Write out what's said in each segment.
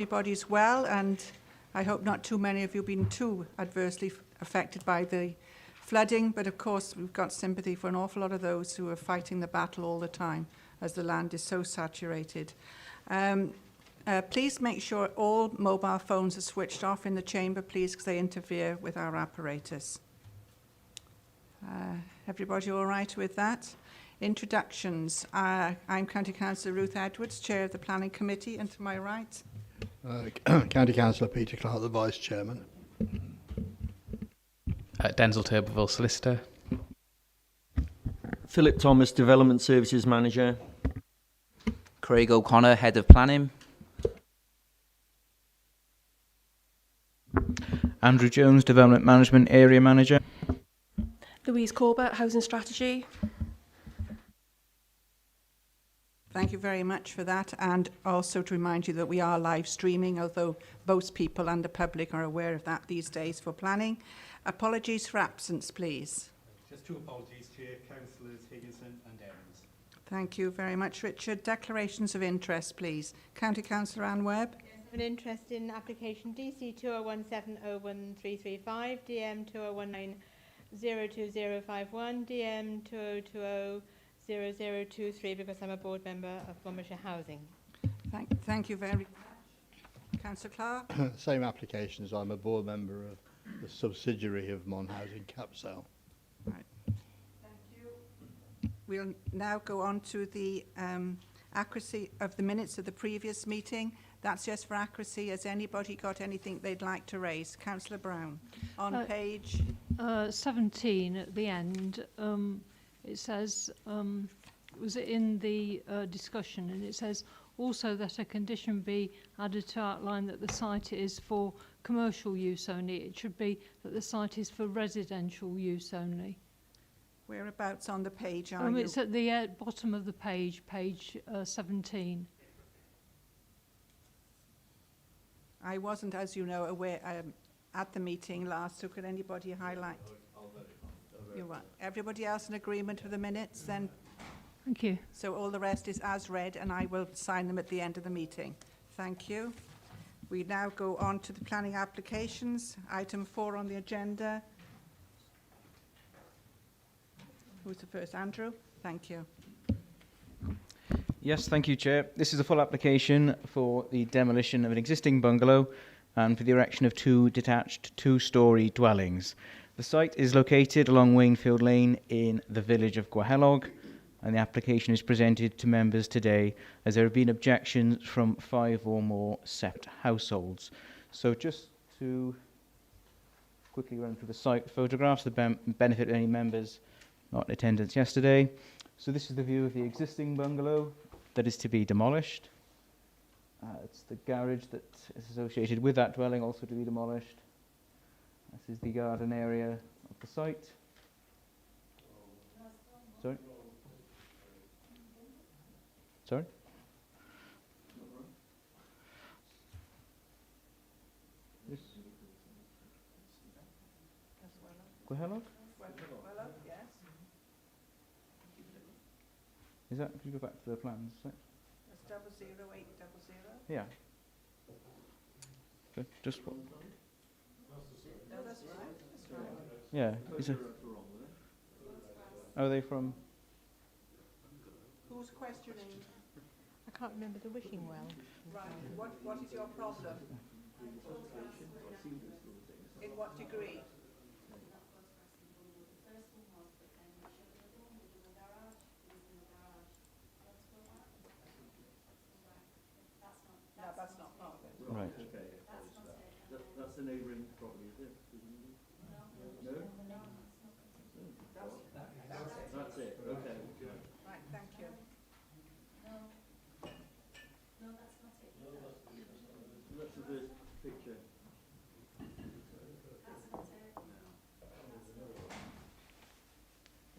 Everybody's well, and I hope not too many of you have been too adversely affected by the flooding, but of course we've got sympathy for an awful lot of those who are fighting the battle all the time as the land is so saturated. Please make sure all mobile phones are switched off in the chamber, please, because they interfere with our apparatus. Everybody all right with that? Introductions. I'm County Councillor Ruth Edwards, Chair of the Planning Committee, and to my right... County Councillor Peter Clark, the Vice Chairman. Denzel Turberville, Solicitor. Philip Thomas, Development Services Manager. Craig O'Connor, Head of Planning. Andrew Jones, Development Management Area Manager. Louise Corbett, Housing Strategy. Thank you very much for that, and also to remind you that we are live streaming, although most people and the public are aware of that these days for planning. Apologies for absence, please. Just two apologies, Chair, Councillors Higginson and Evans. Thank you very much, Richard. Declarations of interest, please. County Councillor Anne Webb. An interest in application DC 2017-01335, DM 2019-02051, DM 2020-0023, because I'm a board member of Monmouthshire Housing. Thank you very much. Councillor Clark. Same application as I'm a board member of the subsidiary of Mon Housing Capsule. Right. Thank you. We'll now go on to the accuracy of the minutes of the previous meeting. That's just for accuracy. Has anybody got anything they'd like to raise? Councillor Brown. On page 17 at the end, it says, was it in the discussion, and it says also that a condition be added to outline that the site is for commercial use only. It should be that the site is for residential use only. Whereabouts on the page are you? It's at the bottom of the page, page 17. I wasn't, as you know, aware at the meeting last, so could anybody highlight? You want everybody else in agreement with the minutes then? Thank you. So all the rest is as read, and I will sign them at the end of the meeting. Thank you. We now go on to the planning applications. Item 4 on the agenda. Who's the first? Andrew? Thank you. Yes, thank you, Chair. This is a full application for the demolition of an existing bungalow and for the erection of 2 detached 2-storey dwellings. The site is located along Wainfield Lane in the village of Gwahelog, and the application is presented to members today as there have been objections from 5 or more separate households. So just to quickly run through the site photographs, the benefit of any members not in attendance yesterday. So this is the view of the existing bungalow that is to be demolished. It's the garage that is associated with that dwelling also to be demolished. This is the garden area of the site. Sorry? Sorry? This? Gwahelog? Yes. Is that, could you go back to the plans? That's 00800. Yeah. Okay, just what? No, that's right. That's right. Yeah. Is it? Are they from? Who's questioning? I can't remember the wishing well. Right. What is your problem? In what degree? No, that's not part of it. Right. Okay. That's the neighbouring property, is it? No? That's it. Okay. Right, thank you. That's the first picture.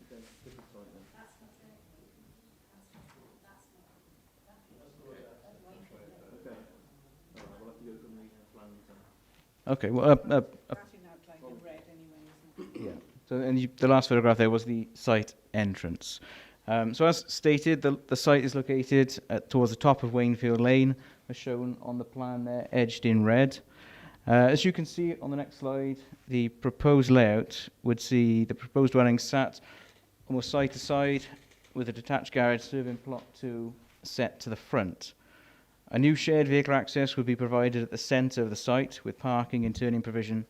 Okay, different site then. Okay. All right, we'll have to go from the plans then. Okay. Well, Flashing out like in red anyway, isn't it? yeah. So, and the last photograph there was the site entrance. So as stated, the site is located towards the top of Wainfield Lane. as shown on the plan there, edged in red. As you can see on the next slide, the proposed layout would see the proposed dwelling sat almost side to side with a detached garage serving plot 2 set to the front. A new shared vehicle access would be provided at the centre of the site with parking and turning provision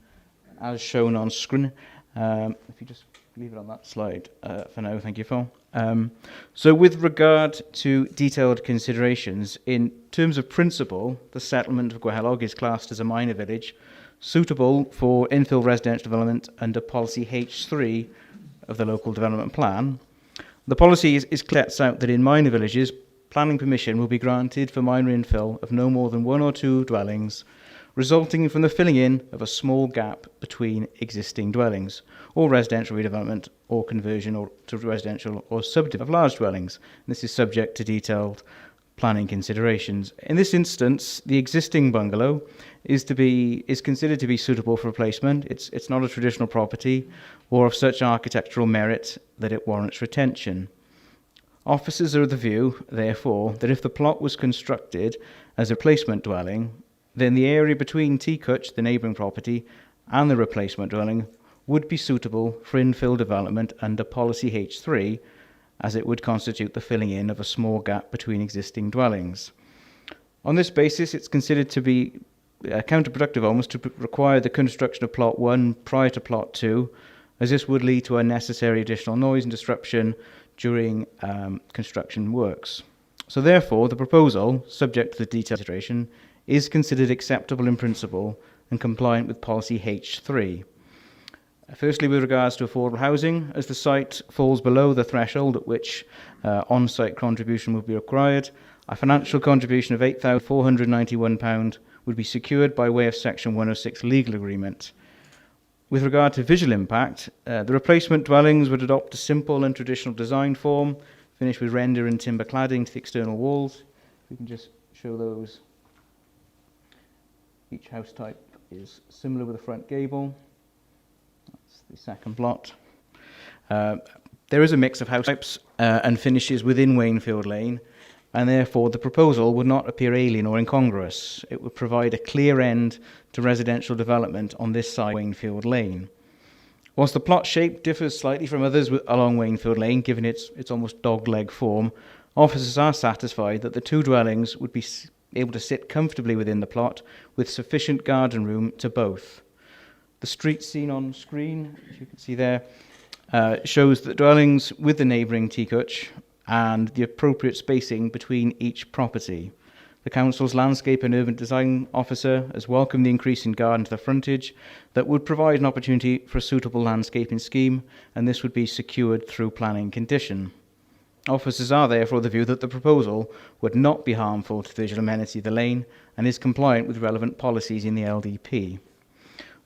as shown on screen. If you just leave it on that slide for now, thank you, Phil. So with regard to detailed considerations, in terms of principle, the settlement of Gwehelog is classed as a minor village, suitable for infill residential development under policy H3 of the local development plan. The policy sets out that in minor villages, planning permission will be granted for minor infill of no more than 1 or 2 dwellings, resulting from the filling in of a small gap between existing dwellings, or residential redevelopment, or conversion to residential or subdivision of large dwellings. And this is subject to detailed planning considerations. In this instance, the existing bungalow is considered to be suitable for replacement. It's not a traditional property or of such architectural merit that it warrants retention. Officers are of the view, therefore, that if the plot was constructed as a replacement dwelling, then the area between Teacuch, the neighbouring property, and the replacement dwelling would be suitable for infill development under policy H3, as it would constitute the filling in of a small gap between existing dwellings. On this basis, it's considered to be counterproductive almost to require the construction of plot 1 prior to plot 2, as this would lead to unnecessary additional noise and disruption during construction works. So therefore, the proposal, subject to the detailed consideration, is considered acceptable in principle and compliant with policy H3. Firstly, with regards to affordable housing, as the site falls below the threshold at which on-site contribution would be required, a financial contribution of £8,491 would be secured by way of Section 106 legal agreement. With regard to visual impact, the replacement dwellings would adopt a simple and traditional design form, finished with render and timber cladding to the external walls. We can just show those. Each house type is similar with a front gable. That's the second plot. There is a mix of house types and finishes within Wainfield Lane, and therefore the proposal would not appear alien or incongruous. It would provide a clear end to residential development on this side of Wainfield Lane. Whilst the plot shape differs slightly from others along Wainfield Lane, given its almost dog-leg form, officers are satisfied that the 2 dwellings would be able to sit comfortably within the plot with sufficient garden room to both. The street seen on screen, as you can see there, shows the dwellings with the neighbouring Teacuch and the appropriate spacing between each property. The Council's Landscape and Urban Design Officer has welcomed the increase in garden to the frontage that would provide an opportunity for a suitable landscaping scheme, and this would be secured through planning condition. Officers are therefore of the view that the proposal would not be harmful to the visual amenity of the lane and is compliant with relevant policies in the LDP.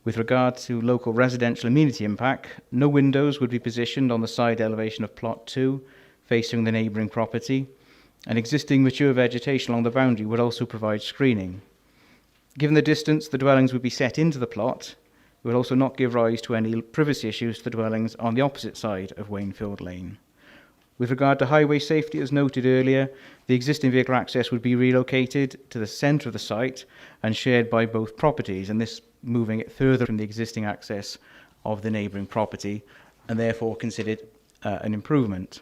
With regard to local residential amenity impact, no windows would be positioned on the side elevation of plot 2 facing the neighbouring property, and existing mature vegetation along the boundary would also provide screening. Given the distance the dwellings would be set into the plot, it would also not give rise to any privacy issues to the dwellings on the opposite side of Wainfield Lane. With regard to highway safety, as noted earlier, the existing vehicle access would be relocated to the centre of the site and shared by both properties, and this moving it further from the existing access of the neighbouring property, and therefore considered an improvement.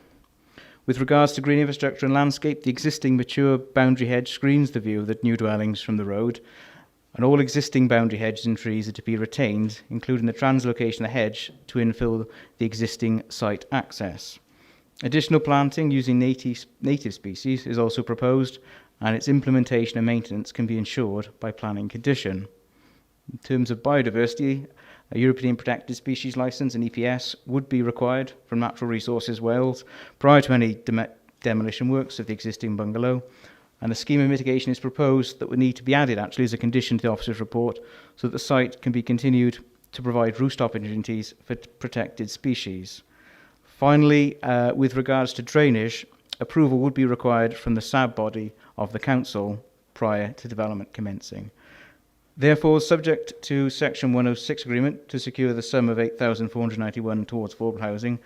With regards to green infrastructure and landscape, the existing mature boundary hedge screens the view of the new dwellings from the road, and all existing boundary hedges and trees are to be retained, including the translocation of the hedge to infill the existing site access. Additional planting using native species is also proposed, and its implementation and maintenance can be ensured by planning condition. In terms of biodiversity, a European Protected Species Licence and EPS would be required from Natural Resources Wales prior to any demolition works of the existing bungalow, and a scheme of mitigation is proposed that would need to be added actually as a condition to the officer's report so that the site can be continued to provide roost opportunities for protected species. Finally, with regards to drainage, approval would be required from the SAB body of the council prior to development commencing. Therefore, subject to Section 106 agreement to secure the sum of £8,491 towards affordable housing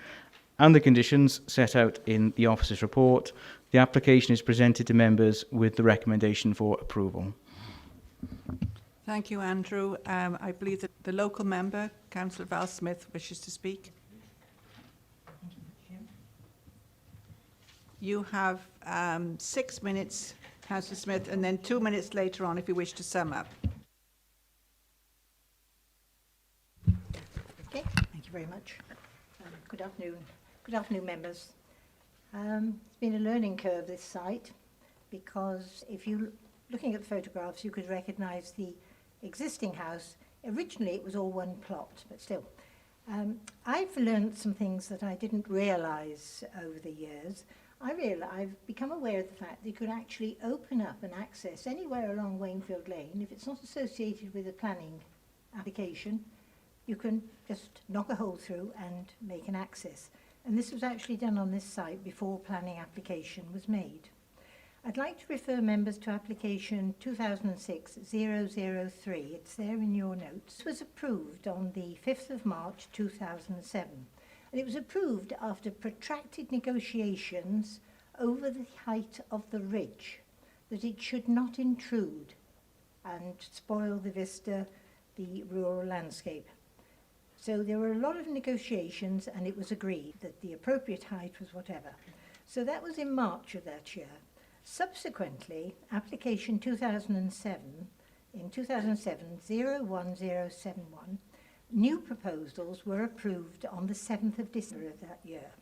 and the conditions set out in the officer's report, The application is presented to members with the recommendation for approval. Thank you, Andrew. I believe that the local member, Councillor Val Smith, wishes to speak. You have 6 minutes, Councillor Smith, and then 2 minutes later on if you wish to sum up. Okay, thank you very much. Good afternoon. Good afternoon, members. It's been a learning curve, this site, because if you looking at the photographs, you could recognise the existing house. Originally, it was all one plot, but still. I've learned some things that I didn't realise over the years. I've become aware of the fact that you could actually open up and access anywhere along Wainfield Lane. If it's not associated with a planning application, you can just knock a hole through and make an access. And this was actually done on this site before planning application was made. I'd like to refer members to application 2006-003. It's there in your notes. It was approved on the 5th of March 2007. And it was approved after protracted negotiations over the height of the ridge, that it should not intrude and spoil the vista, the rural landscape. So there were a lot of negotiations, and it was agreed that the appropriate height was whatever. So that was in March of that year. Subsequently, application 2007, in 2007-01071, new proposals were approved on the 7th of December of that year.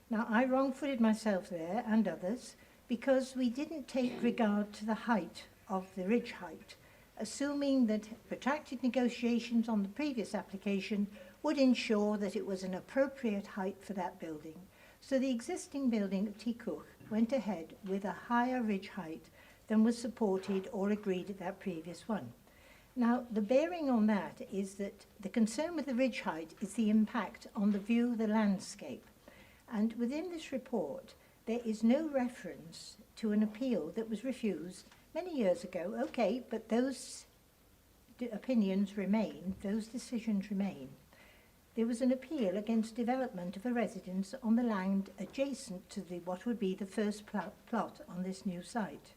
Now, I wrong-footed myself there and others because we didn't take regard to the height of the ridge height, assuming that protracted negotiations on the previous application would ensure that it was an appropriate height for that building. So the existing building at Tikuk went ahead with a higher ridge height than was supported or agreed at that previous one. Now, the bearing on that is that the concern with the ridge height is the impact on the view of the landscape. And within this report, there is no reference to an appeal that was refused many years ago. Okay, but those opinions remain, those decisions remain. There was an appeal against development of a residence on the land adjacent to what would be the first plot on this new site.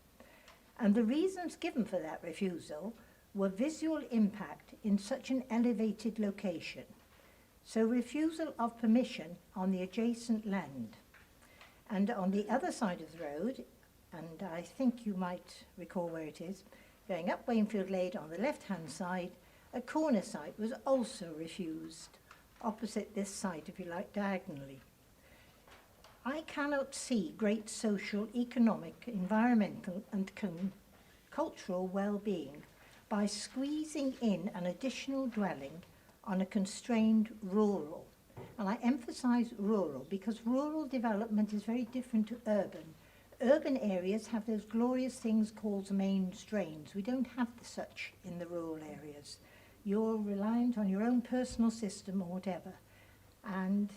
And the reasons given for that refusal were visual impact in such an elevated location. So refusal of permission on the adjacent land. And on the other side of the road, and I think you might recall where it is, going up Wainfield Lane on the left-hand side, a corner site was also refused, opposite this site, if you like, diagonally. I cannot see great social, economic, environmental and cultural well-being by squeezing in an additional dwelling on a constrained rural. And I emphasize rural because rural development is very different to urban. Urban areas have those glorious things called main drains. We don't have such in the rural areas. You're reliant on your own personal system or whatever. And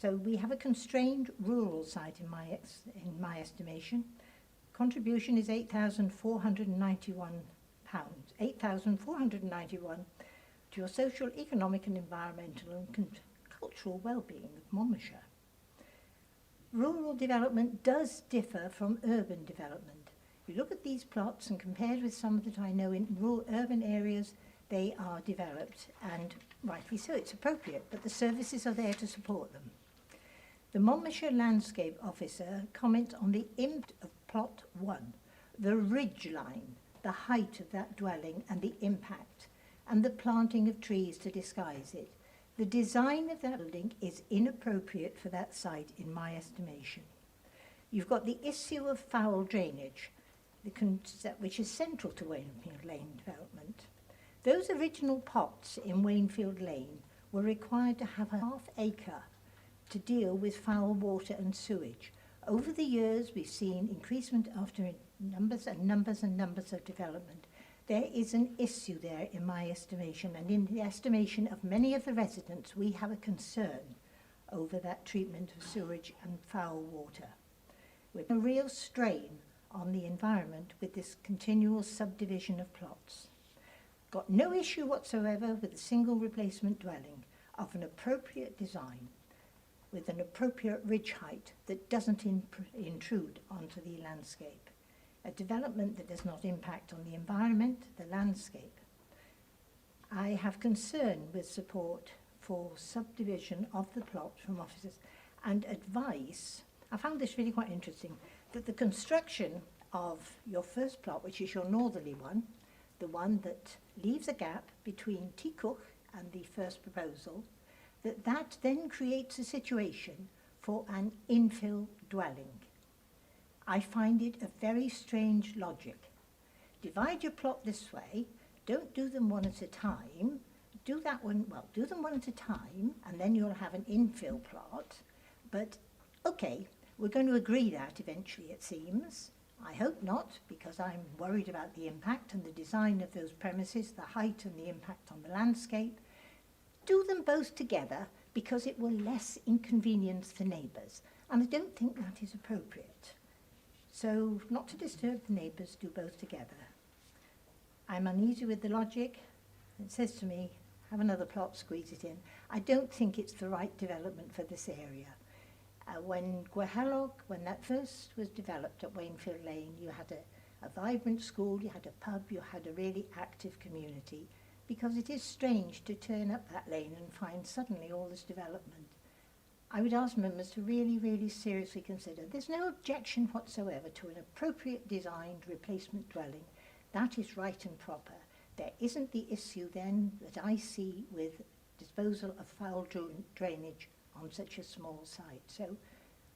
so we have a constrained rural site in my estimation. Contribution is £8,491. £8,491 to your social, economic and environmental and cultural well-being of Monmouthshire. Rural development does differ from urban development. If you look at these plots and compared with some that I know in urban areas, they are developed, and rightly so, it's appropriate, but the services are there to support them. The Monmouthshire Landscape Officer comments on the impact of plot 1, the ridge line, the height of that dwelling and the impact, and the planting of trees to disguise it. The design of that building is inappropriate for that site, in my estimation. You've got the issue of foul drainage, which is central to Wainfield Lane development. Those original pots in Wainfield Lane were required to have a half acre to deal with foul water and sewage. Over the years, we've seen increasement after numbers and numbers and numbers of development. There is an issue there, in my estimation, and in the estimation of many of the residents, we have a concern over that treatment of sewage and foul water. With a real strain on the environment with this continual subdivision of plots. Got no issue whatsoever with a single replacement dwelling of an appropriate design. with an appropriate ridge height that doesn't intrude onto the landscape. A development that does not impact on the environment, the landscape. I have concern with support for subdivision of the plot from officers and advice. I found this really quite interesting, that the construction of your first plot, which is your northerly one, the one that leaves a gap between Teacock and the first proposal, that then creates a situation for an infill dwelling. I find it a very strange logic. Divide your plot this way, don't do them one at a time, do them one at a time, and then you'll have an infill plot. But, okay, we're going to agree that eventually, it seems. I hope not, because I'm worried about the impact and the design of those premises, the height and the impact on the landscape. Do them both together, because it will less inconvenience the neighbours, and I don't think that is appropriate. So, not to disturb the neighbours, do both together. I'm uneasy with the logic. It says to me, have another plot, squeeze it in. I don't think it's the right development for this area. When Gwahelog, when that first was developed at Waynfield Lane, you had a vibrant school, you had a pub, you had a really active community, because it is strange to turn up that lane and find suddenly all this development. I would ask members to really, really seriously consider. There's no objection whatsoever to an appropriate designed replacement dwelling. That is right and proper. There isn't the issue then that I see with disposal of foul drainage on such a small site. So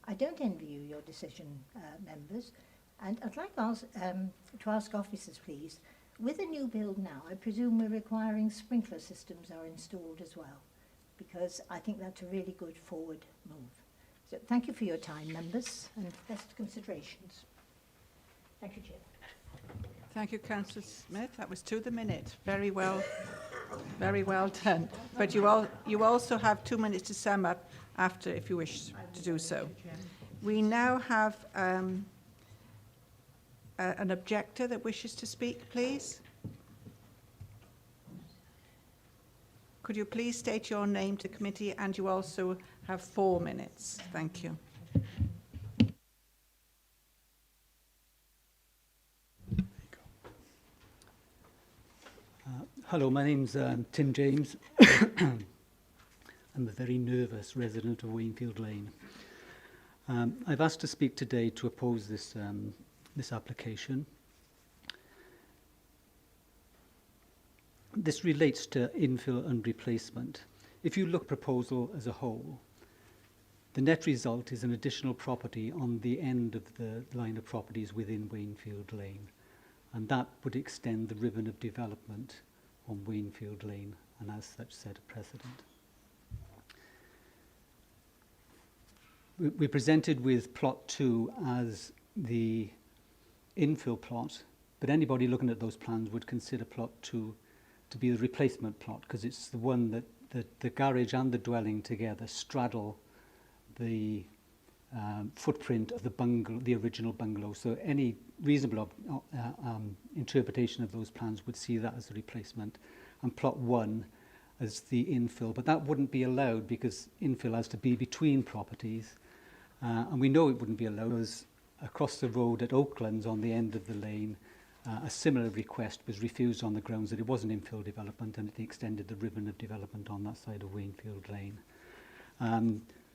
I don't envy you your decision, members. And I'd like to ask officers, please, with a new build now, I presume we're requiring sprinkler systems are installed as well, because I think that's a really good forward move. So thank you for your time, members, and best considerations. Thank you, Chair. Thank you, Councillor Smith. That was to the minute. Very well done. But you also have 2 minutes to sum up after, if you wish to do so. We now have an objector that wishes to speak, please. Could you please state your name to the committee, and you also have 4 minutes. Thank you. Hello, my name's Tim James. I'm a very nervous resident of Waynfield Lane. I've asked to speak today to oppose this application. This relates to infill and replacement. If you look at the proposal as a whole, the net result is an additional property on the end of the line of properties within Waynfield Lane, and that would extend the ribbon of development on Waynfield Lane, and as such set a precedent. We're presented with plot 2 as the infill plot, but anybody looking at those plans would consider plot 2 to be the replacement plot, because it's the one that the garage and the dwelling together straddle the footprint of the bungalow, the original bungalow. So any reasonable interpretation of those plans would see that as a replacement, and plot 1 as the infill. But that wouldn't be allowed because infill has to be between properties, and we know it wouldn't be allowed because across the road at Oaklands on the end of the lane, a similar request was refused on the grounds that it was an infill development and it extended the ribbon of development on that side of Waynfield Lane.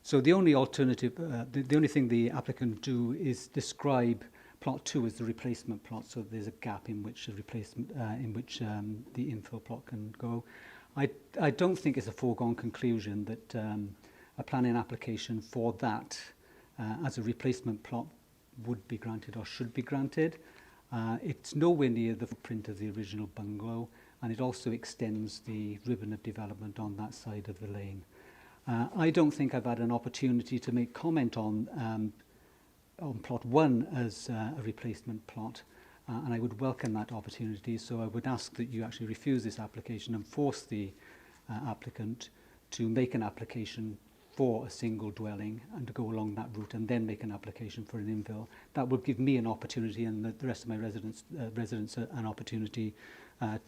So the only alternative, the only thing the applicant do is describe plot 2 as the replacement plot, so there's a gap in which the replacement, the infill plot can go. I don't think it's a foregone conclusion that a planning application for that as a replacement plot would be granted or should be granted. It's nowhere near the footprint of the original bungalow, and it also extends the ribbon of development on that side of the lane. I don't think I've had an opportunity to make comment on plot 1 as a replacement plot, and I would welcome that opportunity. So I would ask that you actually refuse this application and force the applicant to make an application for a single dwelling and to go along that route and then make an application for an infill. That would give me an opportunity and the rest of my residents an opportunity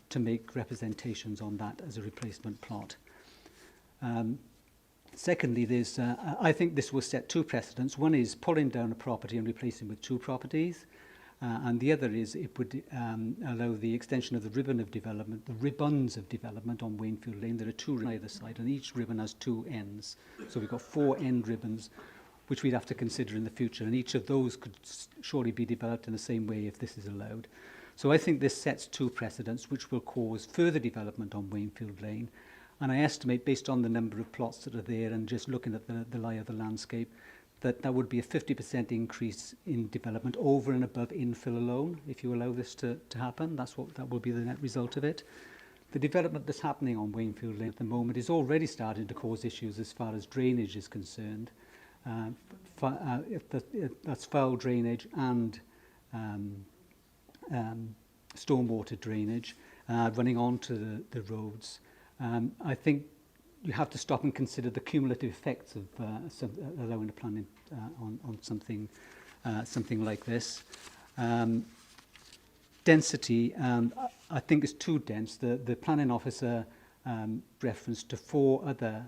to make representations on that as a replacement plot. Secondly, there's, I think this will set two precedents. One is pulling down a property and replacing with two properties. And the other is it would allow the extension of the ribbon of development, the ribbons of development on Wainfield Lane. There are two on either side, and each ribbon has two ends. So we've got 4 end ribbons, which we'd have to consider in the future. And each of those could surely be developed in the same way if this is allowed. So I think this sets two precedents, which will cause further development on Wainfield Lane. And I estimate, based on the number of plots that are there and just looking at the lie of the landscape, that would be a 50% increase in development over and above infill alone. If you allow this to happen, that will be the net result of it. The development that's happening on Wainfield Lane at the moment is already starting to cause issues as far as drainage is concerned. That's foul drainage and stormwater drainage running onto the roads. I think you have to stop and consider the cumulative effects of allowing a planning on something like this. Density, I think is too dense. The planning officer referenced to 4 other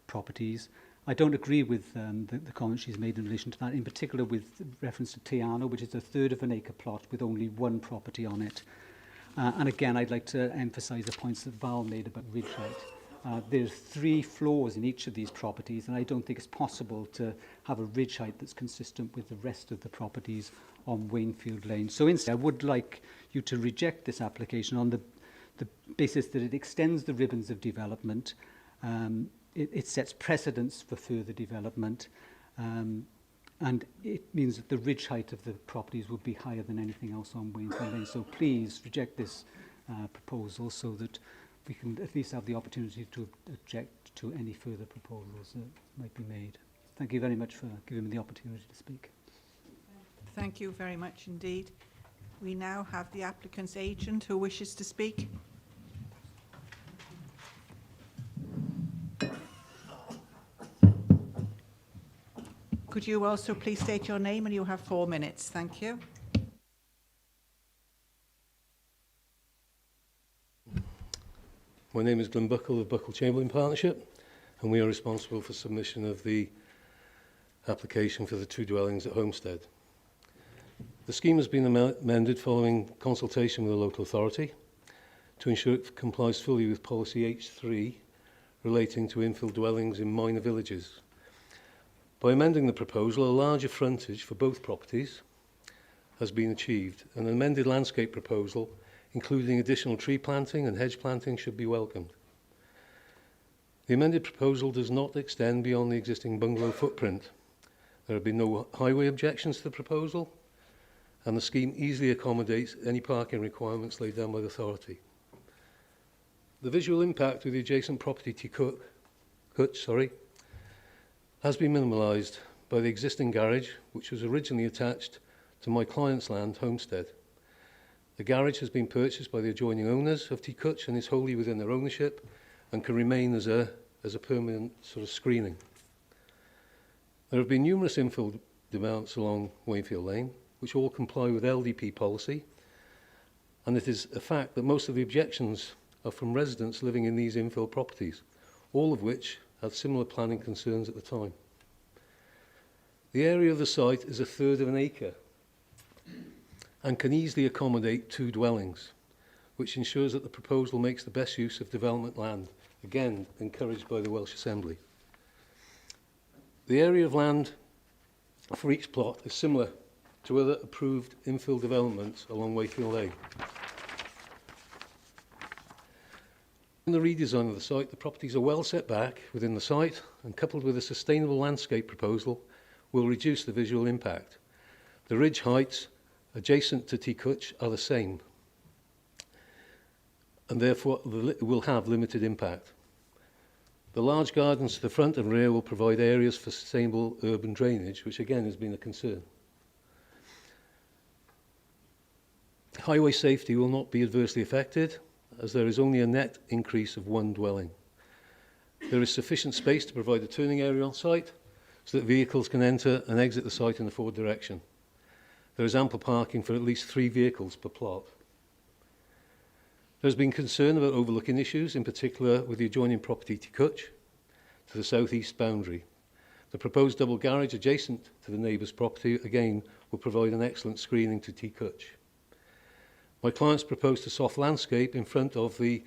properties. I don't agree with the comments she's made in relation to that, in particular with reference to Tiano, which is a 1/3 of an acre plot with only 1 property on it. And again, I'd like to emphasise the points that Val made about ridge height. There's 3 floors in each of these properties, and I don't think it's possible to have a ridge height that's consistent with the rest of the properties on Wainfield Lane. So instead, I would like you to reject this application on the basis that it extends the ribbons of development, it sets precedents for further development, and it means that the ridge height of the properties would be higher than anything else on Wainfield Lane. So please reject this proposal so that we can at least have the opportunity to object to any further proposals that might be made. Thank you very much for giving me the opportunity to speak. Thank you very much indeed. We now have the applicant's agent who wishes to speak. Could you also please state your name, and you have 4 minutes. Thank you. My name is Glenn Buckle of Buckle Chamberlain Partnership, and we are responsible for submission of the application for the 2 dwellings at Homestead. The scheme has been amended following consultation with the local authority to ensure it complies fully with policy H3 relating to infill dwellings in minor villages. By amending the proposal, a larger frontage for both properties has been achieved. An amended landscape proposal, including additional tree planting and hedge planting, should be welcomed. The amended proposal does not extend beyond the existing bungalow footprint. There have been no highway objections to the proposal, and the scheme easily accommodates any parking requirements laid down by the authority. The visual impact of the adjacent property to Hutch has been minimalised by the existing garage, which was originally attached to my client's land, Homestead. The garage has been purchased by the adjoining owners of Teakutch and is wholly within their ownership and can remain as a permanent sort of screening. There have been numerous infill developments along Wainfield Lane, which all comply with LDP policy, and it is a fact that most of the objections are from residents living in these infill properties, all of which had similar planning concerns at the time. The area of the site is 1/3 of an acre and can easily accommodate 2 dwellings, which ensures that the proposal makes the best use of development land, again encouraged by the Welsh Assembly. The area of land for each plot is similar to other approved infill developments along Wakefield Lane. In the redesign of the site, the properties are well set back within the site, and coupled with a sustainable landscape proposal will reduce the visual impact. The ridge heights adjacent to Teakutch are the same, and therefore will have limited impact. The large gardens to the front and rear will provide areas for sustainable urban drainage, which again has been a concern. Highway safety will not be adversely affected, as there is only a net increase of 1 dwelling. There is sufficient space to provide a turning area on site so that vehicles can enter and exit the site in the forward direction. There is ample parking for at least 3 vehicles per plot. There has been concern about overlooking issues, in particular with the adjoining property Teakutch. to the south-east boundary. The proposed double garage adjacent to the neighbour's property, again, will provide an excellent screening to T Cutch. My clients proposed a soft landscape in front of the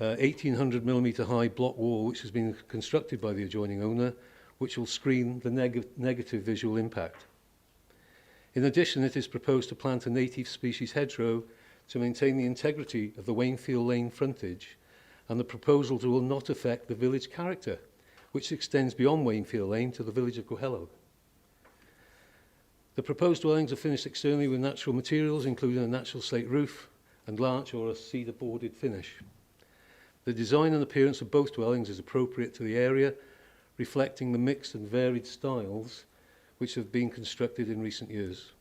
1,800mm high block wall which has been constructed by the adjoining owner, which will screen the negative visual impact. In addition, it is proposed to plant a native species hedgerow to maintain the integrity of the Wainfield Lane frontage, and the proposals will not affect the village character, which extends beyond Wainfield Lane to the village of Gohello. The proposed dwellings are finished externally with natural materials, including a natural slate roof and larch or a cedar boarded finish. The design and appearance of both dwellings is appropriate to the area, reflecting the mixed and varied styles which have been constructed in recent years.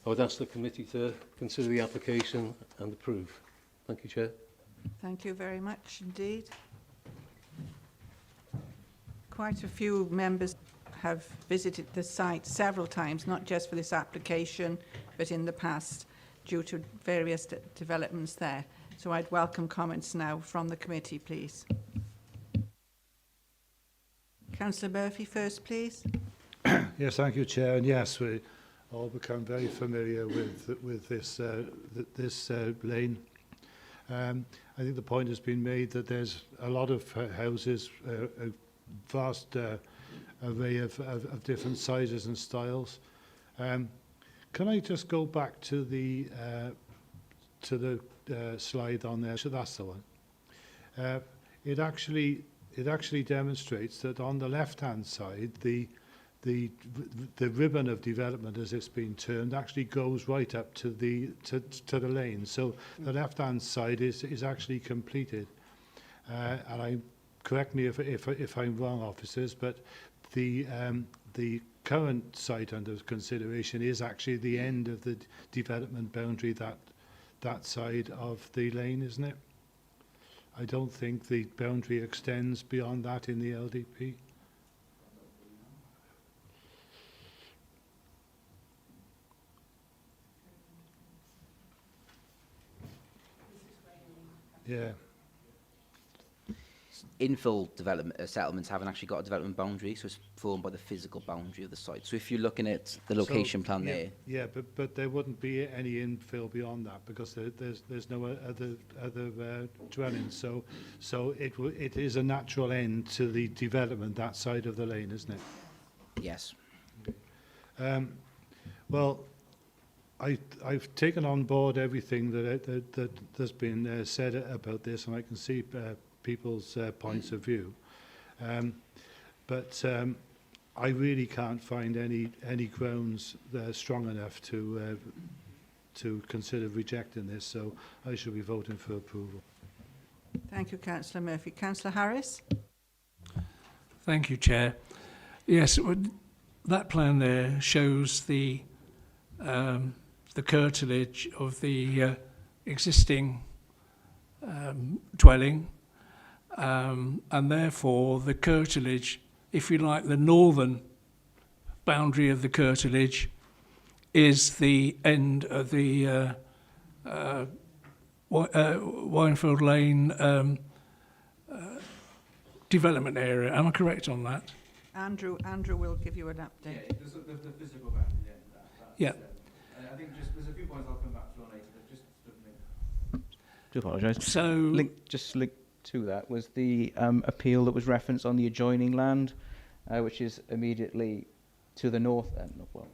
I would ask the committee to consider the application and approve. Thank you, Chair. Thank you very much indeed. Quite a few members have visited the site several times, not just for this application, but in the past, due to various developments there. So I'd welcome comments now from the committee, please. Councillor Murphy first, please. Yes, thank you, Chair. And yes, we all become very familiar with this lane. I think the point has been made that there's a lot of houses, a vast array of different sizes and styles. Can I just go back to the slide on there? So that's the one. It actually demonstrates that on the left-hand side, the ribbon of development, as it's been termed, actually goes right up to the lane. So the left-hand side is actually completed. And correct me if I'm wrong, officers, but the current site under consideration is actually the end of the development boundary, that side of the lane, isn't it? I don't think the boundary extends beyond that in the LDP. Yeah. Infill development settlements haven't actually got a development boundary, so it's formed by the physical boundary of the site. So if you're looking at the location plan there, yeah, but there wouldn't be any infill beyond that because there's no other dwellings. So it is a natural end to the development that side of the lane, isn't it? yes. Well, I've taken on board everything that has been said about this, and I can see people's points of view, but I really can't find any grounds strong enough to consider rejecting this. So I shall be voting for approval. Thank you, Councillor Murphy. Councillor Harris. Thank you, Chair. Yes, that plan there shows the curtilage of the existing dwelling, and therefore the curtilage, if you like, the northern boundary of the curtilage is the end of the Winefield Lane development area. Am I correct on that? Andrew will give you an update. Yeah, the physical boundary, yeah. I think there's a few points I'll come back to on later, but just to apologise. So linked to that was the appeal that was referenced on the adjoining land, which is immediately to the north,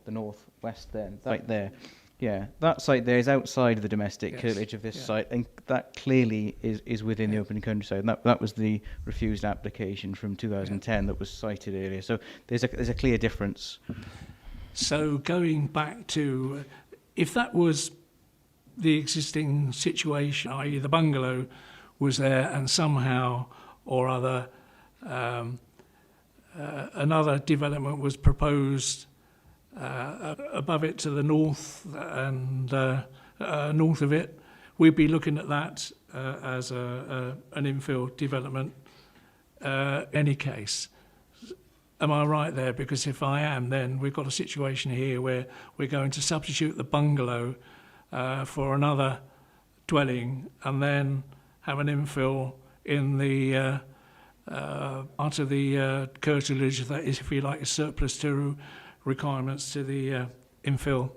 the northwest then, right there. Yeah, that site there is outside of the domestic curtilage of this site, and that clearly is within the open countryside. And that was the refused application from 2010 that was cited earlier. So there's a clear difference. So going back to, if that was the existing situation, i.e. the bungalow was there and somehow or other another development was proposed above it to the north and north of it, we'd be looking at that as an infill development any case. Am I right there? Because if I am, then we've got a situation here where we're going to substitute the bungalow for another dwelling and then have an infill in the part of the curtilage that is, if you like, a surplus to requirements to the infill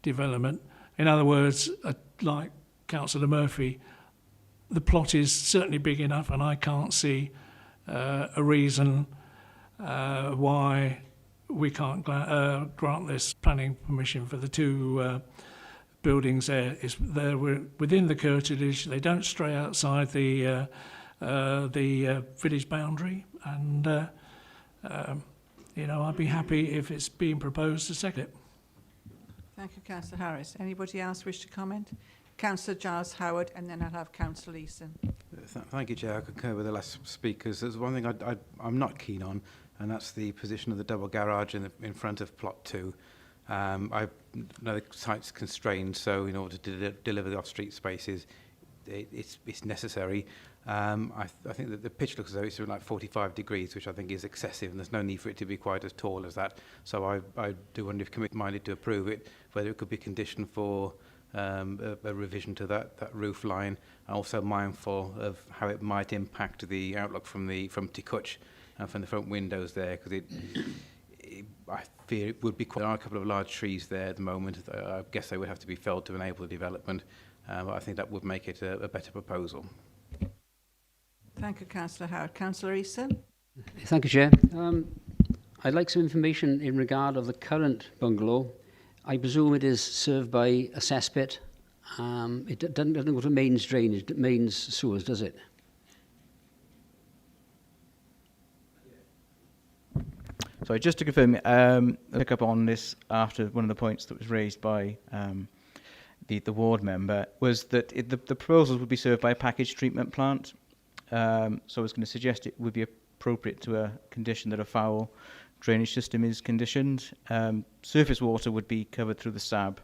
development. In other words, like Councillor Murphy, the plot is certainly big enough, and I can't see a reason why we can't grant this planning permission for the two buildings there. They're within the curtilage. They don't stray outside the village boundary, and I'd be happy if it's being proposed to second it. Thank you, Councillor Harris. Anybody else wish to comment? Councillor Giles Howard, and then I'll have Councillor Eason. Thank you, Chair. I concur with the last speakers. There's one thing I'm not keen on, and that's the position of the double garage in front of plot 2. I know the site's constrained, so in order to deliver the off-street spaces, it's necessary. I think that the pitch looks as though it's like 45 degrees, which I think is excessive, and there's no need for it to be quite as tall as that. So I do wonder if committee minded to approve it, whether it could be conditioned for a revision to that roof line, and also mindful of how it might impact the outlook from Ticuch and from the front windows there, because I fear it would be quite. There are a couple of large trees there at the moment. I guess they would have to be felled to enable the development, but I think that would make it a better proposal. Thank you, Councillor Howard. Councillor Eason. Thank you, Chair. I'd like some information in regard of the current bungalow. I presume it is served by a cesspit. It doesn't go to mains drainage, mains sewers, does it? So just to confirm, I'll pick up on this after one of the points that was raised by the ward member, was that the proposals would be served by a packaged treatment plant. So I was going to suggest it would be appropriate to a condition that a foul drainage system is conditioned. Surface water would be covered through the SAB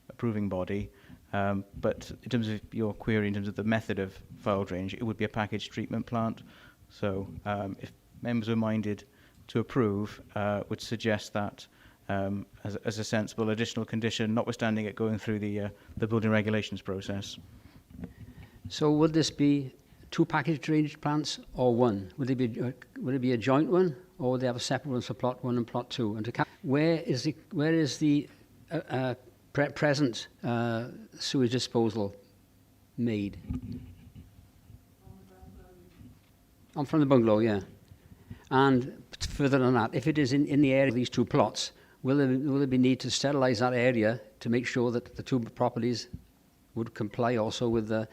approving body, but in terms of your query, in terms of the method of foul drainage, it would be a packaged treatment plant. So if members were minded to approve, would suggest that as a sensible additional condition, notwithstanding it going through the building regulations process. So would this be 2 packaged drainage plants or one? Would it be a joint one, or would they have a separate one for plot 1 and plot 2? And where is the present sewage disposal made? From the bungalow, yeah. And further than that, if it is in the area of these 2 plots, will there be need to sterilise that area to make sure that the 2 properties would comply also with the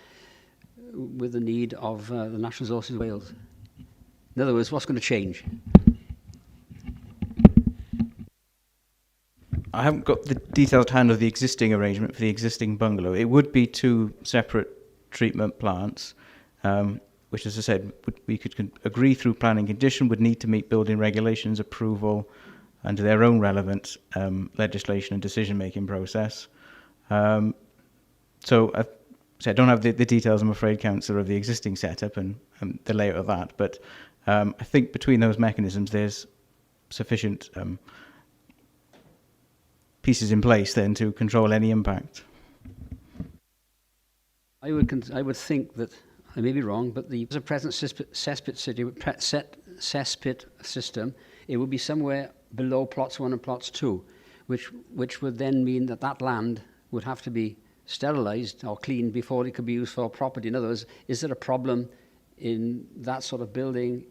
need of the National Resources of Wales? In other words, what's going to change? I haven't got the detailed hand of the existing arrangement for the existing bungalow. It would be 2 separate treatment plants, which, as I said, we could agree through planning condition, would need to meet building regulations approval under their own relevant legislation and decision-making process. So I don't have the details, I'm afraid, Councillor, of the existing setup and the layout of that, but I think between those mechanisms there's sufficient pieces in place then to control any impact. I would think that, I may be wrong, but the present cesspit system, it would be somewhere below plots 1 and plots 2, which would then mean that land would have to be sterilised or cleaned before it could be used for property. In other words, is there a problem in that sort of building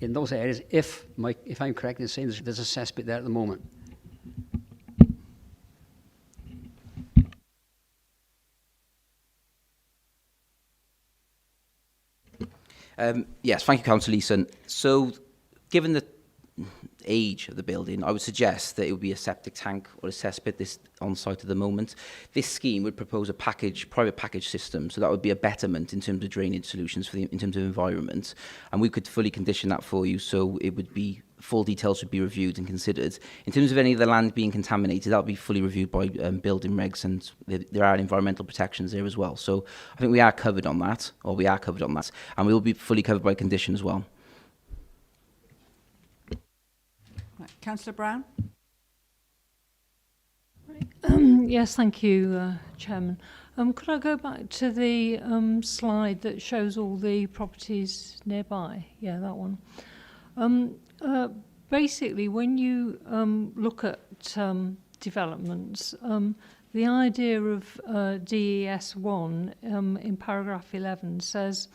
in those areas if I'm correct in saying there's a cesspit there at the moment? Yes, thank you, Councillor Eason. So, given the age of the building, I would suggest that it would be a septic tank or a cesspit this on site at the moment. This scheme would propose a private package system, so that would be a betterment in terms of drainage solutions in terms of environment, and we could fully condition that for you. So it would be full details would be reviewed and considered. In terms of any of the land being contaminated, that would be fully reviewed by building regs, and there are environmental protections there as well. So I think we are covered on that, and we will be fully covered by condition as well. Councillor Brown. Yes, thank you, Chairman. Could I go back to the slide that shows all the properties nearby? Yeah, that one. Basically, when you look at developments, the idea of DES1 in paragraph 11 says,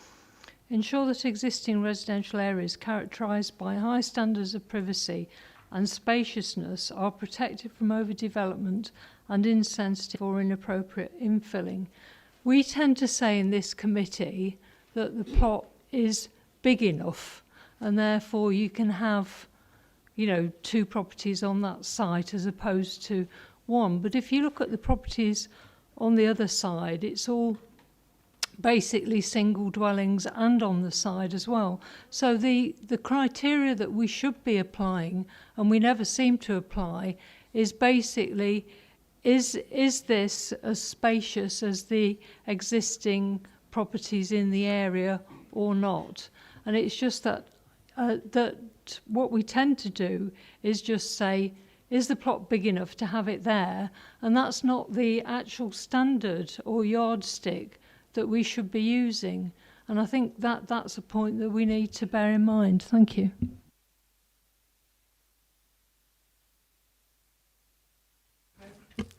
ensure that existing residential areas characterised by high standards of privacy and spaciousness are protected from overdevelopment and insensitive or inappropriate infilling. We tend to say in this committee that the plot is big enough and therefore you can have, you know, 2 properties on that site as opposed to 1. But if you look at the properties on the other side, it's all basically single dwellings and on the side as well. So the criteria that we should be applying, and we never seem to apply, is basically, is this as spacious as the existing properties in the area or not? And it's just that that what we tend to do is just say, is the plot big enough to have it there? And that's not the actual standard or yardstick that we should be using. And I think that that's a point that we need to bear in mind. Thank you.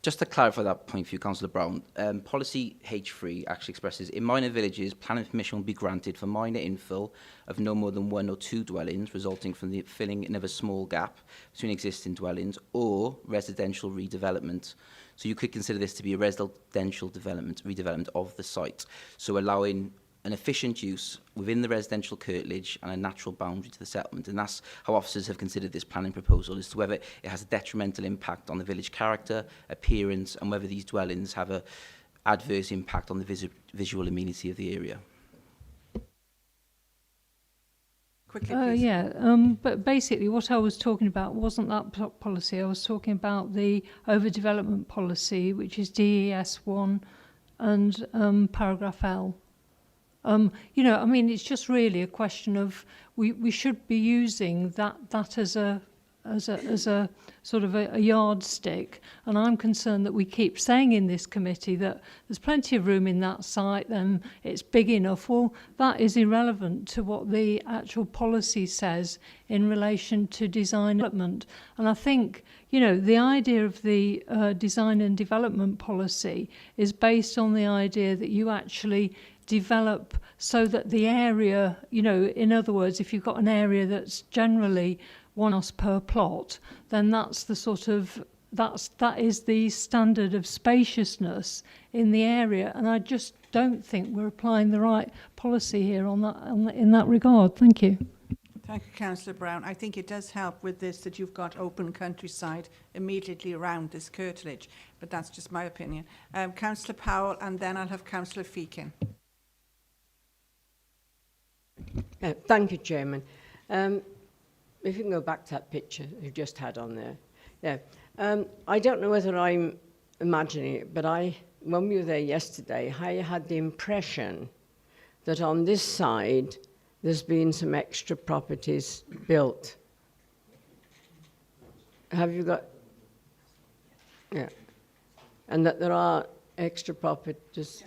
Just to clarify that point for you, Councillor Brown, policy H3 actually expresses, in minor villages, planning permission will be granted for minor infill of no more than 1 or 2 dwellings, resulting from the filling in of a small gap between existing dwellings, or residential redevelopment. So you could consider this to be a residential redevelopment of the site. So allowing an efficient use within the residential curtilage and a natural boundary to the settlement. And that's how officers have considered this planning proposal, as to whether it has a detrimental impact on the village character, appearance, and whether these dwellings have an adverse impact on the visual amenity of the area. Quickly, please. But basically what I was talking about wasn't that policy. I was talking about the overdevelopment policy, which is DES1 and paragraph L. You know, I mean, it's just really a question of we should be using that as a sort of a yardstick, and I'm concerned that we keep saying in this committee that there's plenty of room in that site, then it's big enough. Well, that is irrelevant to what the actual policy says in relation to design and development. And I think, you know, the idea of the design and development policy is based on the idea that you actually develop so that the area, you know, in other words, if you've got an area that's generally 1 house per plot, then that's the sort of, that is the standard of spaciousness in the area. And I just don't think we're applying the right policy here on that, in that regard. Thank you. Thank you, Councillor Brown. I think it does help with this that you've got open countryside immediately around this curtilage, but that's just my opinion. Councillor Powell, and then I'll have Councillor Feakin. Thank you, Chairman. If you can go back to that picture you just had on there. Yeah. I don't know whether I'm imagining it, but when we were there yesterday, I had the impression that on this side there's been some extra properties built. Have you got? Yeah. And that there are extra properties.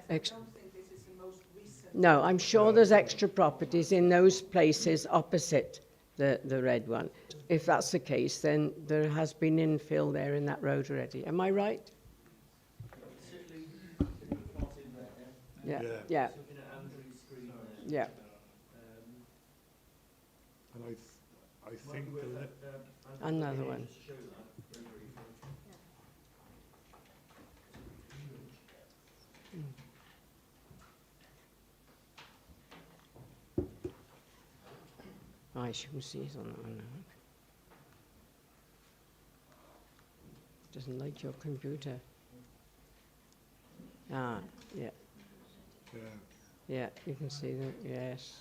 No, I'm sure there's extra properties in those places opposite the red one. If that's the case, then there has been infill there in that road already. Am I right? Yeah. Yeah. Yeah. And I think another one. I shouldn't see it on that one. Doesn't like your computer. Ah, yeah. Yeah. Yeah, you can see that, yes.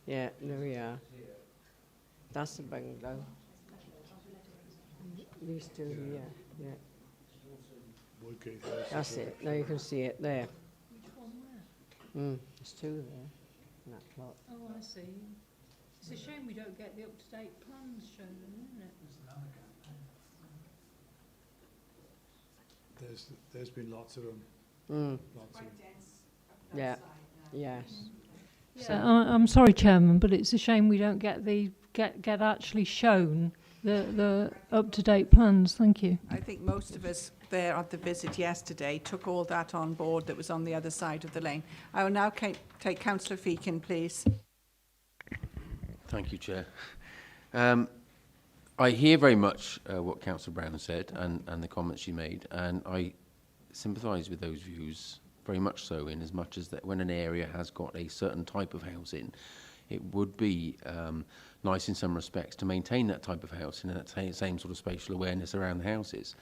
Yeah, there we are. That's the bungalow. These two here, yeah. That's it. Now you can see it there. There's 2 there. That plot. Oh, I see. It's a shame we don't get the up-to-date plans shown, isn't it? There's been lots of them. Lots of them. Yeah. Yes. So, I'm sorry, Chairman, but it's a shame we don't get get actually shown the up-to-date plans. Thank you. I think most of us there at the visit yesterday took all that on board that was on the other side of the lane. I will now take Councillor Feakin, please. Thank you, Chair. I hear very much what Councillor Brown said and the comments she made, and I sympathise with those views very much so, in as much as that when an area has got a certain type of housing, it would be nice in some respects to maintain that type of housing and that same sort of spatial awareness around the houses.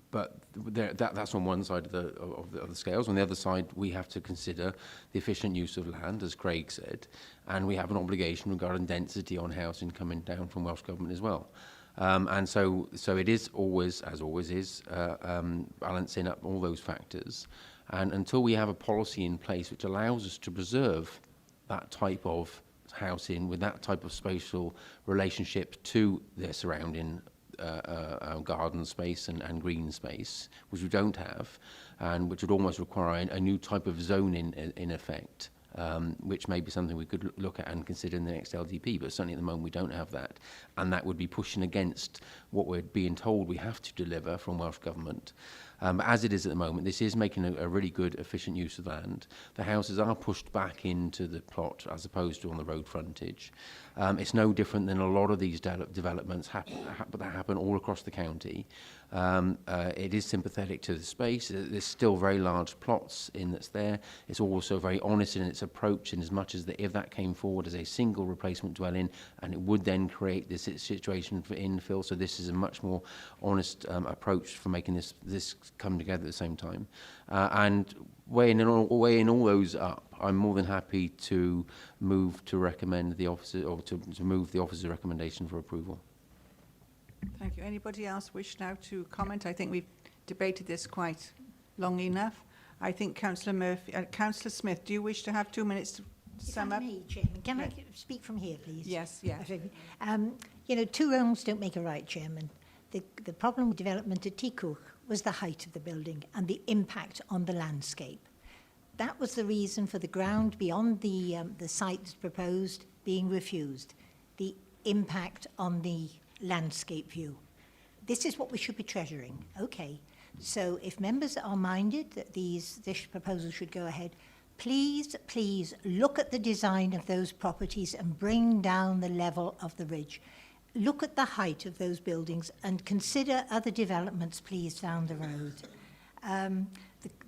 But that's on one side of the scales. On the other side, we have to consider the efficient use of land, as Craig said, and we have an obligation regarding density on housing coming down from Welsh Government as well. And so it is always, as always is, balancing up all those factors. And until we have a policy in place which allows us to preserve that type of housing with that type of spatial relationship to their surrounding garden space and green space, which we don't have, and which would almost require a new type of zoning in effect, which may be something we could look at and consider in the next LDP, but certainly at the moment we don't have that, and that would be pushing against what we're being told we have to deliver from Welsh Government. As it is at the moment, this is making a really good, efficient use of land. The houses are pushed back into the plot as opposed to on the road frontage. It's no different than a lot of these developments that happen all across the county. It is sympathetic to the space. There's still very large plots that's there. It's also very honest in its approach, in as much as that if that came forward as a single replacement dwelling, and it would then create this situation for infill. So this is a much more honest approach for making this come together at the same time. And weighing all those up, I'm more than happy to move to recommend the officer, or to move the officer's recommendation for approval. Thank you. Anybody else wish now to comment? I think we've debated this quite long enough. I think Councillor Smith, do you wish to have 2 minutes to sum up? Chairman, can I speak from here, please? Yes, yes. You know, two wrongs don't make a right, Chairman. The problem with development at Tikuk was the height of the building and the impact on the landscape. That was the reason for the ground beyond the site proposed being refused. The impact on the landscape view. This is what we should be treasuring. Okay, so if members are minded that this proposal should go ahead, please look at the design of those properties and bring down the level of the ridge. Look at the height of those buildings and consider other developments, please, down the road.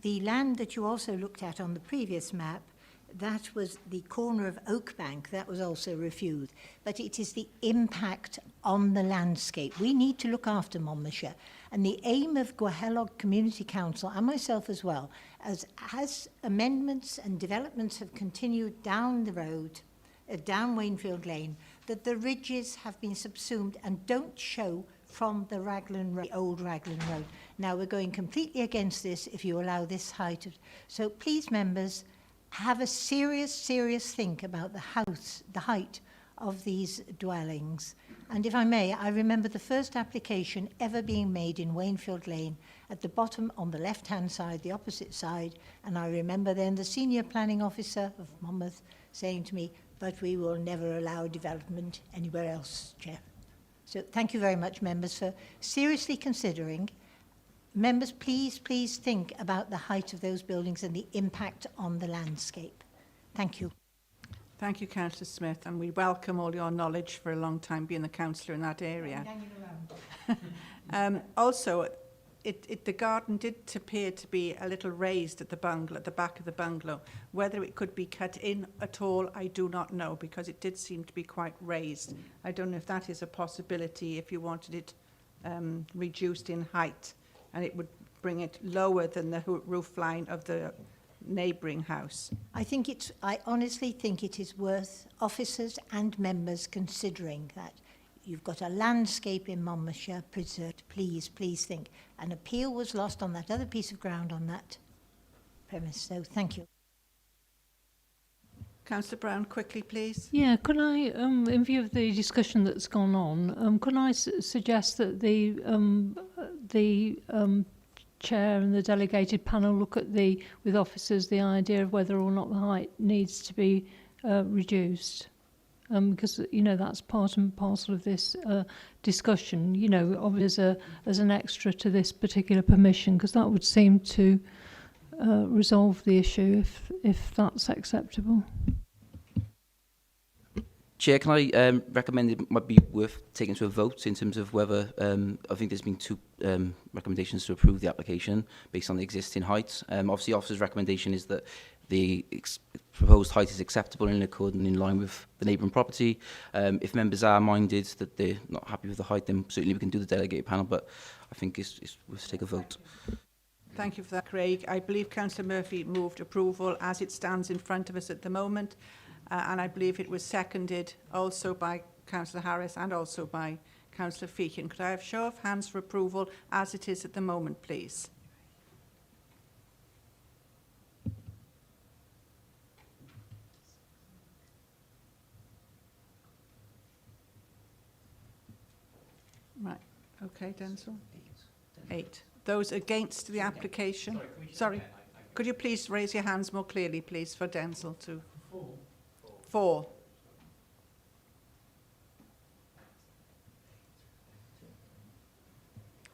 The land that you also looked at on the previous map, that was the corner of Oakbank, that was also refused. But it is the impact on the landscape. We need to look after Monmouthshire. And the aim of Gwahelog Community Council, and myself as well, as amendments and developments have continued down the road, down Wainfield Lane, that the ridges have been subsumed and don't show from the old Raglan Road. Now we're going completely against this if you allow this height. So please, members, have a serious think about the height of these dwellings. And if I may, I remember the first application ever being made in Wainfield Lane at the bottom on the left-hand side, the opposite side, and I remember then the senior planning officer of Monmouth saying to me, but we will never allow development anywhere else, Chair. So thank you very much, members, for seriously considering. Members, please think about the height of those buildings and the impact on the landscape. Thank you. Thank you, Councillor Smith, and we welcome all your knowledge for a long time being the councillor in that area. Also, the garden did appear to be a little raised at the bungalow, at the back of the bungalow. Whether it could be cut in at all, I do not know, because it did seem to be quite raised. I don't know if that is a possibility, if you wanted it reduced in height, and it would bring it lower than the roof line of the neighbouring house. I honestly think it is worth officers and members considering that. You've got a landscape in Monmouthshire preserved. Please think. An appeal was lost on that other piece of ground on that premise. So thank you. Councillor Brown, quickly, please. Yeah, could I, in view of the discussion that's gone on, could I suggest that the chair and the delegated panel look at with officers the idea of whether or not the height needs to be reduced. Because, you know, that's part and parcel of this discussion, you know, obviously as an extra to this particular permission, because that would seem to resolve the issue if that's acceptable. Chair, can I recommend it might be worth taking to a vote in terms of whether, I think there's been two recommendations to approve the application based on the existing height. Obviously, officer's recommendation is that the proposed height is acceptable and in accordance in line with the neighbouring property. If members are minded that they're not happy with the height, then certainly we can do the delegated panel, but I think it's worth to take a vote. Thank you for that, Craig. I believe Councillor Murphy moved approval as it stands in front of us at the moment, and I believe it was seconded also by Councillor Harris and also by Councillor Feechan. Could I have show of hands for approval as it is at the moment, please? Right. Okay, Denzel. 8. Those against the application? Sorry. Could you please raise your hands more clearly, please, for Denzel to... 4.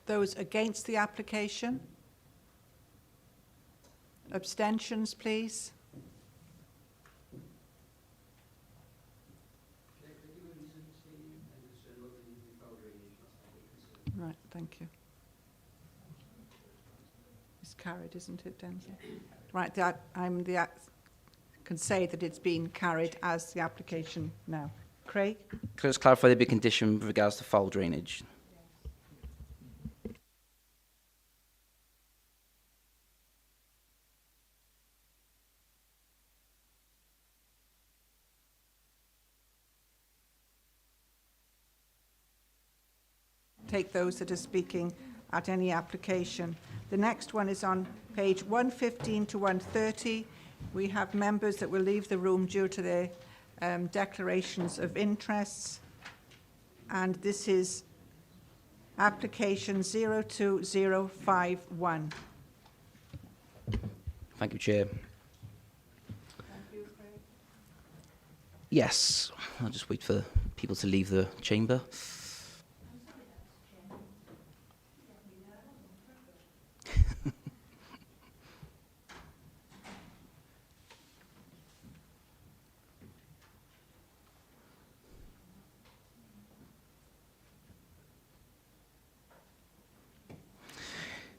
Those against the application? Abstentions, please. Right, thank you. It's carried, isn't it, Denzel? Right, can say that it's been carried as the application now. Craig? Can I just clarify the big condition with regards to foul drainage? Take those that are speaking at any application. The next one is on page 115 to 130. We have members that will leave the room due to their declarations of interests. And this is application 02051. Thank you, Chair. Thank you, Craig. Yes, I'll just wait for people to leave the chamber.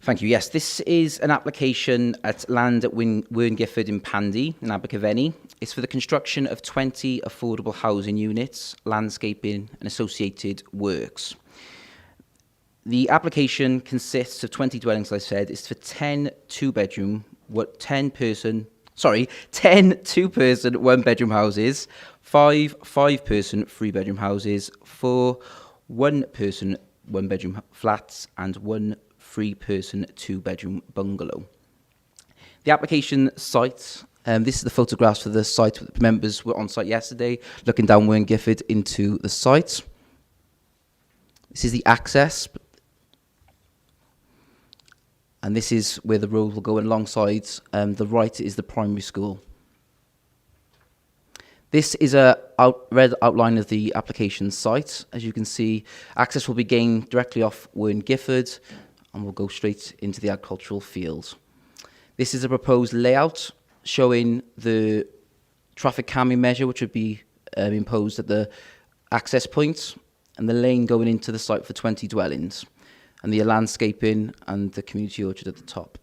Thank you. Yes, this is an application at land at Wern-Gifford in Pandy, in Abergavenny. It's for the construction of 20 affordable housing units, landscaping and associated works. The application consists of 20 dwellings, as I said. It's for 10 two-person, 1-bedroom houses, 5 5-person, 3-bedroom houses, 4 1-person, 1-bedroom flats, and 1 3-person, 2-bedroom bungalow. The application site, this is the photographs for the site. The members were on site yesterday, looking down Wern-Gifford into the site. This is the access. And this is where the road will go alongside. The right is the primary school. This is a red outline of the application site. As you can see, access will be gained directly off Wern-Gifford, and we'll go straight into the agricultural field. This is a proposed layout showing the traffic calming measure, which would be imposed at the access point, and the lane going into the site for 20 dwellings, and the landscaping and the community orchard at the top.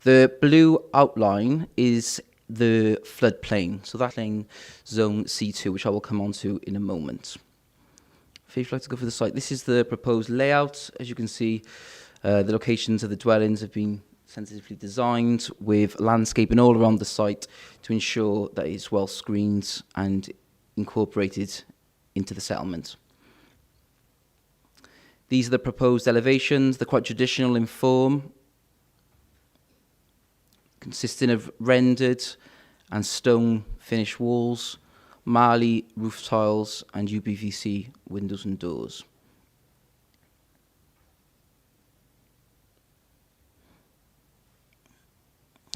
The blue outline is the floodplain, so that lane zone C2, which I will come on to in a moment. If you'd like to go for the site, this is the proposed layout. As you can see, the locations of the dwellings have been sensitively designed with landscaping all around the site to ensure that it's well screened and incorporated into the settlement. These are the proposed elevations. They're quite traditional in form, consisting of rendered and stone finished walls, marley roof tiles, and UPVC windows and doors.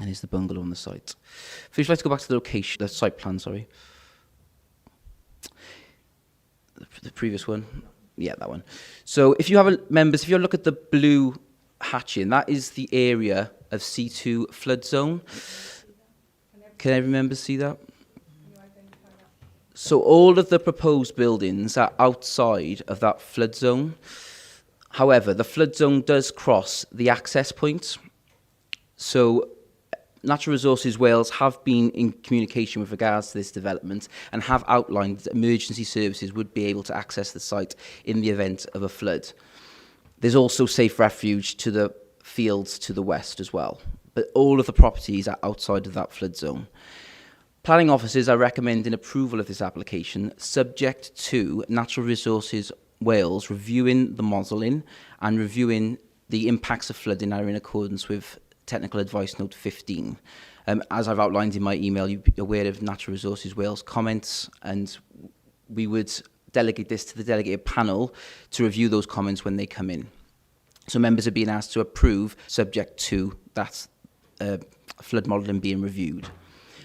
And here's the bungalow on the site. If you'd like to go back to the location, the site plan, sorry. The previous one. Yeah, that one. So if you have members, if you look at the blue hatching, that is the area of C2 flood zone. Can every member see that? So all of the proposed buildings are outside of that flood zone. However, the flood zone does cross the access point. So Natural Resources Wales have been in communication with regards to this development and have outlined that emergency services would be able to access the site in the event of a flood. There's also safe refuge to the fields to the west as well. But all of the properties are outside of that flood zone. Planning officers are recommending approval of this application subject to Natural Resources Wales reviewing the modelling and reviewing the impacts of flooding are in accordance with Technical Advice Note 15. As I've outlined in my email, you'll be aware of Natural Resources Wales comments, and we would delegate this to the delegated panel to review those comments when they come in. So members are being asked to approve subject to that flood modelling being reviewed.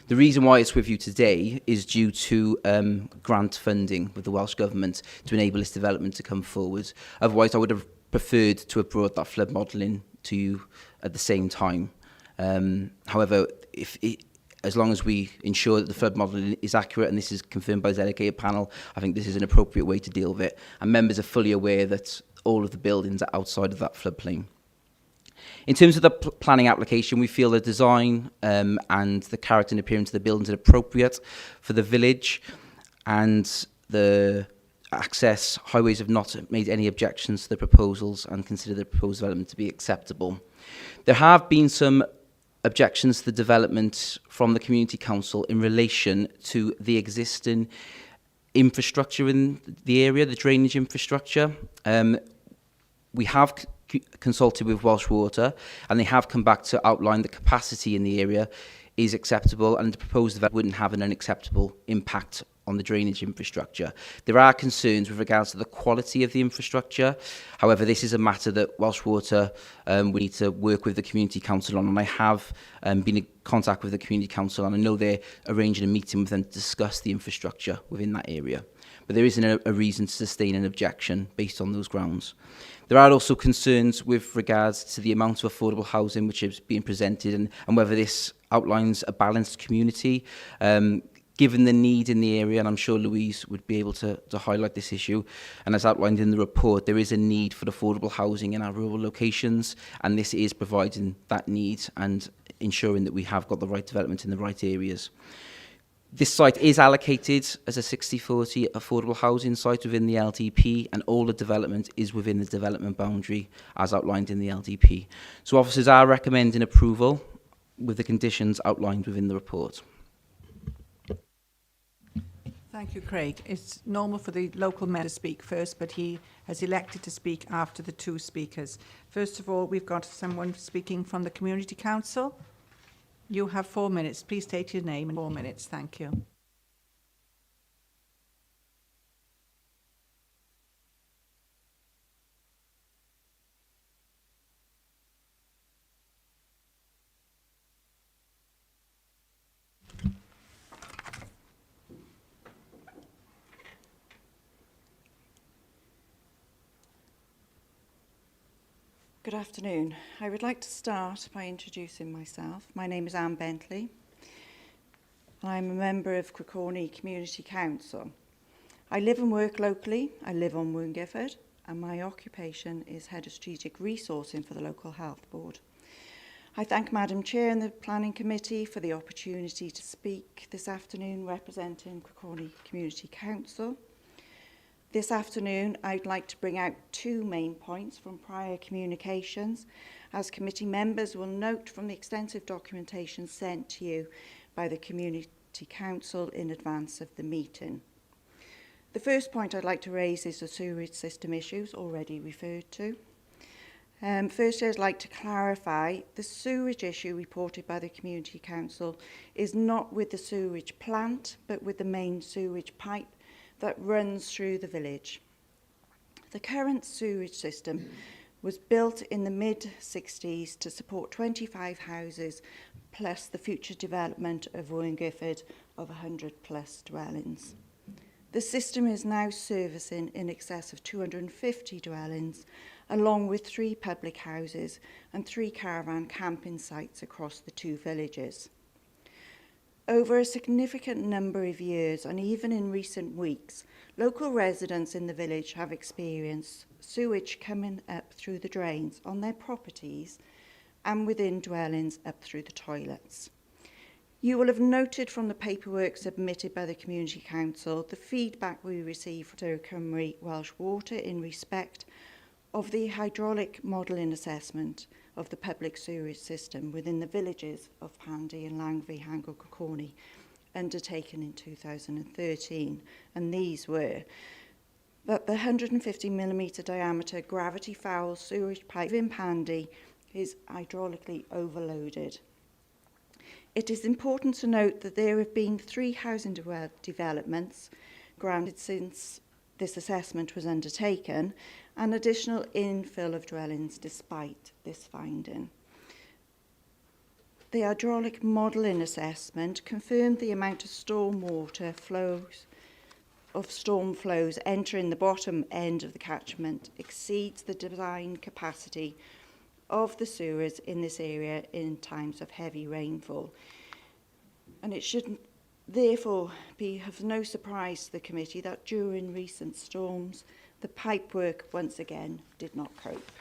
The reason why it's with you today is due to grant funding with the Welsh Government to enable this development to come forward. Otherwise, I would have preferred to have brought that flood modelling to you at the same time. However, as long as we ensure that the flood modelling is accurate and this is confirmed by the delegated panel, I think this is an appropriate way to deal with it. And members are fully aware that all of the buildings are outside of that floodplain. In terms of the planning application, we feel the design and the character and appearance of the buildings are appropriate for the village, and the access highways have not made any objections to the proposals and consider the proposed development to be acceptable. There have been some objections to the development from the Community Council in relation to the existing infrastructure in the area, the drainage infrastructure. We have consulted with Welsh Water, and they have come back to outline the capacity in the area is acceptable, and the proposed development wouldn't have an unacceptable impact on the drainage infrastructure. There are concerns with regards to the quality of the infrastructure. However, this is a matter that Welsh Water we need to work with the Community Council on, and I have been in contact with the Community Council, and I know they're arranging a meeting with them to discuss the infrastructure within that area. But there isn't a reason to sustain an objection based on those grounds. There are also concerns with regards to the amount of affordable housing which is being presented, and whether this outlines a balanced community. Given the need in the area, and I'm sure Louise would be able to highlight this issue, and as outlined in the report, there is a need for affordable housing in our rural locations, and this is providing that need and ensuring that we have got the right development in the right areas. This site is allocated as a 60-40 affordable housing site within the LDP, and all the development is within the development boundary as outlined in the LDP. So officers are recommending approval with the conditions outlined within the report. Thank you, Craig. It's normal for the local member to speak first, but he has elected to speak after the two speakers. First of all, we've got someone speaking from the Community Council. You have 4 minutes. Please state your name in 4 minutes. Thank you. Good afternoon. I would like to start by introducing myself. My name is Anne Bentley. I'm a member of Crickhorny Community Council. I live and work locally. I live on Woon Gifford, and my occupation is Head of Strategic Resourcing for the Local Health Board. I thank Madam Chair and the Planning Committee for the opportunity to speak this afternoon representing Crickhorny Community Council. This afternoon, I'd like to bring out two main points from prior communications, as committee members will note from the extensive documentation sent to you by the Community Council in advance of the meeting. The first point I'd like to raise is the sewerage system issues already referred to. Firstly, I'd like to clarify the sewerage issue reported by the Community Council is not with the sewerage plant, but with the main sewerage pipe that runs through the village. The current sewage system was built in the mid-60s to support 25 houses plus the future development of Owen Gifford of 100 plus dwellings. The system is now servicing in excess of 250 dwellings, along with 3 public houses and 3 caravan camping sites across the 2 villages. Over a significant number of years, and even in recent weeks, local residents in the village have experienced sewage coming up through the drains on their properties and within dwellings up through the toilets. You will have noted from the paperwork submitted by the Community Council the feedback we received from Cymru Welsh Water in respect of the hydraulic modelling assessment of the public sewage system within the villages of Pandy and Langfey, Hangel, Cacorney, undertaken in 2013. And these were that the 150mm diameter gravity foul sewage pipe in Pandy is hydraulically overloaded. It is important to note that there have been 3 housing developments granted since this assessment was undertaken, and additional infill of dwellings despite this finding. The hydraulic modelling assessment confirmed the amount of stormwater storm flows entering the bottom end of the catchment exceeds the design capacity of the sewers in this area in times of heavy rainfall. And it should therefore be of no surprise to the committee that during recent storms, the pipework once again did not cope.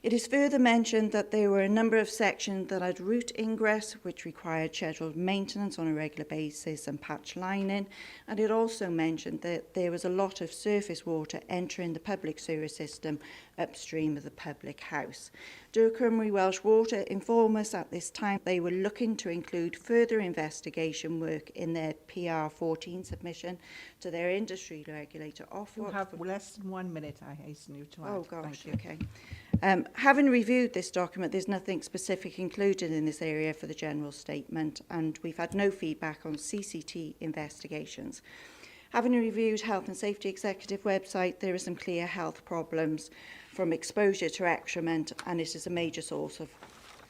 It is further mentioned that there were a number of sections that had route ingress which required scheduled maintenance on a regular basis and patch lining, and it also mentioned that there was a lot of surface water entering the public sewer system upstream of the public house. Cymru Welsh Water informed us at this time they were looking to include further investigation work in their PR14 submission to their industry regulator. You have less than 1 minute, I hasten you to add. Oh gosh, Thank you. okay. Having reviewed this document, there's nothing specific included in this area for the general statement, and we've had no feedback on CCT investigations. Having reviewed Health and Safety Executive website, there are some clear health problems from exposure to excrement, and it is a major source of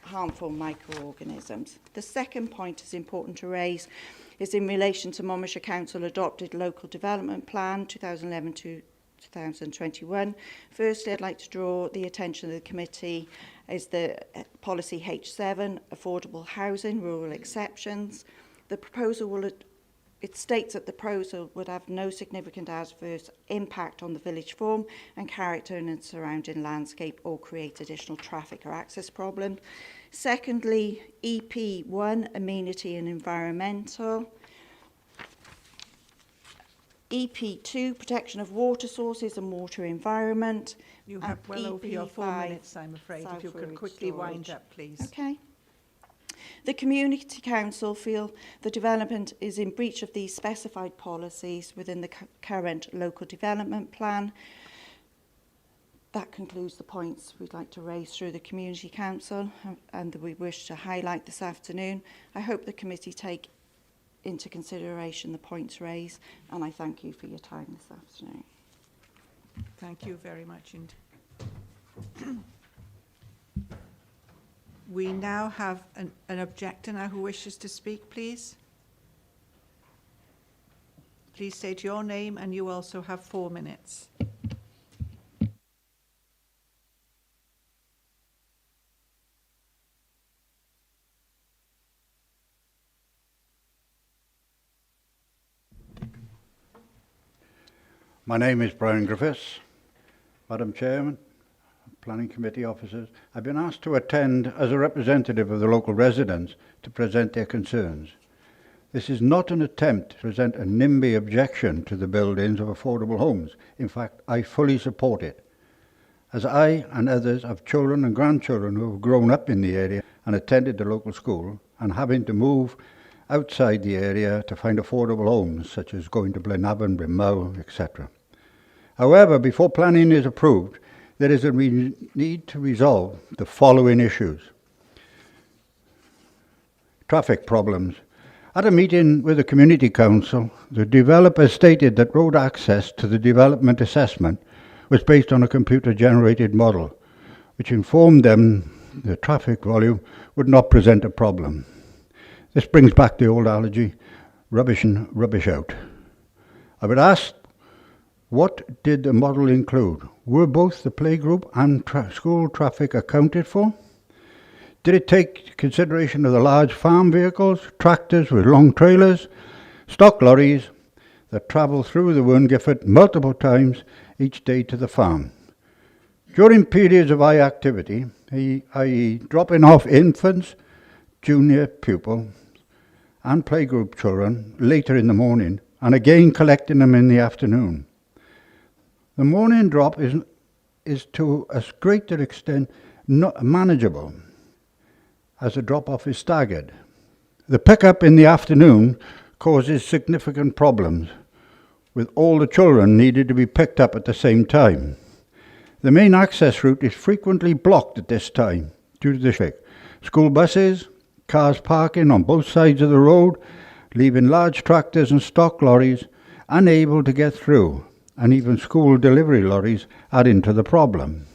harmful microorganisms. The second point is important to raise is in relation to Monmouthshire Council adopted Local Development Plan 2011 to 2021. Firstly, I'd like to draw the attention of the committee is the policy H7, affordable housing, rural exceptions. The proposal it states that the proposal would have no significant adverse impact on the village form and character in its surrounding landscape or create additional traffic or access problems. Secondly, EP1, amenity and environmental. EP2, protection of water sources and water environment. You have well over your 4 minutes, I'm afraid. If you could quickly wind up, please. Okay. The Community Council feel the development is in breach of these specified policies within the current local development plan. That concludes the points we'd like to raise through the Community Council and that we wish to highlight this afternoon. I hope the committee take into consideration the points raised, and I thank you for your time this afternoon. Thank you very much indeed. We now have an objector now who wishes to speak, please. Please state your name, and you also have 4 minutes. My name is Brian Griffiths. Madam Chairman, Planning Committee officers, I've been asked to attend as a representative of the local residents to present their concerns. This is not an attempt to present a NIMBY objection to the buildings of affordable homes. In fact, I fully support it, as I and others have children and grandchildren who have grown up in the area and attended the local school, and having to move outside the area to find affordable homes, such as going to Blenavon, Brynmawr, etc. However, before planning is approved, there is a need to resolve the following issues. Traffic problems. At a meeting with the Community Council, the developer stated that road access to the development assessment was based on a computer-generated model, which informed them the traffic volume would not present a problem. This brings back the old allergy, rubbish in, rubbish out. I would ask, what did the model include? Were both the playgroup and school traffic accounted for? Did it take consideration of the large farm vehicles, tractors with long trailers, stock lorries that travel through the Werngifford multiple times each day to the farm? During periods of high activity, i.e. dropping off infants, junior pupils and playgroup children later in the morning, and again collecting them in the afternoon. The morning drop is to a greater extent not manageable, as the drop-off is staggered. The pickup in the afternoon causes significant problems, with all the children needed to be picked up at the same time. The main access route is frequently blocked at this time due to the traffic. School buses, cars parking on both sides of the road, leaving large tractors and stock lorries unable to get through, and even school delivery lorries adding to the problem.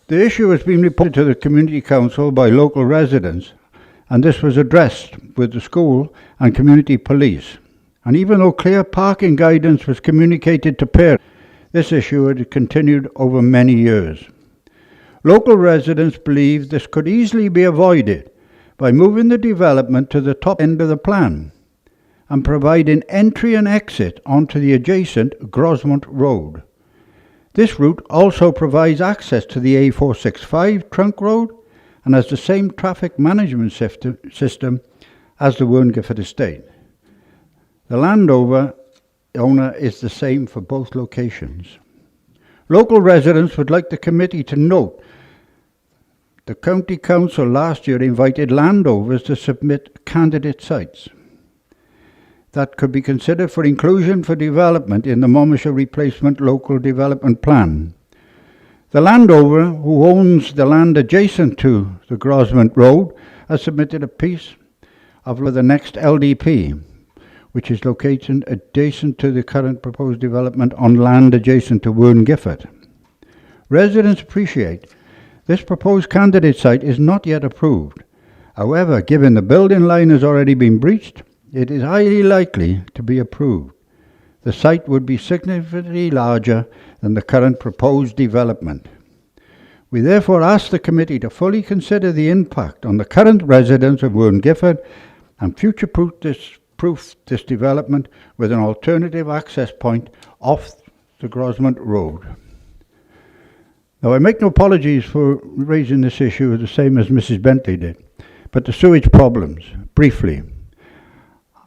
The issue has been reported to the Community Council by local residents, and this was addressed with the school and community police. And even though clear parking guidance was communicated to parents, this issue had continued over many years. Local residents believe this could easily be avoided by moving the development to the top end of the plan and providing entry and exit onto the adjacent Grosmont Road. This route also provides access to the A465 trunk road and has the same traffic management system as the Werngifford estate. The landowner is the same for both locations. Local residents would like the committee to note the County Council last year invited landowners to submit candidate sites that could be considered for inclusion for development in the Monmouthshire Replacement Local Development Plan. The landowner who owns the land adjacent to the Grosmont Road has submitted a piece of the next LDP, which is located adjacent to the current proposed development on land adjacent to Werngifford. Residents appreciate this proposed candidate site is not yet approved. However, given the building line has already been breached, it is highly likely to be approved. The site would be significantly larger than the current proposed development. We therefore ask the committee to fully consider the impact on the current residents of Werngifford and future-proof this development with an alternative access point off the Grosmont Road. Now, I make no apologies for raising this issue the same as Mrs. Bentley did, but the sewage problems, briefly.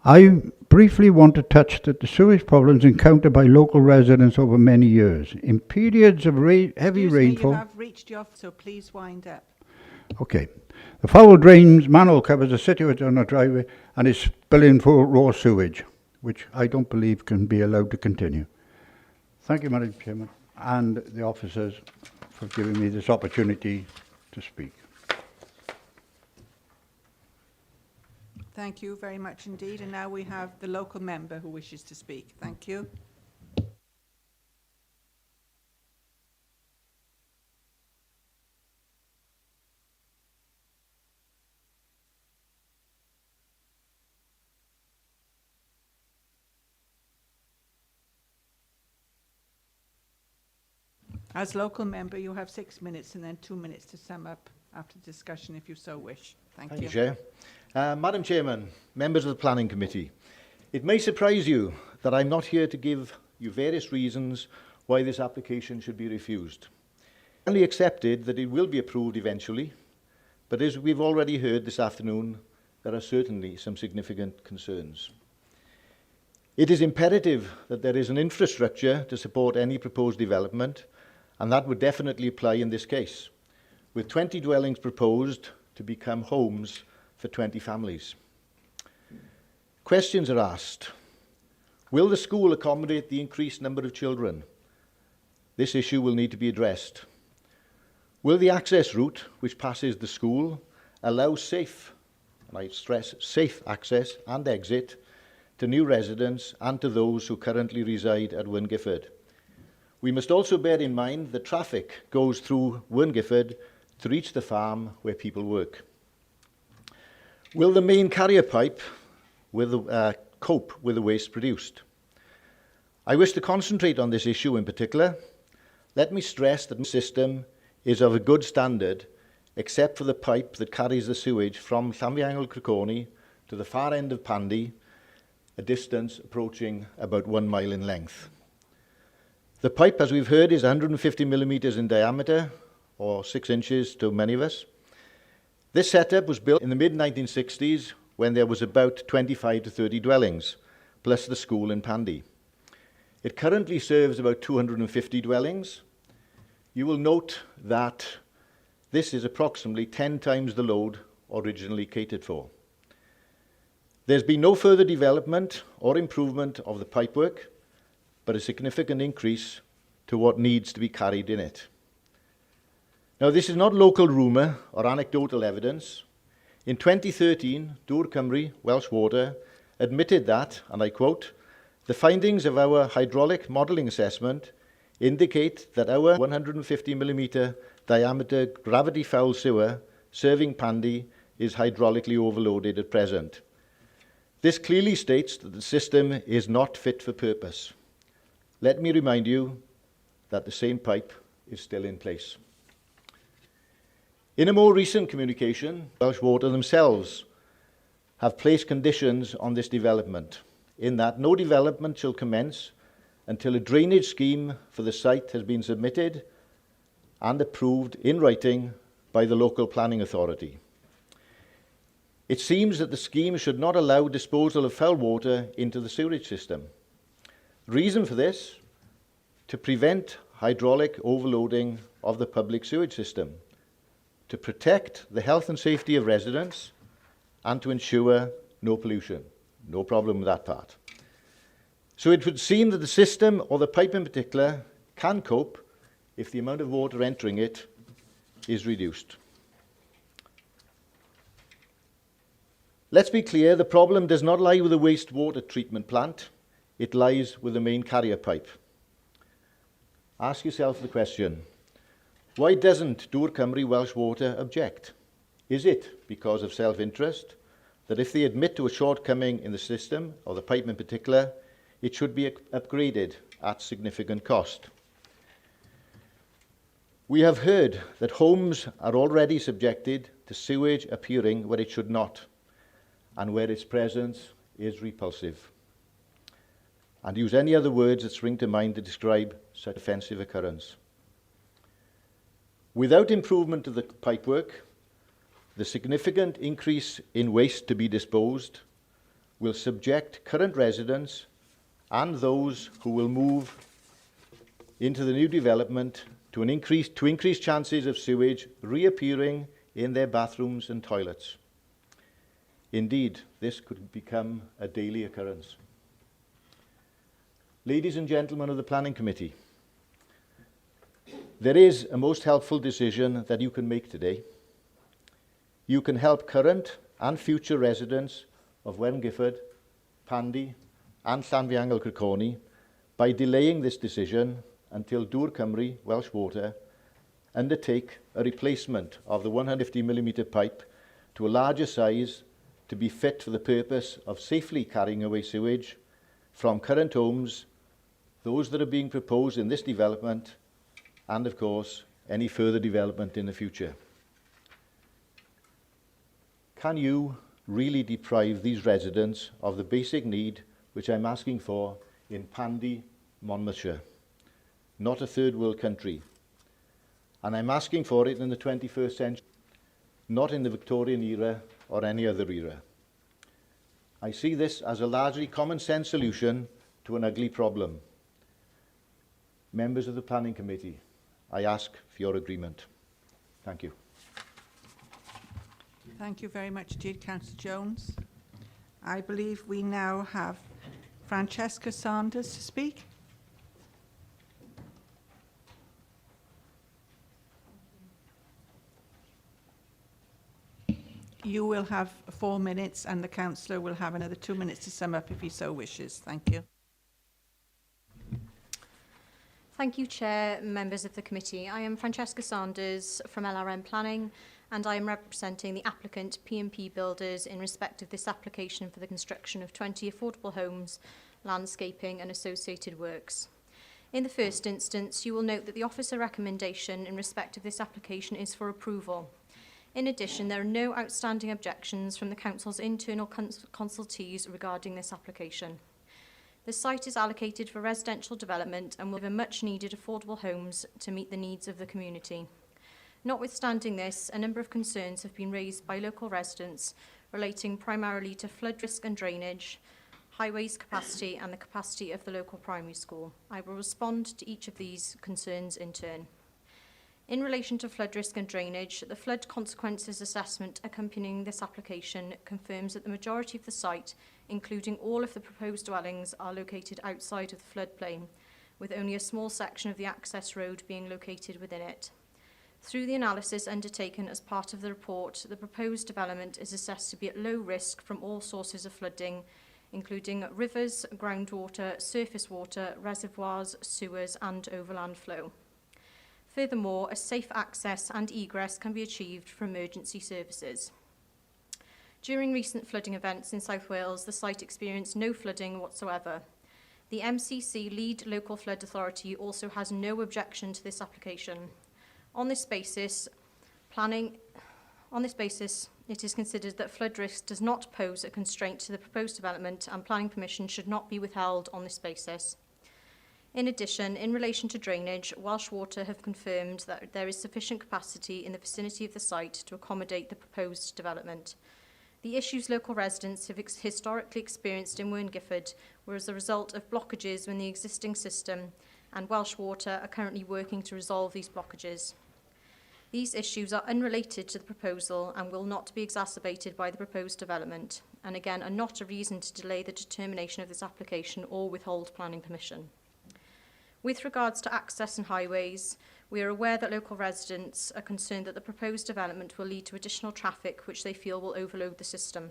I briefly want to touch that the sewage problems encountered by local residents over many years. In periods of heavy rainfall... You have reached your... so please wind up. Okay. The foul drains manhole covers are situated on a driveway and is spilling full raw sewage, which I don't believe can be allowed to continue. Thank you, Madam Chairman, and the officers for giving me this opportunity to speak. Thank you very much indeed. And now we have the local member who wishes to speak. Thank you. As local member, you have 6 minutes and then 2 minutes to sum up after discussion if you so wish. Thank you. Thank you, Chair. Madam Chairman, members of the Planning Committee, it may surprise you that I'm not here to give you various reasons why this application should be refused. It's only accepted that it will be approved eventually, but as we've already heard this afternoon, there are certainly some significant concerns. It is imperative that there is an infrastructure to support any proposed development, and that would definitely apply in this case, with 20 dwellings proposed to become homes for 20 families. Questions are asked. Will the school accommodate the increased number of children? This issue will need to be addressed. Will the access route, which passes the school, allow safe, and I stress safe access and exit to new residents and to those who currently reside at Werngifford? We must also bear in mind that traffic goes through Werngifford to reach the farm where people work. Will the main carrier pipe cope with the waste produced? I wish to concentrate on this issue in particular. Let me stress that the system is of a good standard, except for the pipe that carries the sewage from Llanfihangel Criconi to the far end of Pandy, a distance approaching about 1 mile in length. The pipe, as we've heard, is 150 millimetres in diameter, or 6 inches to many of us. This setup was built in the mid-1960s when there was about 25 to 30 dwellings, plus the school in Pandy. It currently serves about 250 dwellings. You will note that this is approximately 10 times the load originally catered for. There's been no further development or improvement of the pipework, but a significant increase to what needs to be carried in it. Now, this is not local rumour or anecdotal evidence. In 2013, Dŵr Cymru, Welsh Water, admitted that, and I quote, "The findings of our hydraulic modelling assessment indicate that our 150 millimetre diameter gravity foul sewer serving Pandy is hydraulically overloaded at present. This clearly states that the system is not fit for purpose. Let me remind you that the same pipe is still in place." In a more recent communication, Welsh Water themselves have placed conditions on this development, in that no development shall commence until a drainage scheme for the site has been submitted and approved in writing by the local planning authority. It seems that the scheme should not allow disposal of foul water into the sewerage system. Reason for this? To prevent hydraulic overloading of the public sewage system, to protect the health and safety of residents, and to ensure no pollution. No problem with that part. So it would seem that the system, or the pipe in particular, can cope if the amount of water entering it is reduced. Let's be clear, the problem does not lie with the wastewater treatment plant, it lies with the main carrier pipe. Ask yourself the question, why doesn't Dŵr Cymru Welsh Water object? Is it because of self-interest that if they admit to a shortcoming in the system, or the pipe in particular, it should be upgraded at significant cost? We have heard that homes are already subjected to sewage appearing where it should not, and where its presence is repulsive. And use any other words that spring to mind to describe such offensive occurrence. Without improvement of the pipework, the significant increase in waste to be disposed will subject current residents and those who will move into the new development to increased chances of sewage reappearing in their bathrooms and toilets. Indeed, this could become a daily occurrence. Ladies and gentlemen of the Planning Committee, there is a most helpful decision that you can make today. You can help current and future residents of Werngifford, Pandy and Llanfihangel Criconi by delaying this decision until Dŵr Cymru, Welsh Water, undertake a replacement of the 150mm pipe to a larger size to be fit for the purpose of safely carrying away sewage from current homes, those that are being proposed in this development, and of course, any further development in the future. Can you really deprive these residents of the basic need which I'm asking for in Pandy, Monmouthshire? Not a third world country. And I'm asking for it in the 21st century, not in the Victorian era or any other era. I see this as a largely common sense solution to an ugly problem. Members of the Planning Committee, I ask for your agreement. Thank you. Thank you very much indeed, Councillor Jones. I believe we now have Francesca Sanders to speak. You will have 4 minutes and the councillor will have another 2 minutes to sum up if he so wishes. Thank you. Thank you, Chair, members of the committee. I am Francesca Sanders from LRM Planning, and I am representing the applicant P&P Builders in respect of this application for the construction of 20 affordable homes, landscaping and associated works. In the first instance, you will note that the officer recommendation in respect of this application is for approval. In addition, there are no outstanding objections from the Council's internal consultees regarding this application. The site is allocated for residential development and will deliver much-needed affordable homes to meet the needs of the community. Notwithstanding this, a number of concerns have been raised by local residents relating primarily to flood risk and drainage, highways capacity and the capacity of the local primary school. I will respond to each of these concerns in turn. In relation to flood risk and drainage, the flood consequences assessment accompanying this application confirms that the majority of the site, including all of the proposed dwellings, are located outside of the floodplain, with only a small section of the access road being located within it. Through the analysis undertaken as part of the report, the proposed development is assessed to be at low risk from all sources of flooding, including rivers, groundwater, surface water, reservoirs, sewers and overland flow. Furthermore, a safe access and egress can be achieved for emergency services. During recent flooding events in South Wales, the site experienced no flooding whatsoever. The MCC lead local flood authority also has no objection to this application. On this basis, it is considered that flood risk does not pose a constraint to the proposed development and planning permission should not be withheld on this basis. In addition, in relation to drainage, Welsh Water have confirmed that there is sufficient capacity in the vicinity of the site to accommodate the proposed development. The issues local residents have historically experienced in Wern Gifford were as a result of blockages in the existing system, and Welsh Water are currently working to resolve these blockages. These issues are unrelated to the proposal and will not be exacerbated by the proposed development, and again are not a reason to delay the determination of this application or withhold planning permission. With regards to access and highways, we are aware that local residents are concerned that the proposed development will lead to additional traffic which they feel will overload the system.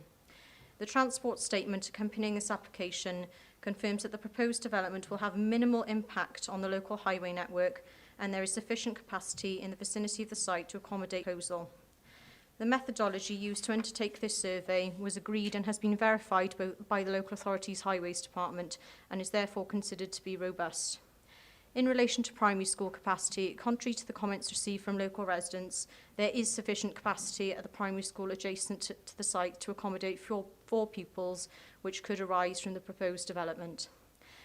The transport statement accompanying this application confirms that the proposed development will have minimal impact on the local highway network and there is sufficient capacity in the vicinity of the site to accommodate the proposal. The methodology used to undertake this survey was agreed and has been verified by the local authority's highways department and is therefore considered to be robust. In relation to primary school capacity, contrary to the comments received from local residents, there is sufficient capacity at the primary school adjacent to the site to accommodate four pupils, which could arise from the proposed development.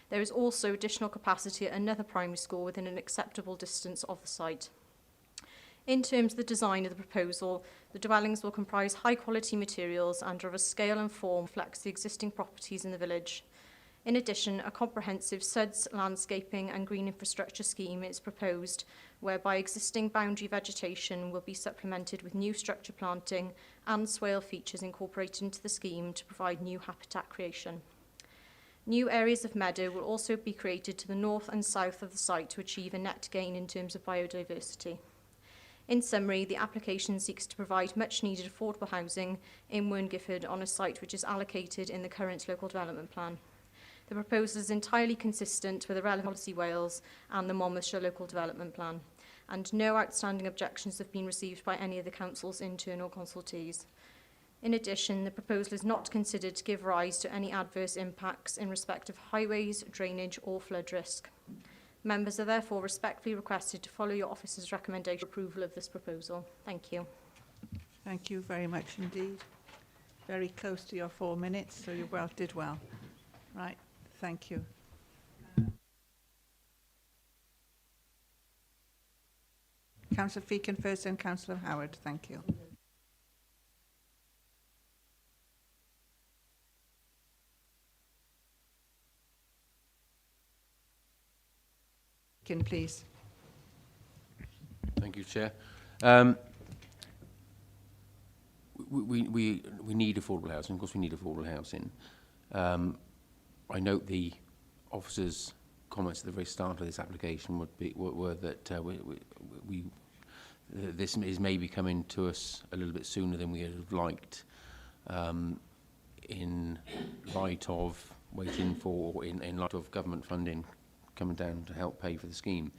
There is also additional capacity at another primary school within an acceptable distance of the site. In terms of the design of the proposal, the dwellings will comprise high-quality materials and are of a scale and form that reflects the existing properties in the village. In addition, a comprehensive SUDS landscaping and green infrastructure scheme is proposed, whereby existing boundary vegetation will be supplemented with new structure planting and swale features incorporated into the scheme to provide new habitat creation. New areas of meadow will also be created to the north and south of the site to achieve a net gain in terms of biodiversity. In summary, the application seeks to provide much-needed affordable housing in Wern Gifford on a site which is allocated in the current local development plan. The proposal is entirely consistent with the relevant policy Wales and the Monmouthshire Local Development Plan, and no outstanding objections have been received by any of the Council's internal consultees. In addition, the proposal is not considered to give rise to any adverse impacts in respect of highways, drainage or flood risk. Members are therefore respectfully requested to follow your officer's recommendation for approval of this proposal. Thank you. Thank you very much indeed. Very close to your 4 minutes, so you did well. Right, thank you. Councillor Feakin first and Councillor Howard, thank you. Feakin, please. Thank you, Chair. We need affordable housing. Of course, we need affordable housing. I note the officer's comments at the very start of this application were that this is maybe coming to us a little bit sooner than we would have liked, in light of waiting for, in light of government funding coming down to help pay for the scheme.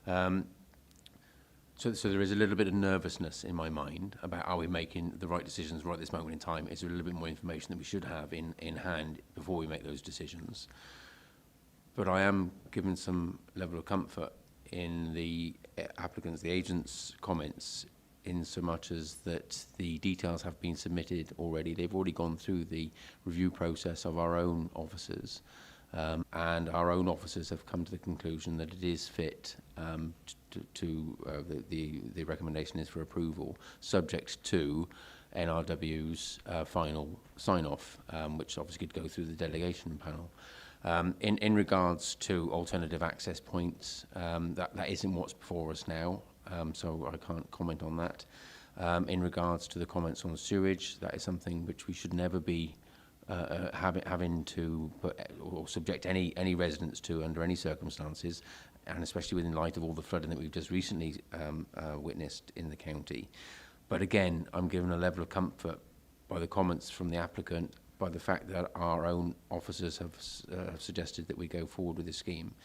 So there is a little bit of nervousness in my mind about are we making the right decisions right at this moment in time. Is there a little bit more information that we should have in hand before we make those decisions? But I am given some level of comfort in the applicants, the agents' comments, in so much as that the details have been submitted already. They've already gone through the review process of our own officers, and our own officers have come to the conclusion that it is fit the recommendation is for approval, subject to NRW's final sign-off, which obviously could go through the delegation panel. In regards to alternative access points, that isn't what's before us now, so I can't comment on that. In regards to the comments on sewage, that is something which we should never be having to put or subject any residents to under any circumstances, and especially within light of all the flooding that we've just recently witnessed in the county. But again, I'm given a level of comfort by the comments from the applicant, by the fact that our own officers have suggested that we go forward with this scheme,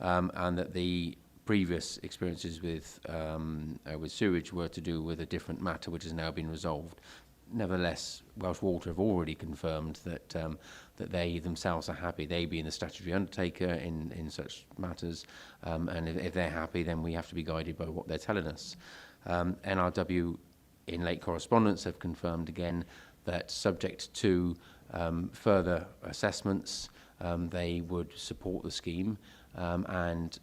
and that the previous experiences with sewage were to do with a different matter which has now been resolved. Nevertheless, Welsh Water have already confirmed that that they themselves are happy, they being the statutory undertaker in such matters, and if they're happy, then we have to be guided by what they're telling us. NRW, in late correspondence, have confirmed again that subject to further assessments, they would support the scheme. And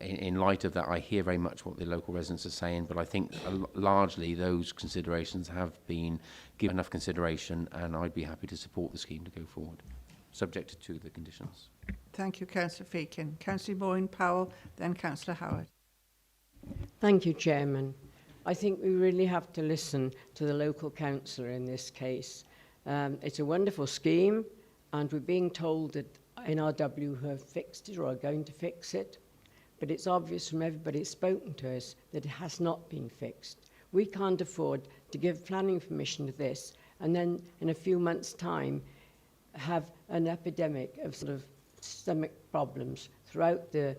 in light of that, I hear very much what the local residents are saying, but I think largely those considerations have been given enough consideration, and I'd be happy to support the scheme to go forward, subject to the conditions. Thank you, Councillor Fakin. Councillor Boyne-Powell, then Councillor Howard. Thank you, Chairman. I think we really have to listen to the local councillor in this case. It's a wonderful scheme, and we're being told that NRW have fixed it or are going to fix it, but it's obvious from everybody that's spoken to us that it has not been fixed. We can't afford to give planning permission to this and then in a few months' time have an epidemic of sort of stomach problems throughout the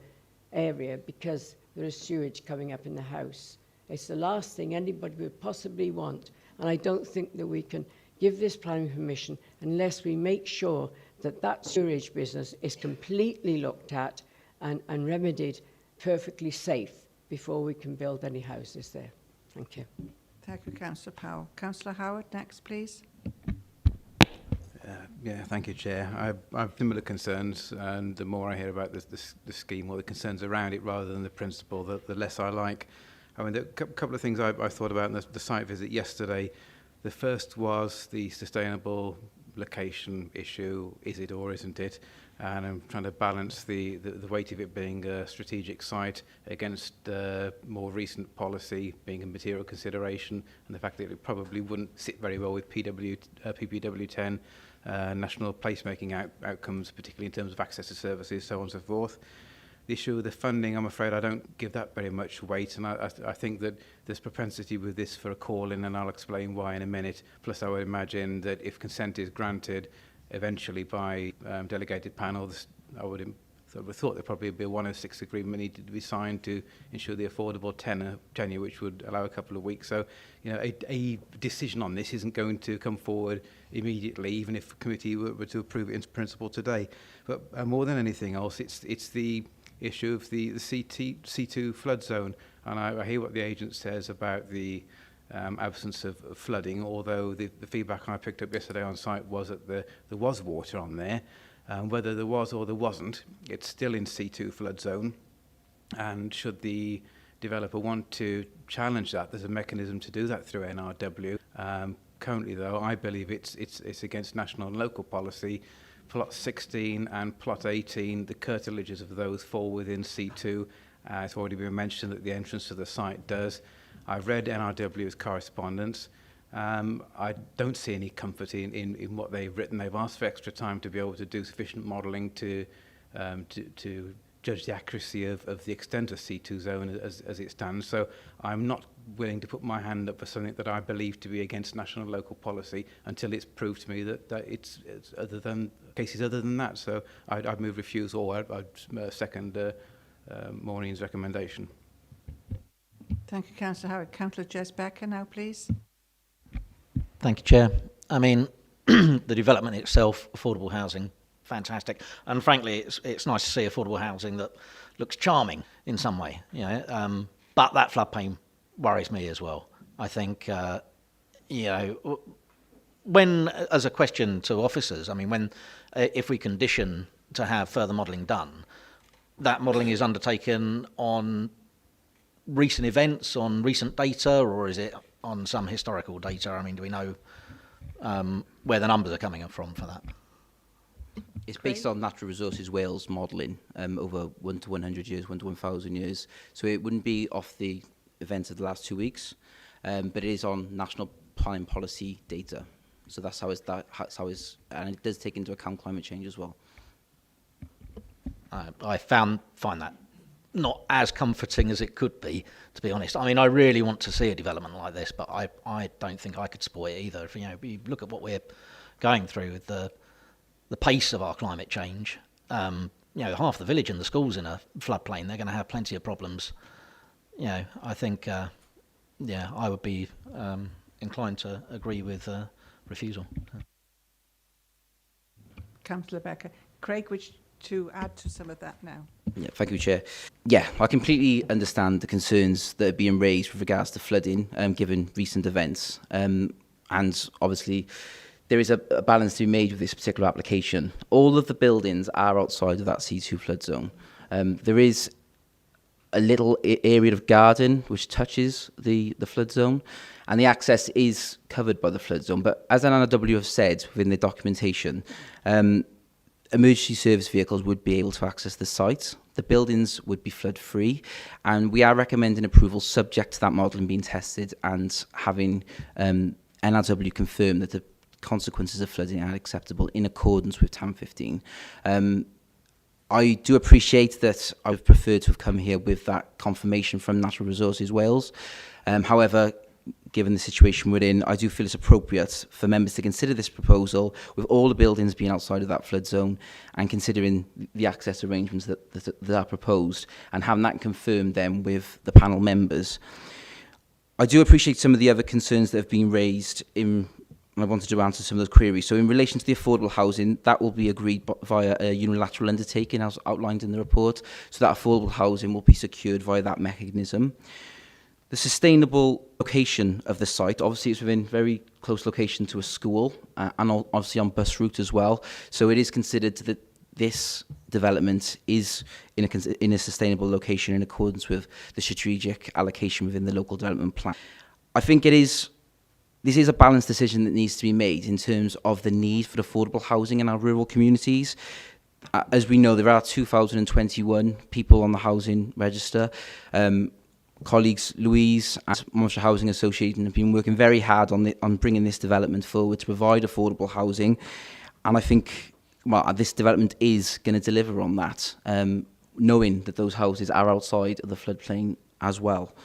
area because there is sewage coming up in the house. It's the last thing anybody would possibly want, and I don't think that we can give this planning permission unless we make sure that that sewage business is completely looked at and remedied perfectly safe before we can build any houses there. Thank you. Thank you, Councillor Powell. Councillor Howard, next, please. Yeah, thank you, Chair. I have similar concerns, and the more I hear about the scheme or the concerns around it rather than the principle, the less I like. I mean, there are a couple of things I thought about in the site visit yesterday. The first was the sustainable location issue, is it or isn't it? And I'm trying to balance the weight of it being a strategic site against more recent policy being a material consideration, and the fact that it probably wouldn't sit very well with PPW 10, national placemaking outcomes, particularly in terms of access to services, so on and so forth. The issue of the funding, I'm afraid I don't give that very much weight, and I think that there's propensity with this for a call-in, and I'll explain why in a minute. Plus, I would imagine that if consent is granted eventually by delegated panels, I would have thought there probably would be a 106 agreement needed to be signed to ensure the affordable tenure, which would allow a couple of weeks. So, you know, a decision on this isn't going to come forward immediately, even if the committee were to approve it in principle today. But more than anything else, it's the issue of the C2 flood zone, and I hear what the agent says about the absence of flooding, although the feedback I picked up yesterday on site was that there was water on there. Whether there was or there wasn't, it's still in C2 flood zone, and should the developer want to challenge that, there's a mechanism to do that through NRW. Currently, though, I believe it's against national and local policy. Plot 16 and plot 18, the curtilages of those fall within C2. It's already been mentioned that the entrance to the site does. I've read NRW's correspondence. I don't see any comfort in what they've written. They've asked for extra time to be able to do sufficient modelling to judge the accuracy of the extent of C2 zone as it stands. So I'm not willing to put my hand up for something that I believe to be against national and local policy until it's proved to me that it's other than cases other than that. So I'd move refusal, or I'd second Maureen's recommendation. Thank you, Councillor Howard. Councillor Jess Becker now, please. Thank you, Chair. I mean, the development itself, affordable housing, fantastic. And frankly, it's nice to see affordable housing that looks charming in some way, you know. But that floodplain worries me as well. I think, you know, when, as a question to officers, I mean, when, if we condition to have further modelling done, that modelling is undertaken on recent events, on recent data, or is it on some historical data? I mean, do we know where the numbers are coming from for that? It's based on Natural Resources Wales modelling over 1 to 100 years, 1 to 1,000 years. So it wouldn't be off the events of the last 2 weeks, but it is on national planning policy data. So that's how it's, and it does take into account climate change as well. I find that not as comforting as it could be, to be honest. I mean, I really want to see a development like this, but I don't think I could support it either. If, you know, you look at what we're going through with the pace of our climate change, you know, half the village and the schools in a floodplain, they're going to have plenty of problems. You know, I think, yeah, I would be inclined to agree with refusal. Councillor Becker. Craig, which to add to some of that now. Yeah, thank you, Chair. Yeah, I completely understand the concerns that are being raised with regards to flooding, given recent events. And obviously, there is a balance to be made with this particular application. All of the buildings are outside of that C2 flood zone. There is a little area of garden which touches the flood zone, and the access is covered by the flood zone. But as NRW have said within the documentation, emergency service vehicles would be able to access the site. The buildings would be flood free, and we are recommending approval subject to that modelling being tested and having NRW confirm that the consequences of flooding are acceptable in accordance with TAM 15. I do appreciate that I would prefer to have come here with that confirmation from Natural Resources Wales. However, given the situation we're in, I do feel it's appropriate for members to consider this proposal with all the buildings being outside of that flood zone and considering the access arrangements that are proposed and having that confirmed then with the panel members. I do appreciate some of the other concerns that have been raised I wanted to answer some of those queries. So in relation to the affordable housing, that will be agreed via a unilateral undertaking as outlined in the report. So that affordable housing will be secured via that mechanism. The sustainable location of the site, obviously it's within very close location to a school and obviously on bus route as well. So it is considered that this development is in a sustainable location in accordance with the strategic allocation within the local development plan. I think this is a balanced decision that needs to be made in terms of the need for affordable housing in our rural communities. As we know, there are 2,021 people on the housing register. Colleagues Louise and Monmouthshire Housing Association have been working very hard on bringing this development forward to provide affordable housing. And I think, well, this development is going to deliver on that, knowing that those houses are outside of the floodplain as well.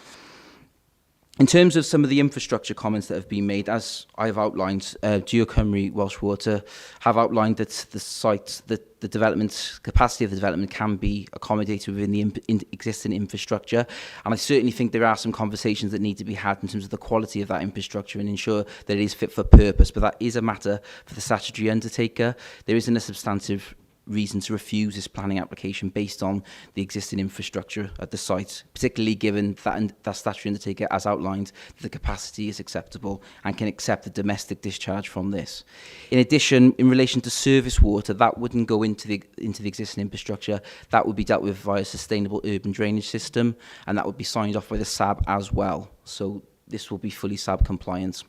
In terms of some of the infrastructure comments that have been made, as I've outlined, Geo Cymru Welsh Water have outlined that the site, that the development capacity of the development can be accommodated within the existing infrastructure. And I certainly think there are some conversations that need to be had in terms of the quality of that infrastructure and ensure that it is fit for purpose. But that is a matter for the statutory undertaker. There isn't a substantive reason to refuse this planning application based on the existing infrastructure at the site, particularly given that statutory undertaker, as outlined, that the capacity is acceptable and can accept the domestic discharge from this. In addition, in relation to service water, that wouldn't go into the existing infrastructure. That would be dealt with via a sustainable urban drainage system, and that would be signed off by the SAB as well. So this will be fully SAB compliant.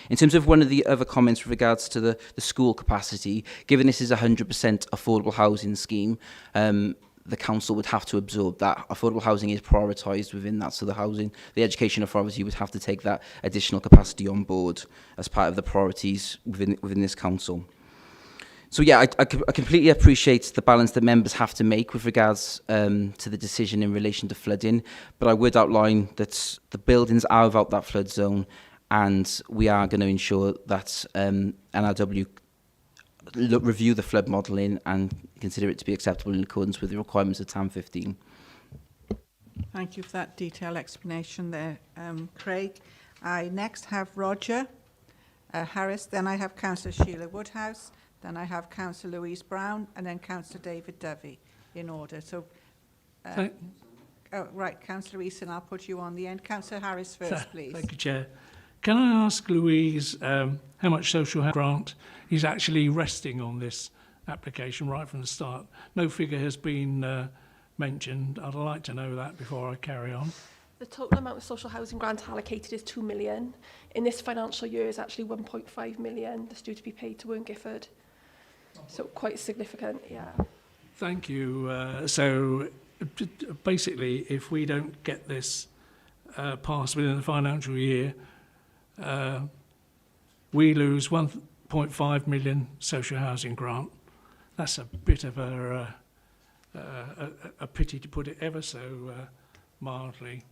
In terms of one of the other comments with regards to the school capacity, given this is a 100% affordable housing scheme, the council would have to absorb that. Affordable housing is prioritised within that, so the education authority would have to take that additional capacity on board as part of the priorities within this council. So yeah, I completely appreciate the balance that members have to make with regards to the decision in relation to flooding, but I would outline that the buildings are without that flood zone, and we are going to ensure that NRW review the flood modelling and consider it to be acceptable in accordance with the requirements of TAM 15. Thank you for that detailed explanation there, Craig. I next have Roger Harris, then I have Councillor Sheila Woodhouse, then I have Councillor Louise Brown, and then Councillor David Dovey in order. So, right, Councillor Eason, I'll put you on the end. Councillor Harris first, please. Thank you, Chair. Can I ask Louise how much social housing grant is actually resting on this application right from the start? No figure has been mentioned. I'd like to know that before I carry on. The total amount of social housing grant allocated is 2 million. In this financial year is actually 1.5 million that's due to be paid to Wern Gifford. So quite significant, yeah. Thank you. So basically, if we don't get this passed within the financial year, we lose 1.5 million social housing grant. That's a bit of a pity, to put it ever so mildly.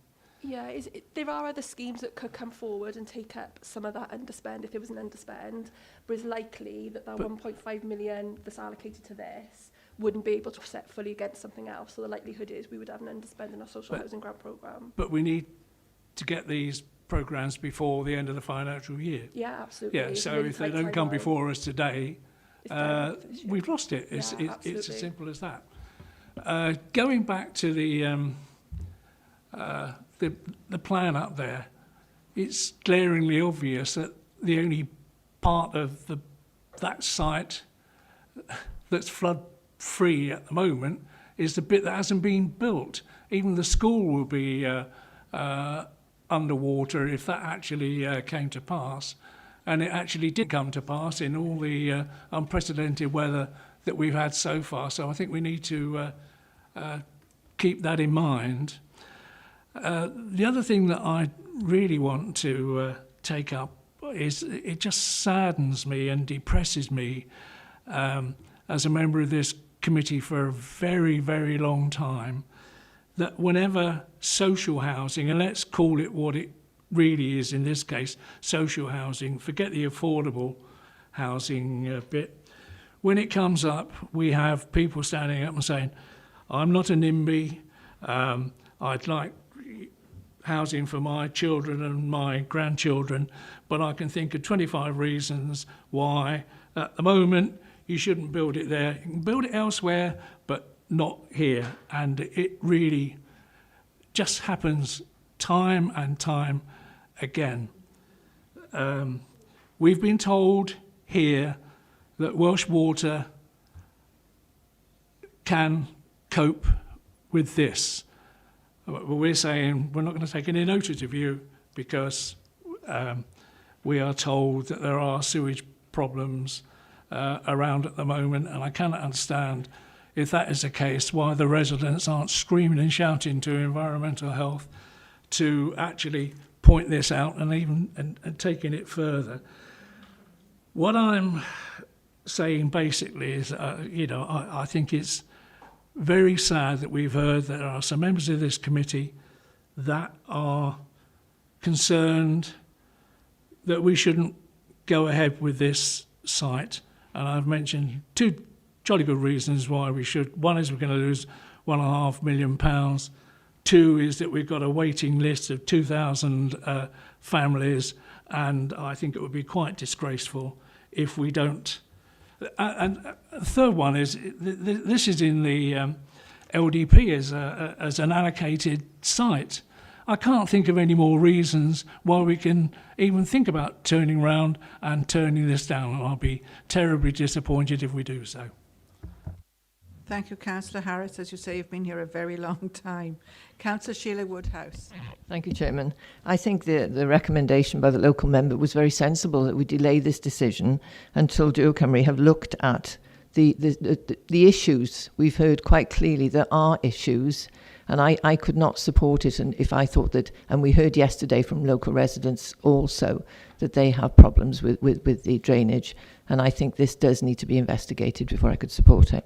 Yeah, there are other schemes that could come forward and take up some of that underspend if there was an underspend, but it's likely that 1.5 million that's allocated to this wouldn't be able to offset fully against something else. So the likelihood is we would have an underspend in our social housing grant programme. But we need to get these programmes before the end of the financial year. Yeah, absolutely. Yeah, so if they don't come before us today, we've lost it. It's as simple as that. Going back to the plan up there, it's glaringly obvious that the only part of that site that's flood free at the moment is the bit that hasn't been built. Even the school will be underwater if that actually came to pass. And it actually did come to pass in all the unprecedented weather that we've had so far. So I think we need to keep that in mind. The other thing that I really want to take up is it just saddens me and depresses me as a member of this committee for a very, very long time, that whenever social housing, and let's call it what it really is in this case, social housing, forget the affordable housing bit, when it comes up, we have people standing up and saying, I'm not a NIMBY, I'd like housing for my children and my grandchildren, but I can think of 25 reasons why at the moment you shouldn't build it there. You can build it elsewhere, but not here. And it really just happens time and time again. We've been told here that Welsh Water can cope with this. But we're saying we're not going to take any notice of you because we are told that there are sewage problems around at the moment, and I cannot understand, if that is the case, why the residents aren't screaming and shouting to environmental health to actually point this out and even taking it further. What I'm saying basically is, I think it's very sad that we've heard that there are some members of this committee that are concerned that we shouldn't go ahead with this site. And I've mentioned two jolly good reasons why we should. One is we're going to lose £1.5 million. Two is that we've got a waiting list of 2,000 families, and I think it would be quite disgraceful if we don't. And the third one is, this is in the LDP as an allocated site. I can't think of any more reasons why we can even think about turning round and turning this down, and I'll be terribly disappointed if we do so. Thank you, Councillor Harris. As you say, you've been here a very long time. Councillor Sheila Woodhouse. Thank you, Chairman. I think the recommendation by the local member was very sensible, that we delay this decision until Dŵr Cymru have looked at the issues. We've heard quite clearly there are issues, and I could not support it. And if I thought that, and we heard yesterday from local residents also that they have problems with the drainage, And I think this does need to be investigated before I could support it.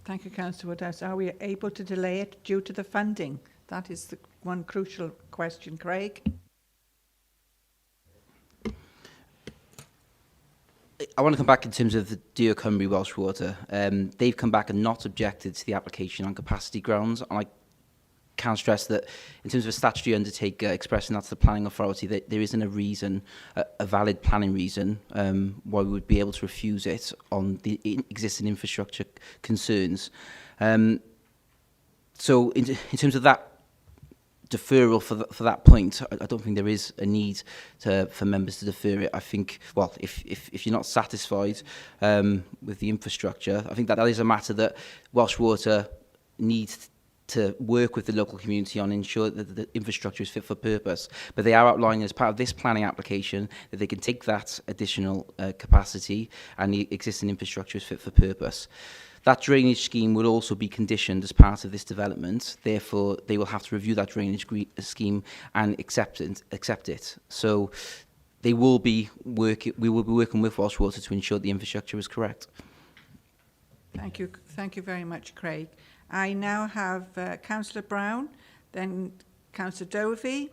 Thank you, Councillor Woodhouse. Are we able to delay it due to the funding? That is the one crucial question. Craig? I want to come back in terms of the Dear Cymru Welsh Water. They've come back and not objected to the application on capacity grounds. And I can stress that in terms of a statutory undertaker expressing that to the planning authority, that there isn't a reason, a valid planning reason, why we would be able to refuse it on the existing infrastructure concerns. So in terms of that deferral for that point, I don't think there is a need for members to defer it. I think, well, if you're not satisfied with the infrastructure, I think that is a matter that Welsh Water needs to work with the local community on, ensure that the infrastructure is fit for purpose. But they are outlining as part of this planning application that they can take that additional capacity and the existing infrastructure is fit for purpose. That drainage scheme will also be conditioned as part of this development. Therefore, they will have to review that drainage scheme and accept it. So we will be working with Welsh Water to ensure the infrastructure is correct. Thank you. Thank you very much, Craig. I now have Councillor Brown, then Councillor Dovey,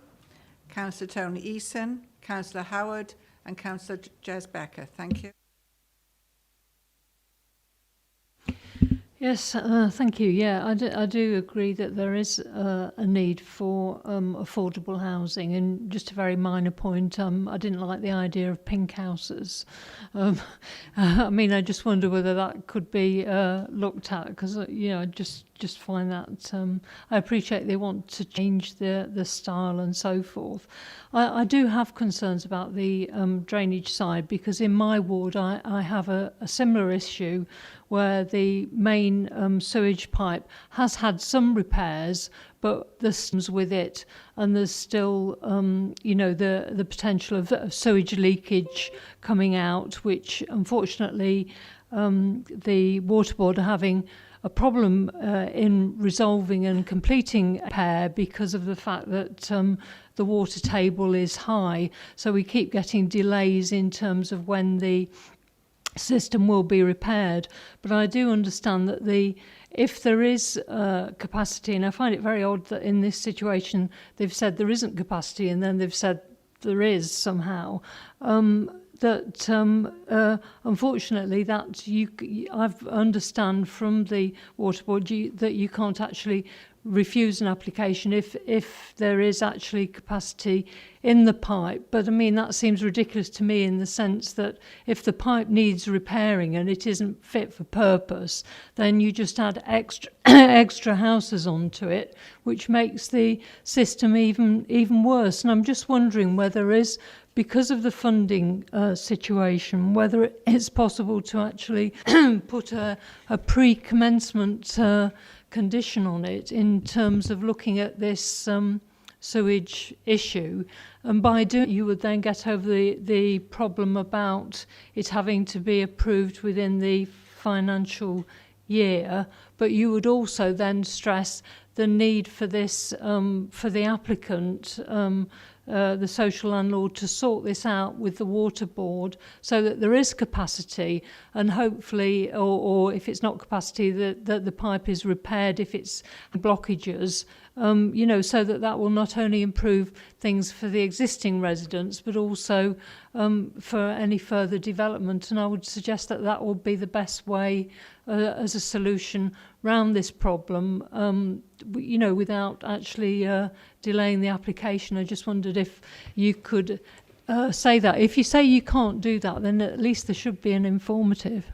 Councillor Tony Eason, Councillor Howard and Councillor Jez Becker. Thank you. Yes, thank you. Yeah, I do agree that there is a need for affordable housing. And just a very minor point, I didn't like the idea of pink houses. I mean, I just wonder whether that could be looked at, because, you know, just find that I appreciate they want to change the style and so forth. I do have concerns about the drainage side, because in my ward I have a similar issue where the main sewage pipe has had some repairs, but there's systems with it, and there's still, you know, the potential of sewage leakage coming out, which unfortunately the Water Board are having a problem in resolving and completing repair because of the fact that the water table is high. So we keep getting delays in terms of when the system will be repaired. But I do understand that if there is capacity, and I find it very odd that in this situation they've said there isn't capacity and then they've said there is somehow, that unfortunately that I understand from the Water Board that you can't actually refuse an application if there is actually capacity in the pipe. But I mean, that seems ridiculous to me, in the sense that if the pipe needs repairing and it isn't fit for purpose, then you just add extra houses onto it, which makes the system even worse. And I'm just wondering whether there is, because of the funding situation, whether it's possible to actually put a pre-commencement condition on it in terms of looking at this sewage issue. And by doing, you would then get over the problem about it having to be approved within the financial year, but you would also then stress the need for this, for the applicant, the social landlord, to sort this out with the Water Board so that there is capacity, and hopefully, or if it's not capacity, that the pipe is repaired if it's blockages, you know, so that will not only improve things for the existing residents, but also for any further development. And I would suggest that will be the best way as a solution round this problem, you know, without actually delaying the application. I just wondered if you could say that. If you say you can't do that, then at least there should be an informative.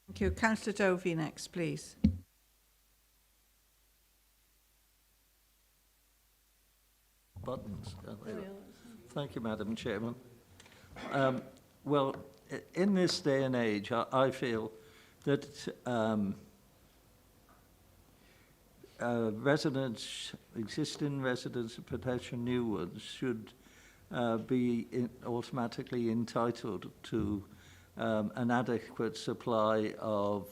Thank you. Councillor Dovey next, please. Buttons. Thank you, Madam Chairman. Well, in this day and age, I feel that residents, existing residents and potential new ones, should be automatically entitled to an adequate supply of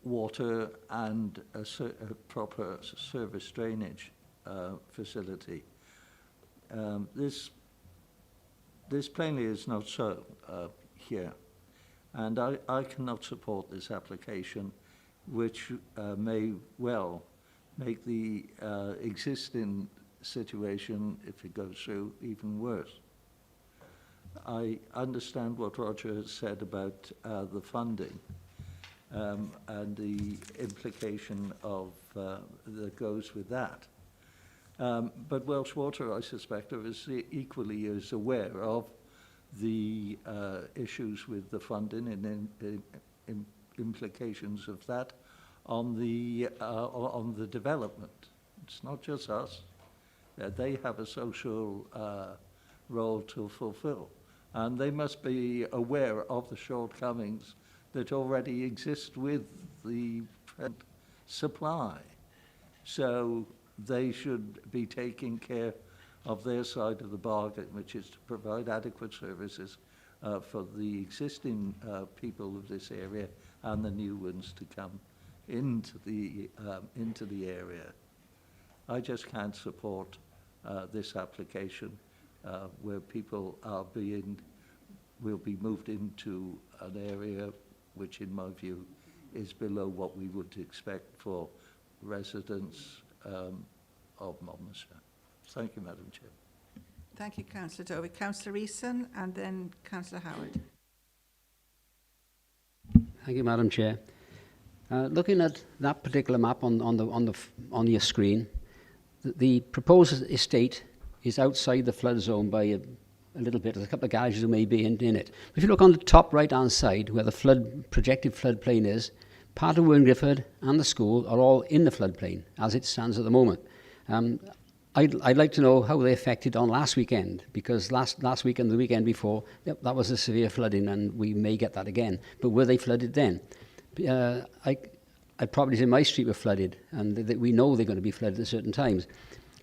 water and a proper service drainage facility. this plainly is not so here. And I cannot support this application, which may well make the existing situation, if it goes through, even worse. I understand what Roger has said about the funding and the implication of that goes with that. But Welsh Water, I suspect, is equally as aware of the issues with the funding and implications of that on the development. It's not just us. They have a social role to fulfill. And they must be aware of the shortcomings that already exist with the supply. So they should be taking care of their side of the bargain, which is to provide adequate services for the existing people of this area and the new ones to come into the area. I just can't support this application where people will be moved into an area which, in my view, is below what we would expect for residents of Monmouthshire. Thank you, Madam Chair. Thank you, Councillor Dovey. Councillor Eason and then Councillor Howard. Thank you, Madam Chair. Looking at that particular map on your screen, the proposed estate is outside the flood zone by a little bit. There's a couple of garages that may be in it. If you look on the top right-hand side, where the projected floodplain is, part of Wern and the school are all in the floodplain as it stands at the moment. I'd like to know how they affected on last weekend, because last weekend, the weekend before, that was a severe flooding, and we may get that again. But were they flooded then? Properties in my street were flooded, and we know they're going to be flooded at certain times.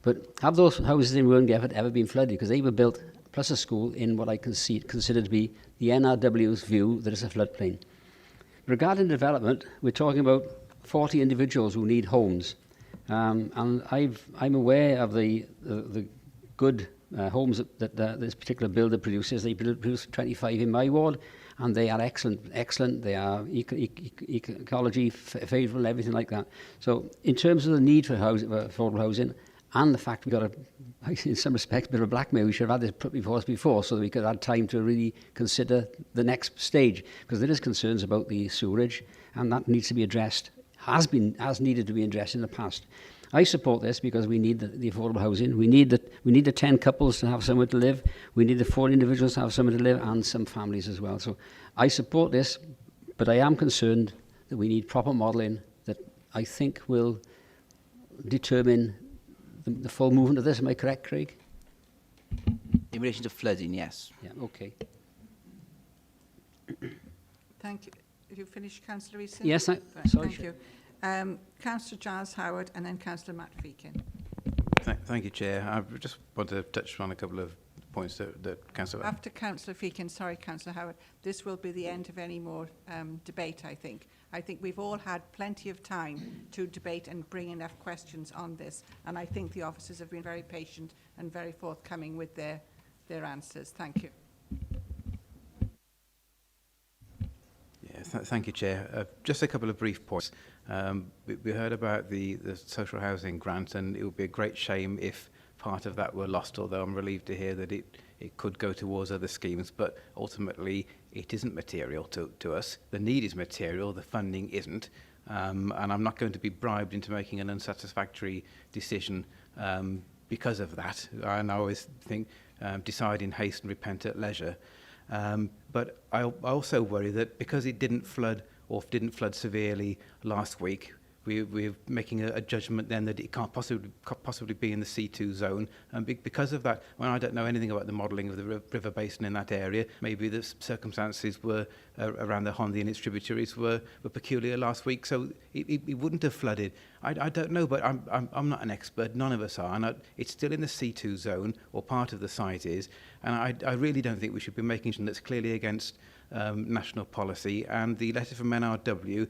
But have those houses in Wern ever been flooded? Because they were built, plus a school, in what I consider to be the NRW's view that it's a floodplain. Regarding development, we're talking about 40 individuals who need homes. And I'm aware of the good homes that this particular builder produces. They produce 25 in my ward, and they are excellent. They are ecology favourable, everything like that. So in terms of the need for affordable housing, and the fact we've got in some respects, a bit of a blackmail, we should have had this put before us before, so that we could have had time to really consider the next stage, because there is concerns about the sewerage, and that needs to be addressed, has needed to be addressed in the past. I support this because we need the affordable housing. We need the 10 couples to have somewhere to live. We need the 4 individuals to have somewhere to live, and some families as well. So I support this, but I am concerned that we need proper modelling that I think will determine the full movement of this. Am I correct, Craig? In relation to flooding, yes. Yeah, okay. Thank you. Have you finished, Councillor Eason? Yes, sorry. Thank you. Councillor Giles Howard and then Councillor Matt Feakin. Thank you, Chair. I just want to touch on a couple of points that Councillor... After Councillor Feakin, sorry, Councillor Howard, this will be the end of any more debate, I think. I think we've all had plenty of time to debate and bring enough questions on this, and I think the officers have been very patient and very forthcoming with their answers. Thank you. Yeah, thank you, Chair. Just a couple of brief points. We heard about the social housing grant, and it would be a great shame if part of that were lost, although I'm relieved to hear that it could go towards other schemes, but ultimately it isn't material to us. The need is material, the funding isn't, and I'm not going to be bribed into making an unsatisfactory decision because of that. And I always think decide in haste and repent at leisure. But I also worry that because it didn't flood or didn't flood severely last week, we're making a judgment then that it can't possibly be in the C2 zone. And because of that, when I don't know anything about the modelling of the river basin in that area, maybe the circumstances were around the Hondie and its tributaries were peculiar last week, so it wouldn't have flooded. I don't know, but I'm not an expert. None of us are. And it's still in the C2 zone, or part of the site is. And I really don't think we should be making something that's clearly against national policy, and the letter from NRW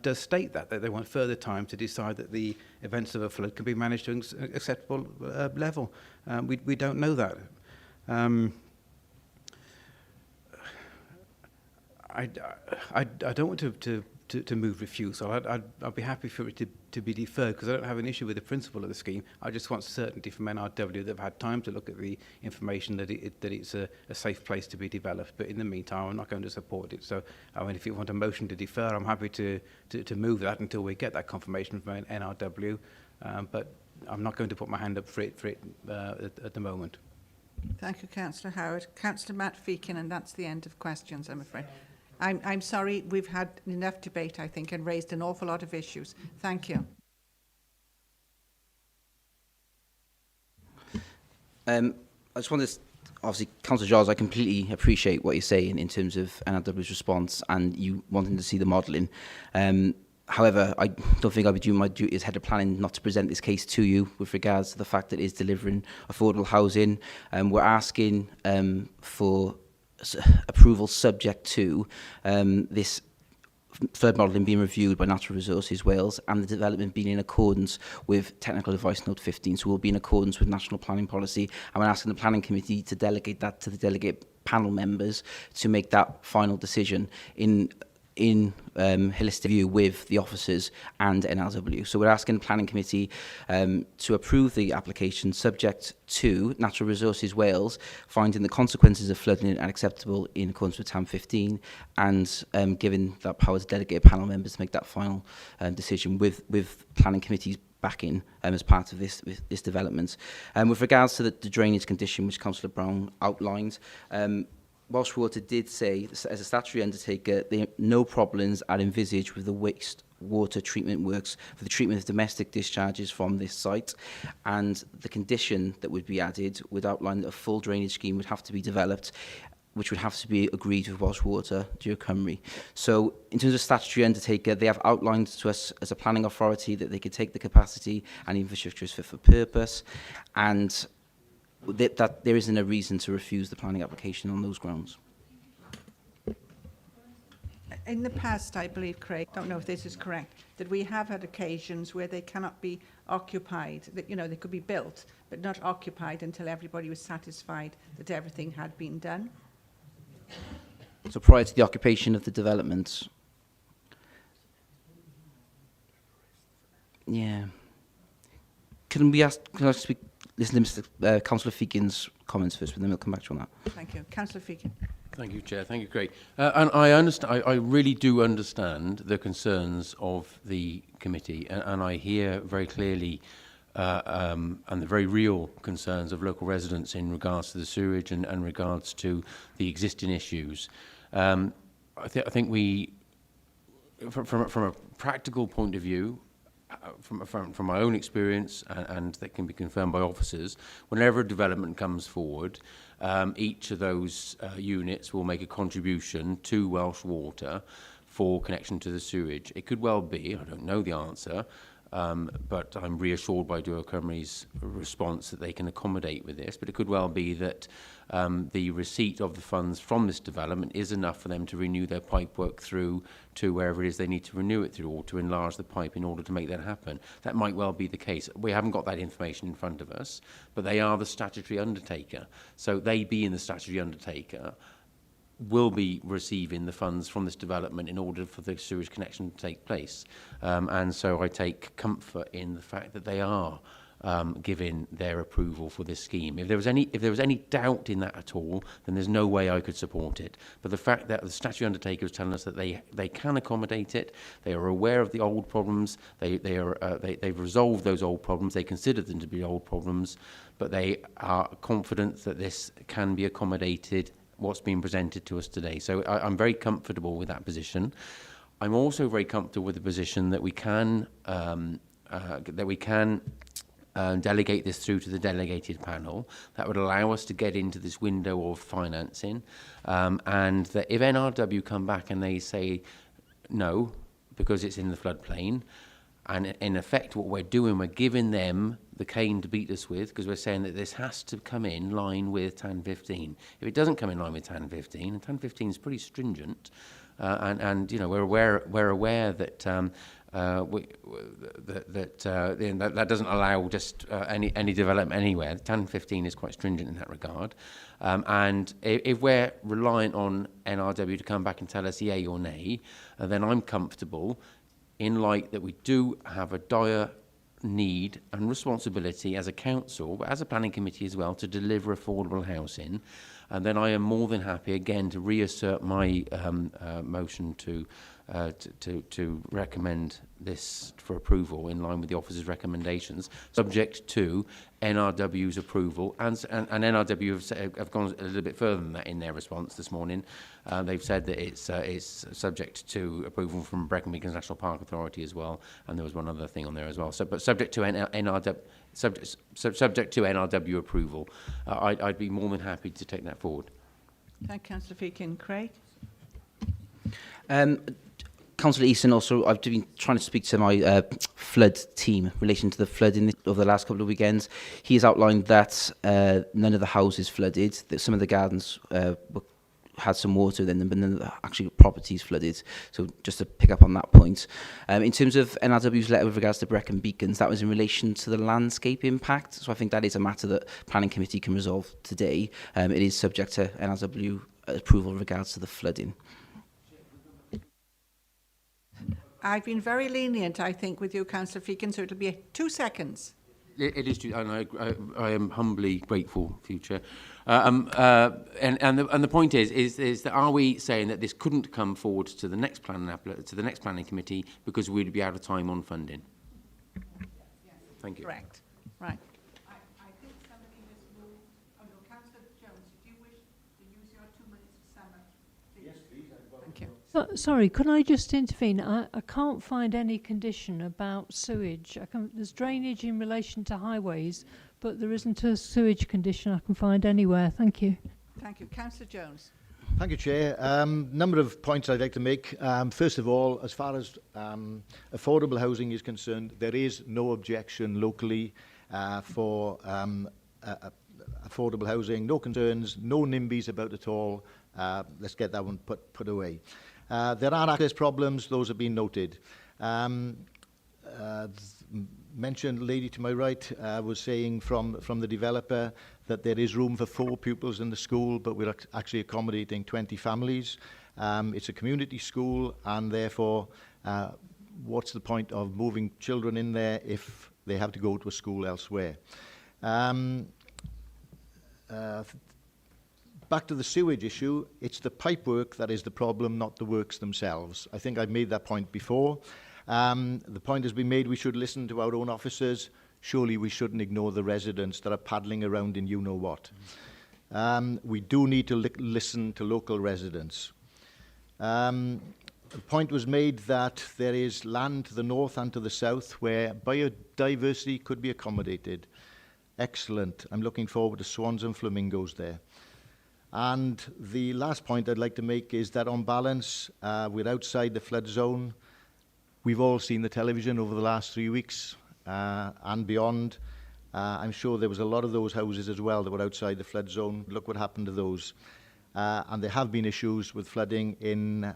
does state that they want further time to decide that the events of a flood can be managed to an acceptable level. We don't know that. I don't want to move refusal. I'd be happy for it to be deferred, because I don't have an issue with the principle of the scheme. I just want certainty from NRW that they've had time to look at the information that it's a safe place to be developed. But in the meantime, I'm not going to support it. So, I mean, if you want a motion to defer, I'm happy to move that until we get that confirmation from NRW. But I'm not going to put my hand up for it at the moment. Thank you, Councillor Howard. Councillor Matt Feakin, and that's the end of questions, I'm afraid. I'm sorry, we've had enough debate, I think, and raised an awful lot of issues. Thank you. I just want to, obviously, Councillor Giles, I completely appreciate what you're saying in terms of NRW's response and you wanting to see the modelling. However, I don't think I would do my duty as head of planning not to present this case to you with regards to the fact that it is delivering affordable housing. We're asking for approval subject to this flood modelling being reviewed by Natural Resources Wales and the development being in accordance with Technical Advice Note 15. So we'll be in accordance with National Planning Policy. And we're asking the Planning Committee to delegate that to the delegate panel members to make that final decision in holistic view with the officers and NRW. So we're asking the Planning Committee to approve the application subject to Natural Resources Wales finding the consequences of flooding unacceptable in accordance with TAM 15 and giving that power to delegated panel members to make that final decision with Planning Committee's backing as part of this development. With regards to the drainage condition which Councillor Brown outlined, Welsh Water did say, as a statutory undertaker, no problems are envisaged with the wastewater treatment works for the treatment of domestic discharges from this site. And the condition that would be added would outline that a full drainage scheme would have to be developed, which would have to be agreed with Welsh Water, Dŵr Cymru. So, in terms of statutory undertaker, they have outlined to us as a planning authority that they could take the capacity and infrastructure is fit for purpose, and that there isn't a reason to refuse the planning application on those grounds. In the past, I believe, Craig, don't know if this is correct, that we have had occasions where they cannot be occupied, that, you know, they could be built, but not occupied until everybody was satisfied that everything had been done. So prior to the occupation of the development. Yeah. Can I speak? Listen to Mr. Councillor Feakin's comments first, but then we'll come back to you on that. Thank you. Councillor Feakin. Thank you, Chair. Thank you, Craig. And I understand. I really do understand the concerns of the committee, and I hear very clearly and the very real concerns of local residents in regards to the sewage and regards to the existing issues. I think we, from a practical point of view, from my own experience, and that can be confirmed by officers, whenever a development comes forward, each of those units will make a contribution to Welsh Water for connection to the sewage. It could well be, I don't know the answer, but I'm reassured by Dŵr Cymru's response that they can accommodate with this, but it could well be that the receipt of the funds from this development is enough for them to renew their pipe work through to wherever it is they need to renew it through, or to enlarge the pipe in order to make that happen. That might well be the case. We haven't got that information in front of us, but they are the statutory undertaker. So they, being the statutory undertaker, will be receiving the funds from this development in order for the sewage connection to take place. And so I take comfort in the fact that they are giving their approval for this scheme. If there was any doubt in that at all, then there's no way I could support it. But the fact that the statutory undertaker is telling us that they can accommodate it, they are aware of the old problems, they've resolved those old problems, they consider them to be old problems, but they are confident that this can be accommodated, what's being presented to us today. So I'm very comfortable with that position. I'm also very comfortable with the position that we can delegate this through to the delegated panel. That would allow us to get into this window of financing, and that if NRW come back and they say no because it's in the floodplain, and in effect what we're doing, we're giving them the cane to beat us with, because we're saying that this has to come in line with TAN 15. If it doesn't come in line with TAN 15, and TAN 15 is pretty stringent, and you know, we're aware that that doesn't allow just any development anywhere. 1015 is quite stringent in that regard. And if we're reliant on NRW to come back and tell us yay or nay, then I'm comfortable in light that we do have a dire need and responsibility as a council, but as a planning committee as well, to deliver affordable housing. And then I am more than happy again to reassert my motion to recommend this for approval in line with the officer's recommendations, subject to NRW's approval. And NRW have gone a little bit further than that in their response this morning. They've said that it's subject to approval from Brecon Beacons National Park Authority as well, and there was one other thing on there as well. So, but subject to NRW. Subject to NRW approval, I'd be more than happy to take that forward. Thank you, Councillor Feakin. Craig? Councillor Easton, also, I've been trying to speak to my flood team in relation to the flooding over the last couple of weekends. He has outlined that none of the houses flooded, that some of the gardens had some water in them, but then actually properties flooded. So just to pick up on that point. In terms of NRW's letter with regards to Brecon Beacons, that was in relation to the landscape impact. So I think that is a matter that Planning Committee can resolve today. It is subject to NRW approval with regards to the flooding. I've been very lenient, I think, with you, Councillor Feakin, so it'll be 2 seconds. It is, and I am humbly grateful, Future. And the point is that are we saying that this couldn't come forward to the next planning committee because we'd be out of time on funding? Yes. Thank you. Correct. Right. I think somebody has moved. Oh no, Councillor Jones, do you wish to use your 2 minutes for summer? Yes, please. Thank you. Sorry, could I just intervene? I can't find any condition about sewage. There's drainage in relation to highways, but there isn't a sewage condition I can find anywhere. Thank you. Thank you. Councillor Jones. Thank you, Chair. Number of points I'd like to make. First of all, as far as affordable housing is concerned, there is no objection locally for affordable housing. No concerns, no NIMBYs about it all. Let's get that one put away. There are access problems, those have been noted. Mentioned lady to my right was saying from the developer that there is room for 4 pupils in the school, but we're actually accommodating 20 families. It's a community school, and therefore, what's the point of moving children in there if they have to go to a school elsewhere? Back to the sewage issue, it's the pipework that is the problem, not the works themselves. I think I've made that point before. The point has been made we should listen to our own officers. Surely we shouldn't ignore the residents that are paddling around in you-know-what. We do need to listen to local residents. The point was made that there is land to the north and to the south where biodiversity could be accommodated. Excellent. I'm looking forward to swans and flamingos there. And the last point I'd like to make is that on balance, we're outside the flood zone. We've all seen the television over the last 3 weeks and beyond. I'm sure there was a lot of those houses as well that were outside the flood zone. Look what happened to those. And there have been issues with flooding in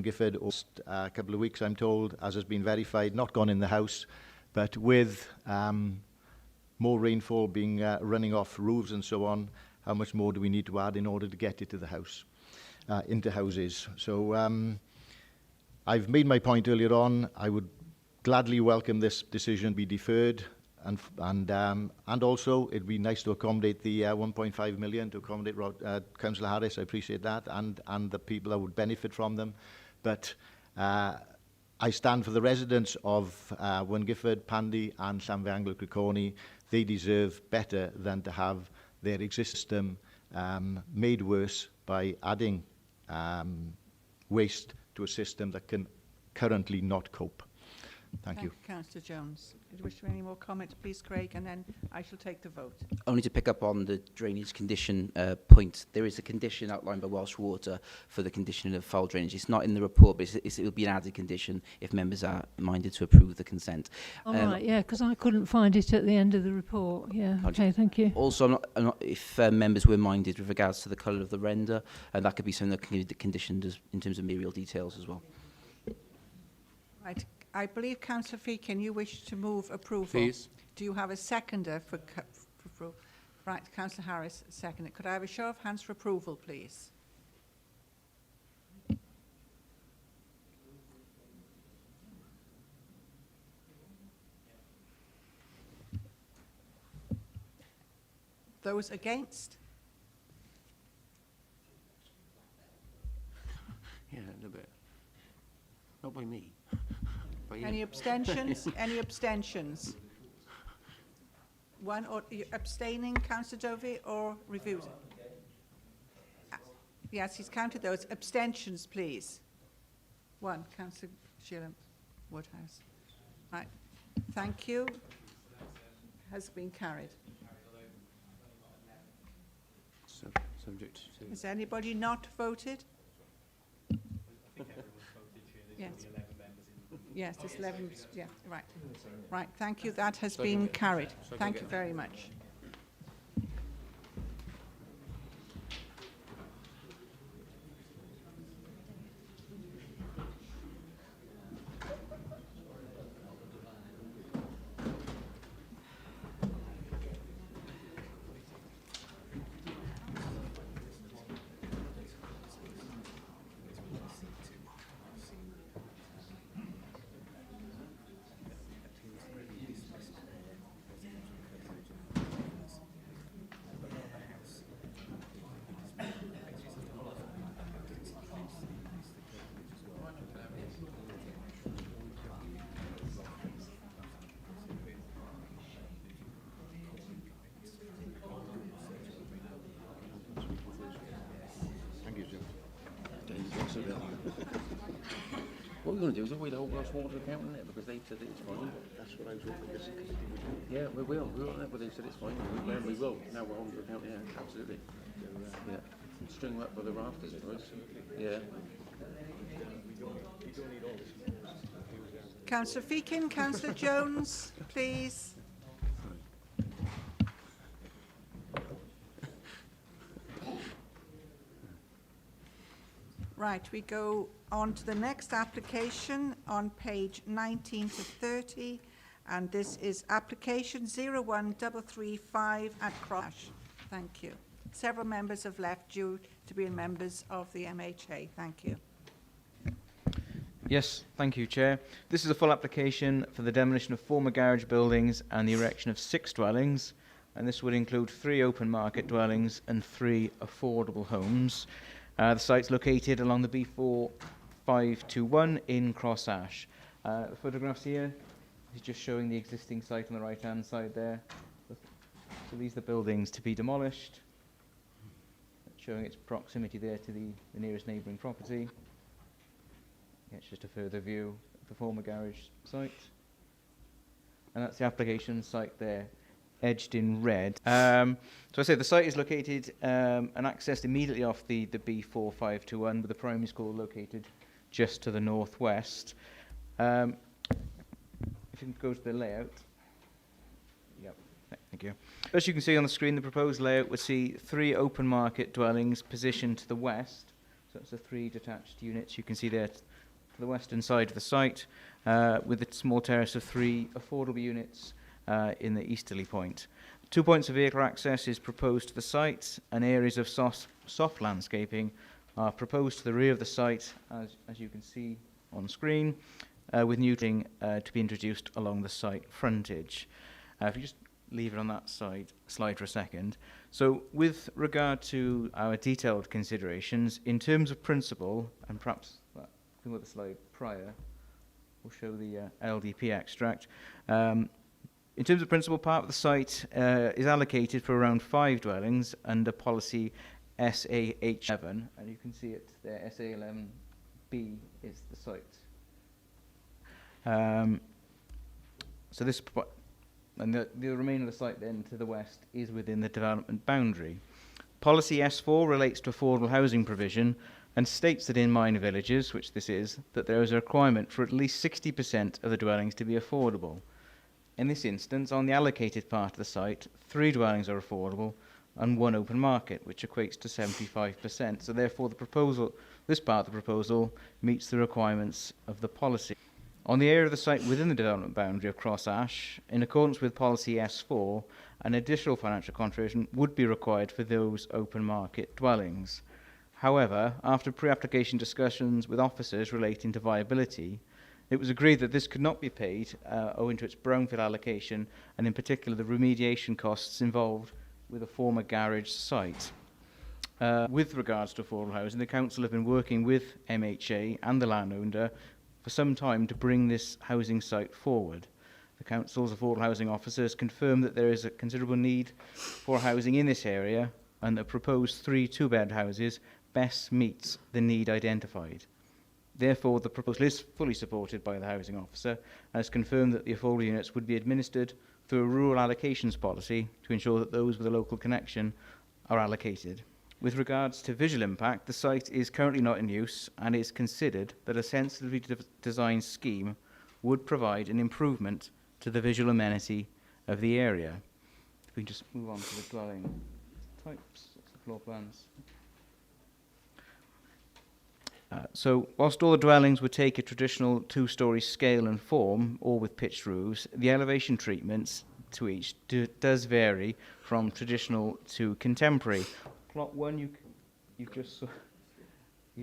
Gifford a couple of weeks, I'm told, as has been verified, not gone in the house, but with more rainfall being running off roofs and so on. How much more do we need to add in order to get it to the house, into houses? So I've made my point earlier on. I would gladly welcome this decision be deferred, and also it'd be nice to accommodate the 1.5 million to accommodate Councillor Harris. I appreciate that, and the people that would benefit from them. But I stand for the residents of Gifford, Pandy, and Llanfihangel Criconi. They deserve better than to have their existing system made worse by adding waste to a system that can currently not cope. Thank you. Councillor Jones. Do you wish to make any more comments, please, Craig, and then I shall take the vote. Only to pick up on the drainage condition point, there is a condition outlined by Welsh Water for the condition of foul drainage. It's not in the report, but it will be an added condition if members are minded to approve the consent. All right, yeah, because I couldn't find it at the end of the report. Yeah, okay, thank you. Also, I'm not, if members were minded with regards to the colour of the render, and that could be something that can be conditioned in terms of material details as well. Right. I believe Councillor Feakin, you wish to move approval. Please. Do you have a seconder for approval? Right, Councillor Harris, seconded. Could I have a show of hands for approval, please? Those against? Yeah, a little bit. Not by me. By you. Any abstentions? Any abstentions? One, or you abstaining, Councillor Dovey, or refusing? Yes, he's counted those. Abstentions, please. One, Councillor Sheila Woodhouse. Right, thank you. Has been carried. Subject to... Has anybody not voted? Yes. Yes, there's 11, yeah, right. Right, thank you. That has been carried. Thank you very much. What we're going to do is avoid the whole glass water account, isn't it? Because they said it's fine. That's what I was hoping. Yeah, we will. We will, but they said it's fine. We will. Now we're on the account, yeah, absolutely. Yeah. String them up by the rafters, I suppose. Yeah. Councillor Feakin, Councillor Jones, please. Right, we go on to the next application on page 19 to 30, and this is application 01335 at Cross. Thank you. Several members have left due to being members of the MHA. Thank you. Yes, thank you, Chair. This is a full application for the demolition of former garage buildings and the erection of 6 dwellings, and this would include 3 open market dwellings and 3 affordable homes. The site's located along the B4521 in Cross Ash. The photographs here is just showing the existing site on the right-hand side there. So these are the buildings to be demolished, showing its proximity there to the nearest neighbouring property. Yeah, it's just a further view of the former garage site. And that's the application site there, edged in red. So I say the site is located and accessed immediately off the B4521, with the primary school located just to the northwest. If you can go to the layout. Yep, thank you. As you can see on the screen, the proposed layout would see 3 open market dwellings positioned to the west. So that's the 3 detached units you can see there to the western side of the site, with a small terrace of 3 affordable units in the easterly point. 2 points of vehicle access is proposed to the site, and areas of soft landscaping are proposed to the rear of the site, as you can see on screen, with newting to be introduced along the site frontage. If you just leave it on that slide for a second. So with regard to our detailed considerations, in terms of principle, and perhaps I think what the slide prior will show the LDP extract. In terms of principal, part of the site is allocated for around 5 dwellings under policy SAH11, and you can see it there. SA11B is the site. So this, and the remainder of the site then to the west is within the development boundary. Policy S4 relates to affordable housing provision and states that in minor villages, which this is, that there is a requirement for at least 60% of the dwellings to be affordable. In this instance, on the allocated part of the site, 3 dwellings are affordable and 1 open market, which equates to 75%. So therefore, this part of the proposal meets the requirements of the policy. On the area of the site within the development boundary of Cross Ash, in accordance with policy S4, an additional financial contribution would be required for those open market dwellings. However, after pre-application discussions with officers relating to viability, it was agreed that this could not be paid owing to its brownfield allocation and in particular the remediation costs involved with a former garage site. With regards to affordable housing, the council have been working with MHA and the landowner for some time to bring this housing site forward. The council's affordable housing officers confirm that there is a considerable need for housing in this area and the proposed 3 two-bed houses best meets the need identified. Therefore, the proposal is fully supported by the housing officer and has confirmed that the affordable units would be administered through a rural allocations policy to ensure that those with a local connection are allocated. With regards to visual impact, the site is currently not in use and it is considered that a sensitively designed scheme would provide an improvement to the visual amenity of the area. If we can just move on to the dwelling types, the floor plans. So, whilst all the dwellings would take a traditional 2-storey scale and form, all with pitched roofs, the elevation treatments to each does vary from traditional to contemporary. Plot 1 you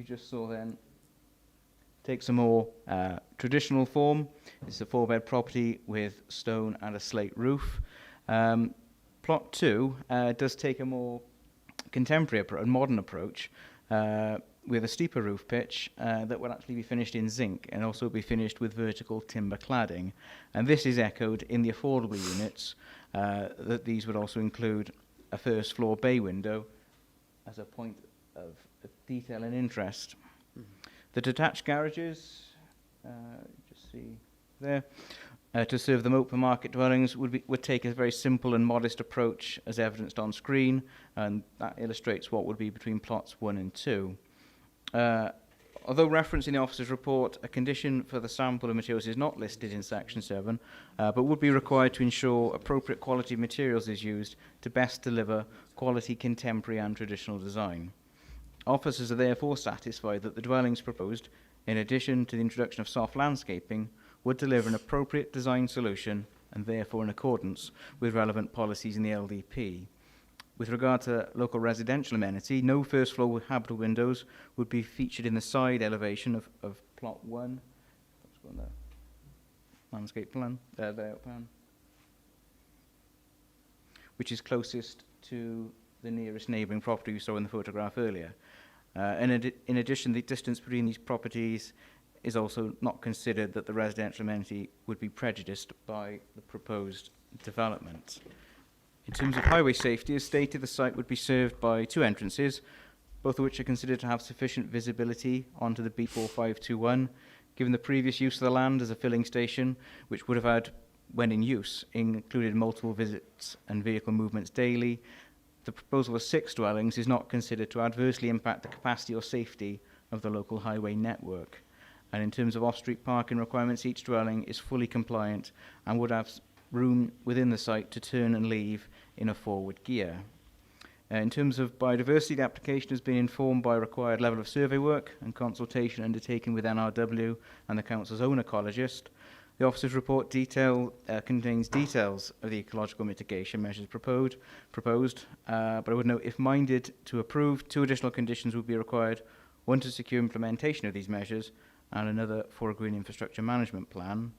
just saw then takes a more traditional form. It's a 4-bed property with stone and a slate roof. Plot 2 does take a more contemporary and modern approach with a steeper roof pitch that will actually be finished in zinc and also be finished with vertical timber cladding. And this is echoed in the affordable units, that these would also include a first floor bay window as a point of detail and interest. The detached garages, just see there, to serve them open market dwellings would take a very simple and modest approach as evidenced on screen, and that illustrates what would be between plots 1 and 2. Although referenced in the officer's report, a condition for the sample of materials is not listed in section 7, but would be required to ensure appropriate quality materials is used to best deliver quality contemporary and traditional design. Officers are therefore satisfied that the dwellings proposed, in addition to the introduction of soft landscaping, would deliver an appropriate design solution and therefore in accordance with relevant policies in the LDP. With regard to local residential amenity, no first floor habitable windows would be featured in the side elevation of plot 1. Let's go on there. Landscape plan, layout plan, which is closest to the nearest neighbouring property we saw in the photograph earlier. In addition, the distance between these properties is also not considered that the residential amenity would be prejudiced by the proposed development. In terms of highway safety, as stated, the site would be served by 2 entrances, both of which are considered to have sufficient visibility onto the B4521, given the previous use of the land as a filling station, which would have had, when in use, included multiple visits and vehicle movements daily. The proposal of 6 dwellings is not considered to adversely impact the capacity or safety of the local highway network. And in terms of off-street parking requirements, each dwelling is fully compliant and would have room within the site to turn and leave in a forward gear. In terms of biodiversity, the application has been informed by a required level of survey work and consultation undertaken with NRW and the council's own ecologist. The officer's report contains details of the ecological mitigation measures proposed, but I would note, if minded to approve, 2 additional conditions would be required: 1 to secure implementation of these measures, and another for a green infrastructure management plan.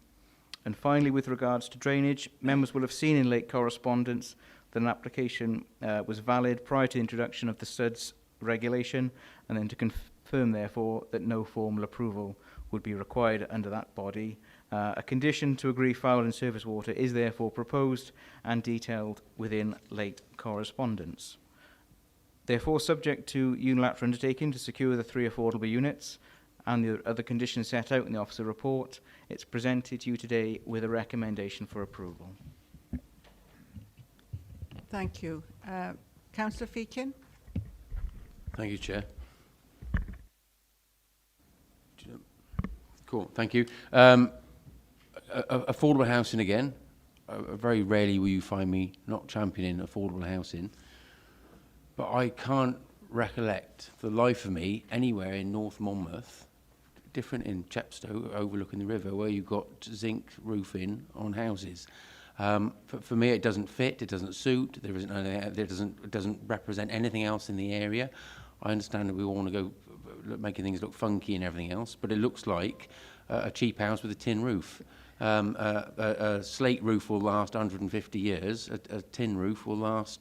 And finally, with regards to drainage, members will have seen in late correspondence that an application was valid prior to the introduction of the SUDS regulation, and then to confirm, therefore, that no formal approval would be required under that body. A condition to agree foul and surface water is therefore proposed and detailed within late correspondence. Therefore, subject to unilateral undertaking to secure the 3 affordable units and the other conditions set out in the officer report, it's presented to you today with a recommendation for approval. Thank you. Councillor Feakin? Thank you, Chair. Cool, thank you. Affordable housing again. Very rarely will you find me not championing affordable housing, but I can't recollect for the life of me anywhere in North Monmouth different in Chepstow, overlooking the river, where you've got zinc roofing on houses. For me, it doesn't fit. It doesn't suit. There isn't. It doesn't represent anything else in the area. I understand that we want to go making things look funky and everything else, but it looks like a cheap house with a tin roof. A slate roof will last 150 years. A tin roof will last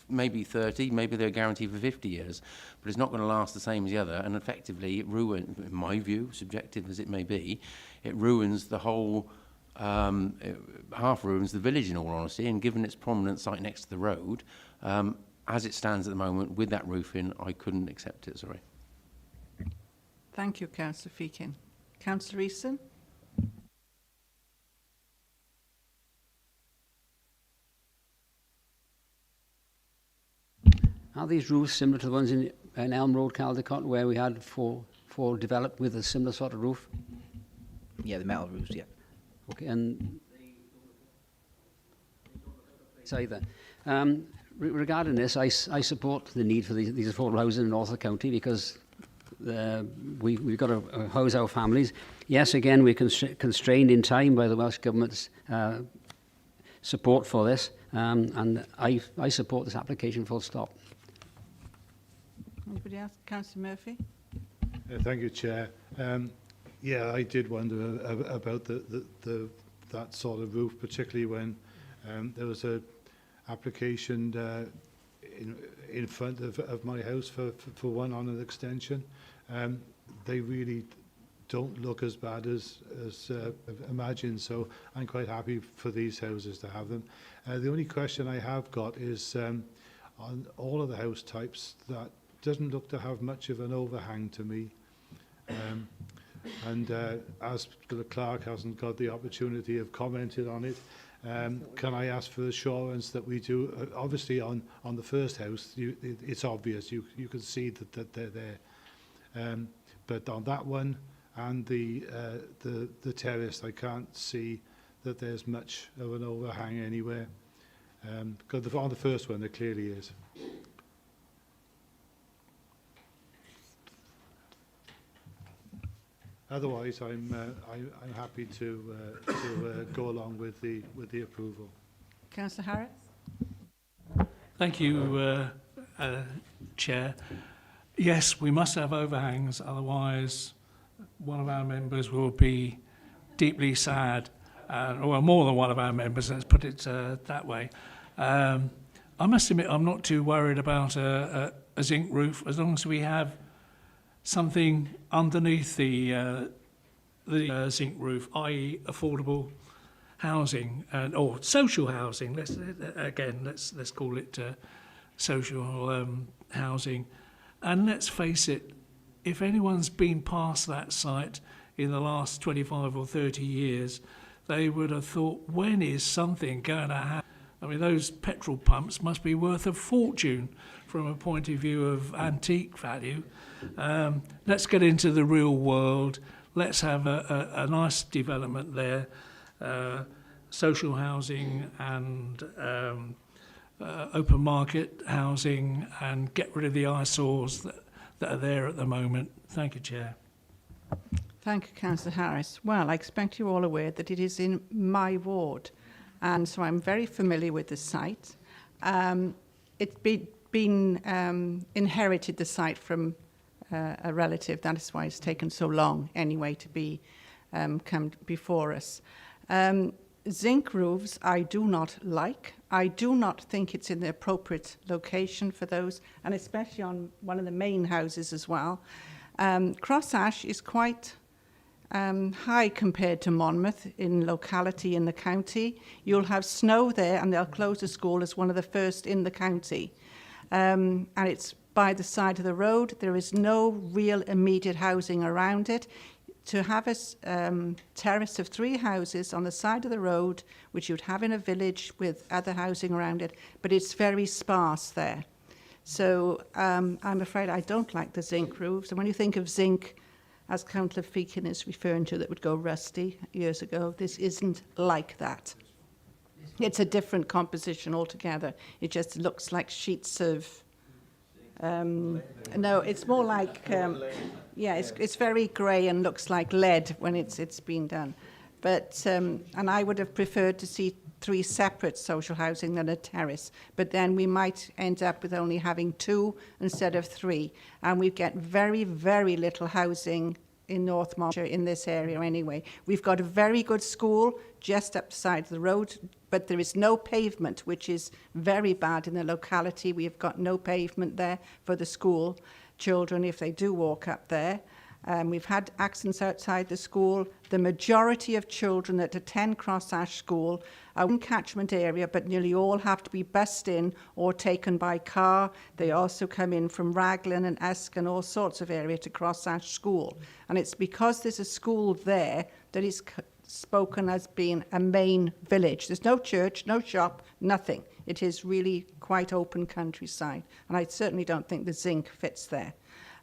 maybe 30, maybe they're guaranteed for 50 years, but it's not going to last the same as the other, and effectively it ruins, in my view, subjective as it may be, it ruins the whole, half ruins the village in all honesty, and given its prominent site next to the road, as it stands at the moment with that roofing, I couldn't accept it, sorry. Thank you, Councillor Feakin. Councillor Easton? Are these roofs similar to the ones in Elm Road, Caldecott, where we had four developed with a similar sort of roof? Yeah, the metal roofs, yeah. Okay, and it's either. Regarding this, I support the need for these affordable housing in the north of the county because we've got to house our families. Yes, again, we're constrained in time by the Welsh Government's support for this, and I support this application full stop. Anybody else? Councillor Murphy? Thank you, Chair. Yeah, I did wonder about that sort of roof, particularly when there was a application in front of my house for one on an extension. They really don't look as bad as imagined, so I'm quite happy for these houses to have them. The only question I have got is on all of the house types, that doesn't look to have much of an overhang to me. As the clerk hasn't got the opportunity of commenting on it, can I ask for assurance that we do, obviously on the first house, it's obvious, you can see that they're there. But on that one and the terrace, I can't see that there's much of an overhang anywhere. Because on the first one, there clearly is. Otherwise, I'm happy to go along with the approval. Councillor Harris? Thank you, Chair. Yes, we must have overhangs, otherwise one of our members will be deeply sad, or more than one of our members, let's put it that way. I must admit I'm not too worried about a zinc roof as long as we have something underneath the zinc roof, i.e. affordable housing or social housing. Let's call it social housing. And let's face it, if anyone's been past that site in the last 25 or 30 years, they would have thought, when is something going to happen? I mean, those petrol pumps must be worth a fortune from a point of view of antique value. Let's get into the real world. Let's have a nice development there, social housing and open market housing, and get rid of the eyesores that are there at the moment. Thank you, Chair. Thank you, Councillor Harris. Well, I expect you're all aware that it is in my ward, and so I'm very familiar with the site. It's been inherited the site from a relative. That is why it's taken so long anyway to be come before us. Zinc roofs I do not like. I do not think it's in the appropriate location for those, and especially on one of the main houses as well. Cross Ash is quite high compared to Monmouth in locality in the county. You'll have snow there, and they'll close the school as one of the first in the county. And it's by the side of the road. There is no real immediate housing around it. To have a terrace of 3 houses on the side of the road, which you'd have in a village with other housing around it, but it's very sparse there. So I'm afraid I don't like the zinc roofs. And when you think of zinc, as Councillor Feakin is referring to, that would go rusty years ago, this isn't like that. It's a different composition altogether. It just looks like sheets of No, it's more like, yeah, it's very grey and looks like lead when it's been done. But, and I would have preferred to see 3 separate social housing than a terrace. But then we might end up with only having 2 instead of 3. And we get very, very little housing in North Monmouthshire in this area anyway. We've got a very good school just up the side of the road, but there is no pavement, which is very bad in the locality. We have got no pavement there for the school children if they do walk up there. We've had accidents outside the school. The majority of children that attend Cross Ash School are in catchment area, but nearly all have to be bussed in or taken by car. They also come in from Raglan and Esk and all sorts of area to Cross Ash School. And it's because there's a school there that is spoken as being a main village. There's no church, no shop, nothing. It is really quite open countryside. And I certainly don't think the zinc fits there.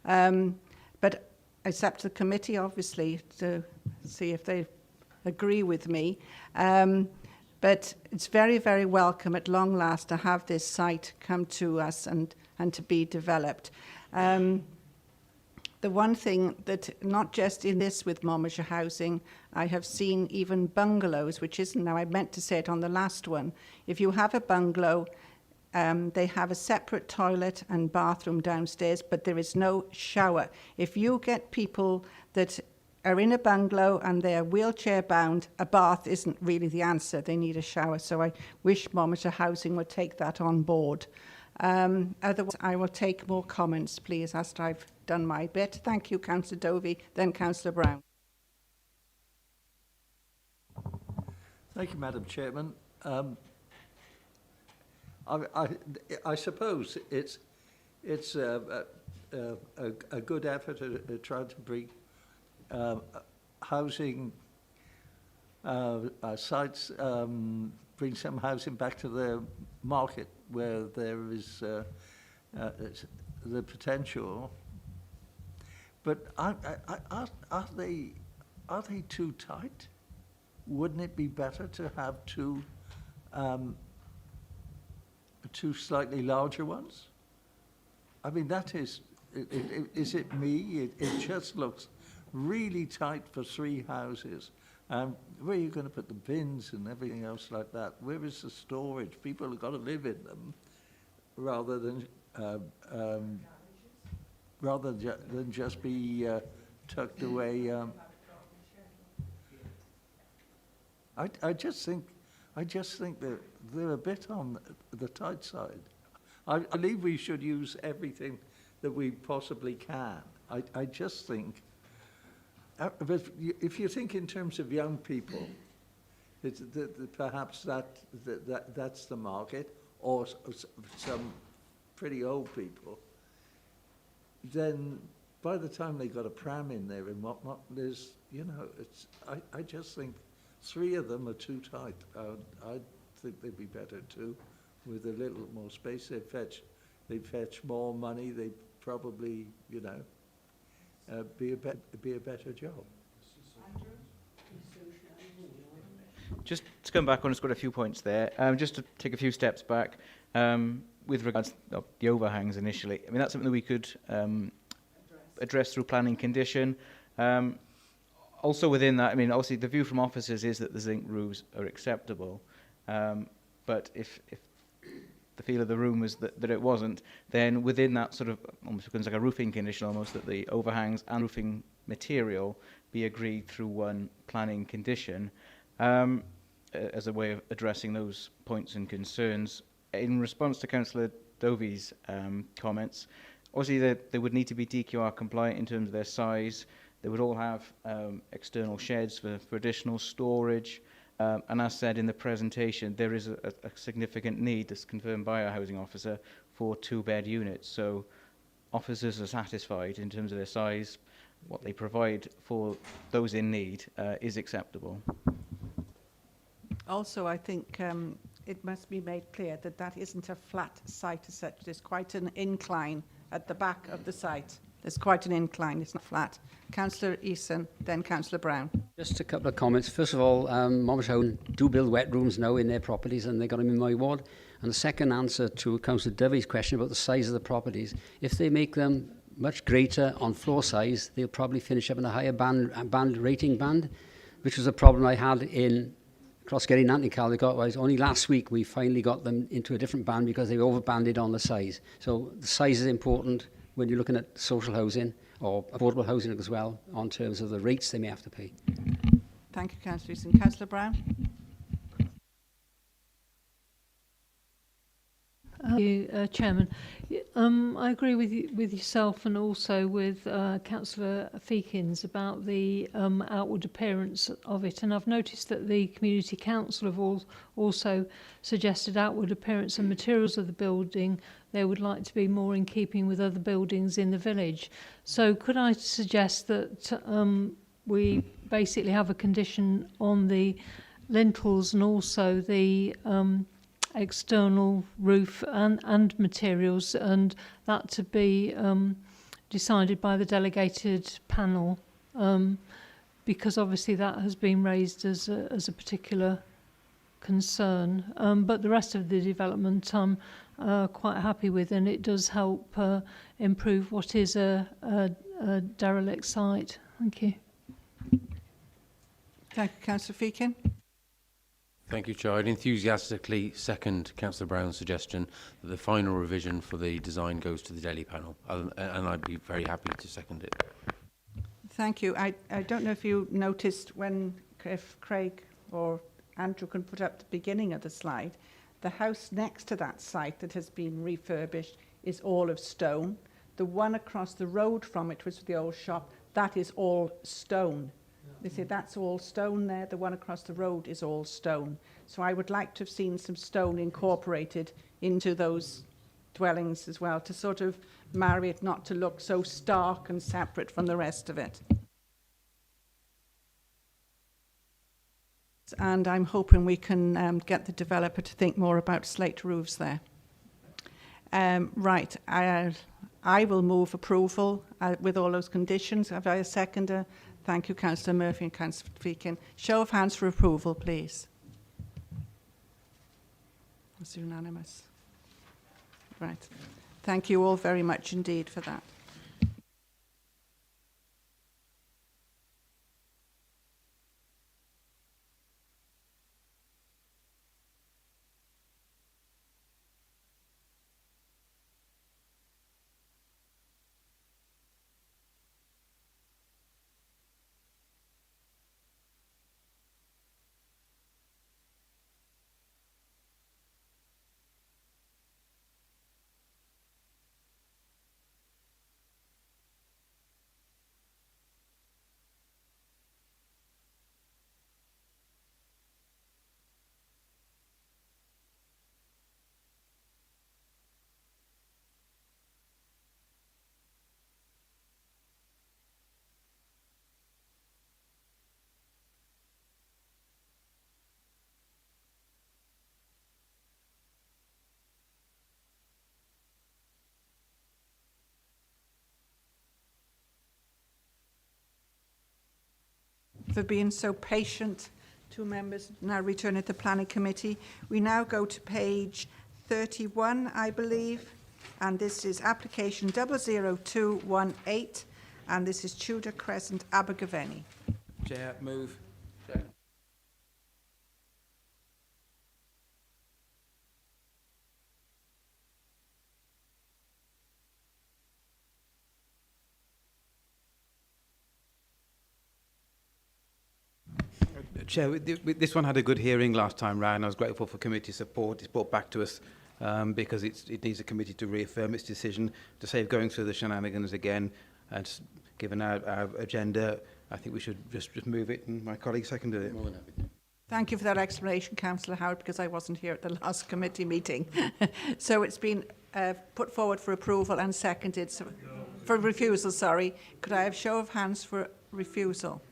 But it's up to the committee, obviously, to see if they agree with me. But it's very, very welcome at long last to have this site come to us and to be developed. The one thing that, not just in this with Monmouthshire Housing, I have seen even bungalows, which isn't, now I meant to say it on the last one. If you have a bungalow, they have a separate toilet and bathroom downstairs, but there is no shower. If you get people that are in a bungalow and they're wheelchair bound, a bath isn't really the answer. They need a shower. So I wish Monmouthshire Housing would take that on board. Otherwise, I will take more comments, please, after I've done my bit. Thank you, Councillor Dovey, then Councillor Brown. Thank you, Madam Chairman. I suppose it's a good effort to try to bring housing sites, bring some housing back to the market where there is the potential. But are they too tight? Wouldn't it be better to have two slightly larger ones? I mean, that is it me? It just looks really tight for 3 houses. Where are you going to put the bins and everything else like that? Where is the storage? People have got to live in them rather than just be tucked away. I just think that they're a bit on the tight side. I believe we should use everything that we possibly can. I just think, but if you think in terms of young people, perhaps that's the market, or some pretty old people, then by the time they got a pram in there and whatnot, there's, you know, I just think 3 of them are too tight. I think they'd be better too, with a little more space. They fetch more money. They probably, you know, be a better job. Just to come back on, it's got a few points there. Just to take a few steps back with regards to the overhangs initially. I mean, that's something that we could address through planning condition. Also within that, I mean, obviously the view from officers is that the zinc roofs are acceptable. But if the feel of the room was that it wasn't, then within that sort of almost becomes like a roofing condition almost, that the overhangs and roofing material be agreed through one planning condition as a way of addressing those points and concerns. In response to Councillor Dovey's comments, obviously they would need to be DQR compliant in terms of their size. They would all have external sheds for additional storage. And as said in the presentation, there is a significant need, as confirmed by our housing officer, for 2-bed units. So officers are satisfied in terms of their size. What they provide for those in need is acceptable. Also, I think it must be made clear that that isn't a flat site as such. There's quite an incline at the back of the site. There's quite an incline, it's not flat. Councillor Eason, then Councillor Brown. Just a couple of comments. First of all, Mommers Home do build wet rooms now in their properties, and they got them in my ward. And the second answer to Councillor Dovey's question about the size of the properties, if they make them much greater on floor size, they'll probably finish up in a higher rating band, which was a problem I had in Crossgetty and Nantycal. Only last week we finally got them into a different band because they overbanded on the size. So the size is important when you're looking at social housing or affordable housing as well, on terms of the rates they may have to pay. Thank you, Councillor Eason. Councillor Brown. Thank you, Chairman. I agree with yourself and also with Councillor Feekins about the outward appearance of it. And I've noticed that the Community Council have also suggested outward appearance and materials of the building. They would like to be more in keeping with other buildings in the village. So could I suggest that we basically have a condition on the lintels and also the external roof and materials, and that to be decided by the delegated panel, because obviously that has been raised as a particular concern. But the rest of the development I'm quite happy with, and it does help improve what is a derelict site. Thank you. Thank you, Councillor Feekin. Thank you, Chair. I'd enthusiastically second Councillor Brown's suggestion that the final revision for the design goes to the Delhi panel, and I'd be very happy to second it. Thank you. I don't know if you noticed if Craig or Andrew can put up the beginning of the slide, the house next to that site that has been refurbished is all of stone. The one across the road from it, which was the old shop, that is all stone. They say that's all stone there. The one across the road is all stone. So I would like to have seen some stone incorporated into those dwellings as well, to sort of marry it, not to look so stark and separate from the rest of it. And I'm hoping we can get the developer to think more about slate roofs there. Right, I will move approval with all those conditions. Have I a seconder? Thank you, Councillor Murphy and Councillor Feekin. Show of hands for approval, please. It's unanimous. Right. Thank you all very much indeed for that. For being so patient. Two members now return at the Planning Committee. We now go to page 31, I believe, and this is application 00218, and this is Tudor Crescent, Abergavenny. Chair, move. Chair, this one had a good hearing last time round. I was grateful for committee support. It's brought back to us because it needs a committee to reaffirm its decision to save going through the shenanigans again. And given our agenda, I think we should just move it, and my colleague seconded it. Thank you for that explanation, Councillor Howard, because I wasn't here at the last committee meeting. So it's been put forward for approval and seconded. So, for refusal, sorry. Could I have show of hands for refusal?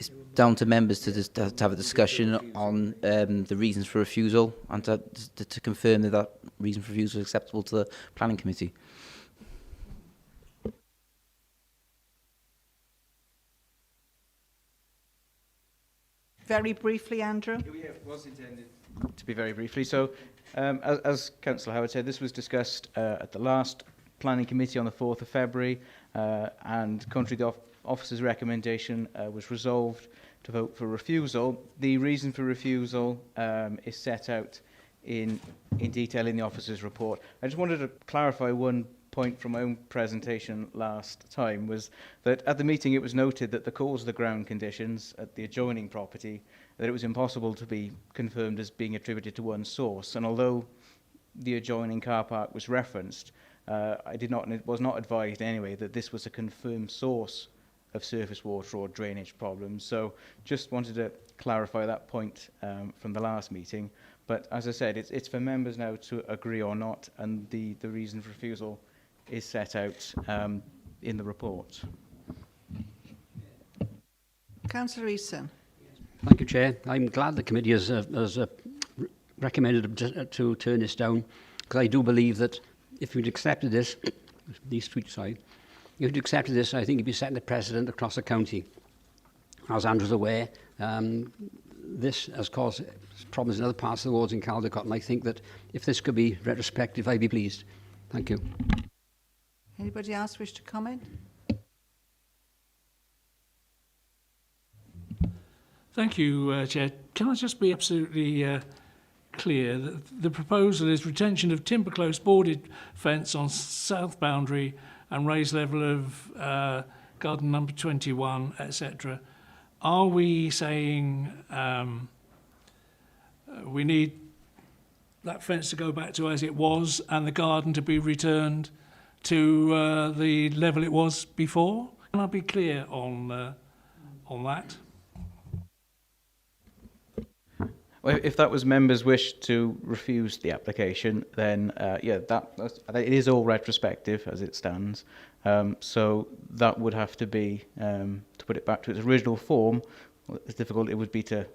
it's down to members to have a discussion on the reasons for refusal and to confirm that reason for refusal is acceptable to the planning committee. Very briefly, Andrew. Yeah, it was intended to be very briefly. So, as Councillor Howard said, this was discussed at the last planning committee on the 4th of February, and contrary to the officer's recommendation, was resolved to vote for refusal. The reason for refusal is set out in detail in the officer's report. I just wanted to clarify one point from my own presentation last time, was that at the meeting it was noted that the cause of the ground conditions at the adjoining property, that it was impossible to be confirmed as being attributed to one source. And although the adjoining car park was referenced, it was not advised anyway that this was a confirmed source of surface water or drainage problems. So just wanted to clarify that point from the last meeting. But as I said, it's for members now to agree or not, and the reason for refusal is set out in the report. Councillor Eason. Thank you, Chair. I'm glad the committee has recommended to turn this down, because I do believe that if we'd accepted this, the street side, if you'd accepted this, I think you'd be setting a precedent across the county. As Andrew's aware, this has caused problems in other parts of the wards in Caldecott, and I think that if this could be retrospective, I'd be pleased. Thank you. Anybody else wish to comment? Thank you, Chair. Can I just be absolutely clear that the proposal is retention of timber close boarded fence on south boundary and raised level of garden number 21, etc. Are we saying we need that fence to go back to as it was and the garden to be returned to the level it was before? Can I be clear on that? Well, if that was members' wish to refuse the application, then it is all retrospective as it stands. So that would have to be, to put it back to its original form. It's difficult, it would be to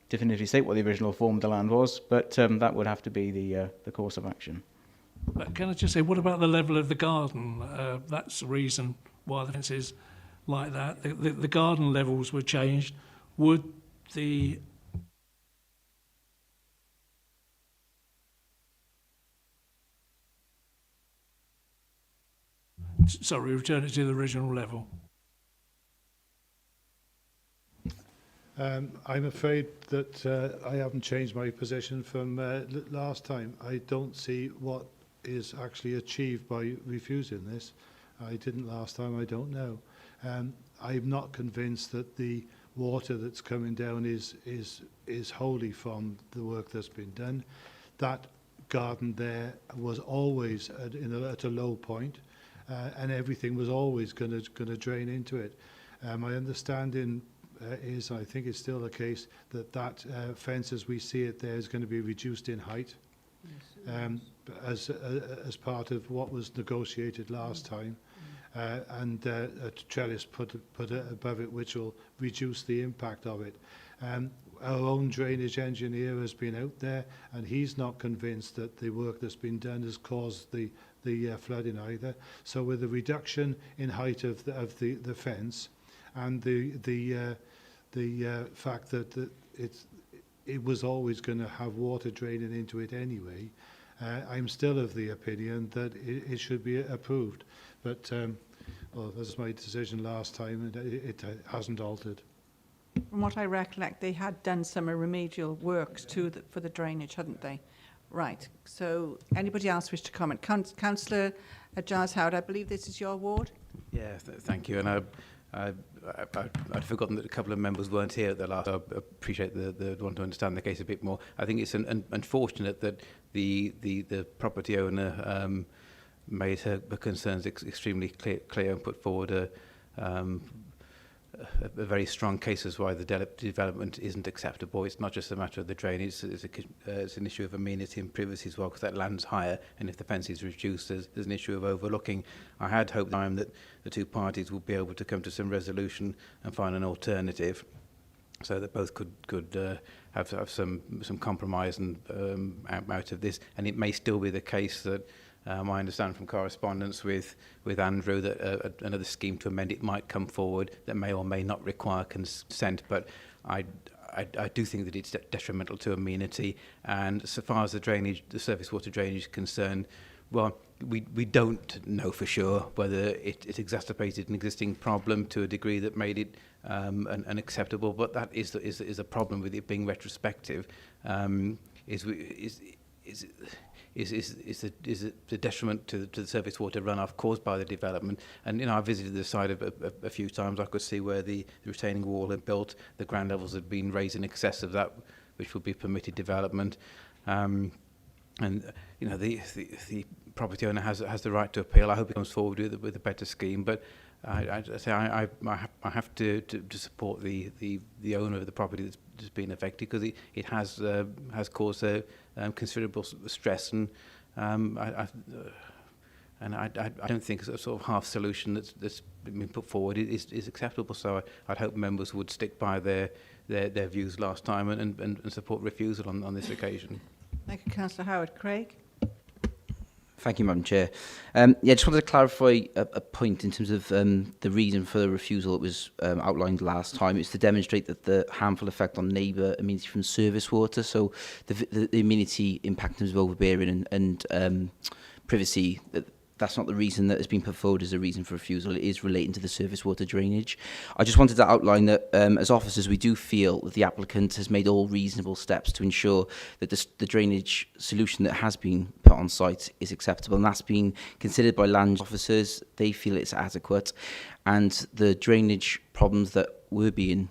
definitively state what the original form of the land was, but that would have to be the course of action. But can I just say, what about the level of the garden? That's the reason why the fence is like that. The garden levels were changed. Would the return it to the original level? I'm afraid that I haven't changed my position from last time. I don't see what is actually achieved by refusing this. I didn't last time, I don't know. I'm not convinced that the water that's coming down is wholly from the work that's been done. That garden there was always at a low point, and everything was always going to drain into it. My understanding is, I think it's still the case, that fence as we see it there is going to be reduced in height, as part of what was negotiated last time, and a trellis put above it, which will reduce the impact of it. Our own drainage engineer has been out there, and he's not convinced that the work that's been done has caused the flooding either. So with the reduction in height of the fence, and the fact that it was always going to have water draining into it anyway, I'm still of the opinion that it should be approved. But well, that's my decision last time, and it hasn't altered. From what I recollect, they had done some remedial works for the drainage, hadn't they? Right. So anybody else wish to comment? Councillor Giles Howard, I believe this is your ward. Yeah, thank you. And I'd forgotten that a couple of members weren't here at the last. I appreciate the want to understand the case a bit more. I think it's unfortunate that the property owner made her concerns extremely clear and put forward a very strong case as why the development isn't acceptable. It's not just a matter of the drainage, it's an issue of amenity and privacy as well, because that land's higher, and if the fence is reduced, there's an issue of overlooking. I had hoped that the two parties would be able to come to some resolution and find an alternative, so that both could have some compromise and out of this. And it may still be the case that I understand from correspondence with Andrew that another scheme to amend it might come forward that may or may not require consent, but I do think that it's detrimental to amenity. And so far as the surface water drainage is concerned, well, we don't know for sure whether it exacerbated an existing problem to a degree that made it unacceptable, but that is a problem with it being retrospective. Is the detriment to the surface water runoff caused by the development. And I visited the site a few times. I could see where the retaining wall had built, the ground levels had been raised in excess of that which would be permitted development. And the property owner has the right to appeal. I hope he comes forward with a better scheme, but I have to support the owner of the property that's been affected, because it has caused considerable stress, and I don't think a sort of half solution that's been put forward is acceptable. So I'd hope members would stick by their views last time and support refusal on this occasion. Thank you, Councillor Howard. Craig? Thank you, Madam Chair. Just wanted to clarify a point in terms of the reason for the refusal that was outlined last time. It's to demonstrate that the harmful effect on neighbour amenity from surface water, so the amenity impact in terms of overbearing and privacy, that's not the reason that has been put forward as a reason for refusal. It is relating to the surface water drainage. I just wanted to outline that as officers, we do feel that the applicant has made all reasonable steps to ensure that the drainage solution that has been put on site is acceptable, and that's been considered by land officers. They feel it's adequate, and the drainage problems that were being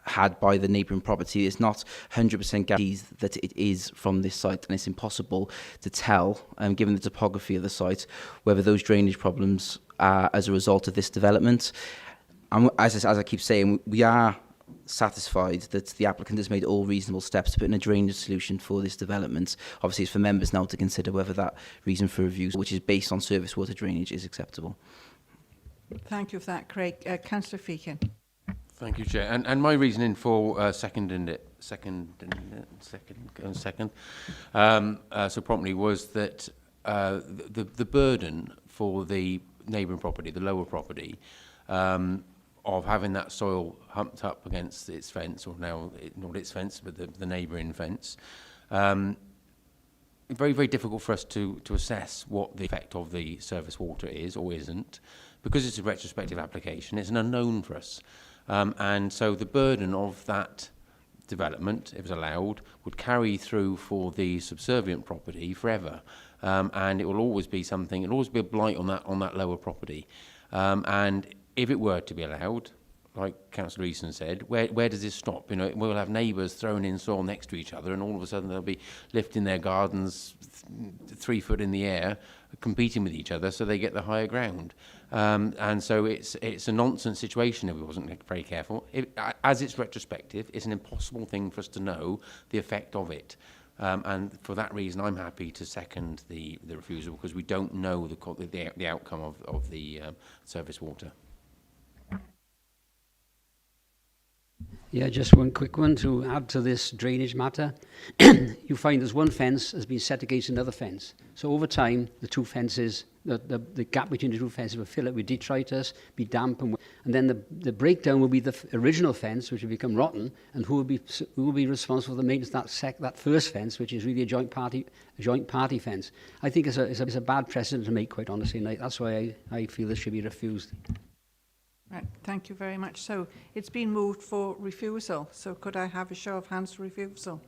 had by the neighbouring property is not 100% guarantees that it is from this site, and it's impossible to tell, given the topography of the site, whether those drainage problems are as a result of this development. And as I keep saying, we are satisfied that the applicant has made all reasonable steps to put in a drainage solution for this development. Obviously, it's for members now to consider whether that reason for review, which is based on surface water drainage, is acceptable. Thank you for that, Craig. Councillor Feakin. Thank you, Chair. And my reasoning for seconding it so promptly was that the burden for the neighbouring property, the lower property, of having that soil humped up against its fence, or now not its fence, but the neighbouring fence, very, very difficult for us to assess what the effect of the surface water is or isn't, because it's a retrospective application. It's an unknown for us. And so the burden of that development, if it was allowed, would carry through for the subservient property forever. And it will always be something, it'll always be a blight on that lower property. And if it were to be allowed, like Councillor Easton said, where does this stop? We'll have neighbours throwing in soil next to each other, and all of a sudden they'll be lifting their gardens 3 foot in the air, competing with each other, so they get the higher ground. And so it's a nonsense situation if we wasn't very careful. As it's retrospective, it's an impossible thing for us to know the effect of it. And for that reason, I'm happy to second the refusal, because we don't know the outcome of the surface water. Yeah, just one quick one to add to this drainage matter. You find there's one fence has been set against another fence. So over time, the two fences, the gap between the two fences will fill it with detritus, be damp, and then the breakdown will be the original fence, which will become rotten, and who will be responsible for the maintenance of that first fence, which is really a joint party fence. I think it's a bad precedent to make, quite honestly, and that's why I feel this should be refused. Right, thank you very much. So it's been moved for refusal. So could I have a show of hands for refusal?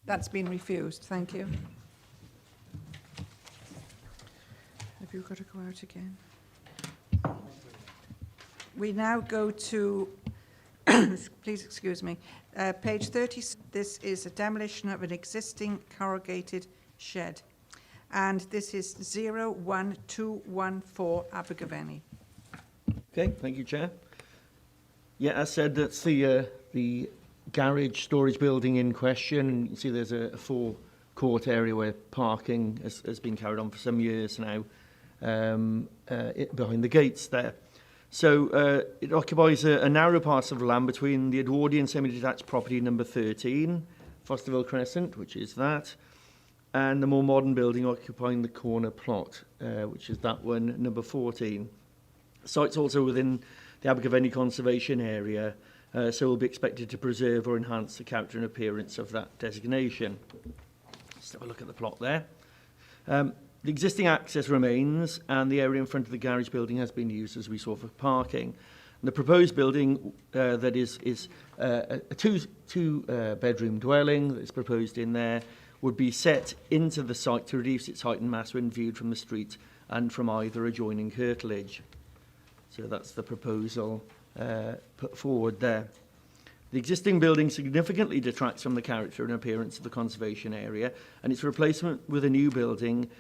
That's been refused. Thank you. Have you got to go out again? We now go to, please excuse me, page 30. This is a demolition of an existing corrugated shed. And this is 01214 Abergavenny. Okay, thank you, Chair. Yeah, as said, that's the garage storage building in question. You can see there's a forecourt area where parking has been carried on for some years now, behind the gates there. So it occupies a narrow parcel of land between the Edwardian semi-detached property number 13, Fosterville Crescent, which is that, and the more modern building occupying the corner plot, which is that one, number 14. The site's also within the Abergavenny Conservation Area, so will be expected to preserve or enhance the character and appearance of that designation. Let's have a look at the plot there. The existing access remains, and the area in front of the garage building has been used, as we saw, for parking. And the proposed building that is a two-bedroom dwelling that is proposed in there would be set into the site to reduce its height and mass when viewed from the street and from either adjoining curtilage. So that's the proposal put forward there. The existing building significantly detracts from the character and appearance of the conservation area, and its replacement with a new building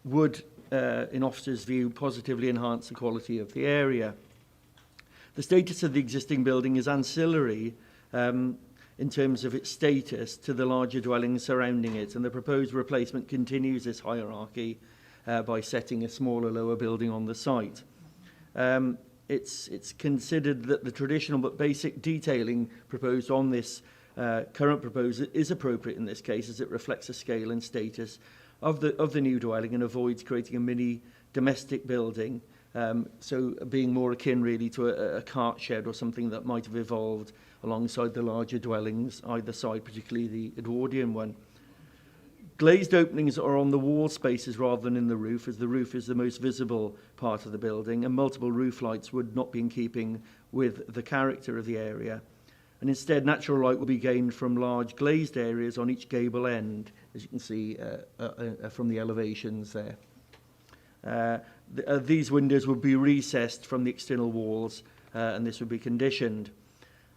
would, in officers' view, positively enhance the quality of the area. The status of the existing building is ancillary in terms of its status to the larger dwellings surrounding it, and the proposed replacement continues this hierarchy by setting a smaller, lower building on the site. It's considered that the traditional but basic detailing proposed on this current proposal is appropriate in this case, as it reflects the scale and status of the new dwelling and avoids creating a mini domestic building, so being more akin really to a cart shed or something that might have evolved alongside the larger dwellings either side, particularly the Edwardian one. Glazed openings are on the wall spaces rather than in the roof, as the roof is the most visible part of the building, and multiple roof lights would not be in keeping with the character of the area. And instead, natural light will be gained from large glazed areas on each gable end, as you can see from the elevations there. These windows would be recessed from the external walls, and this would be conditioned.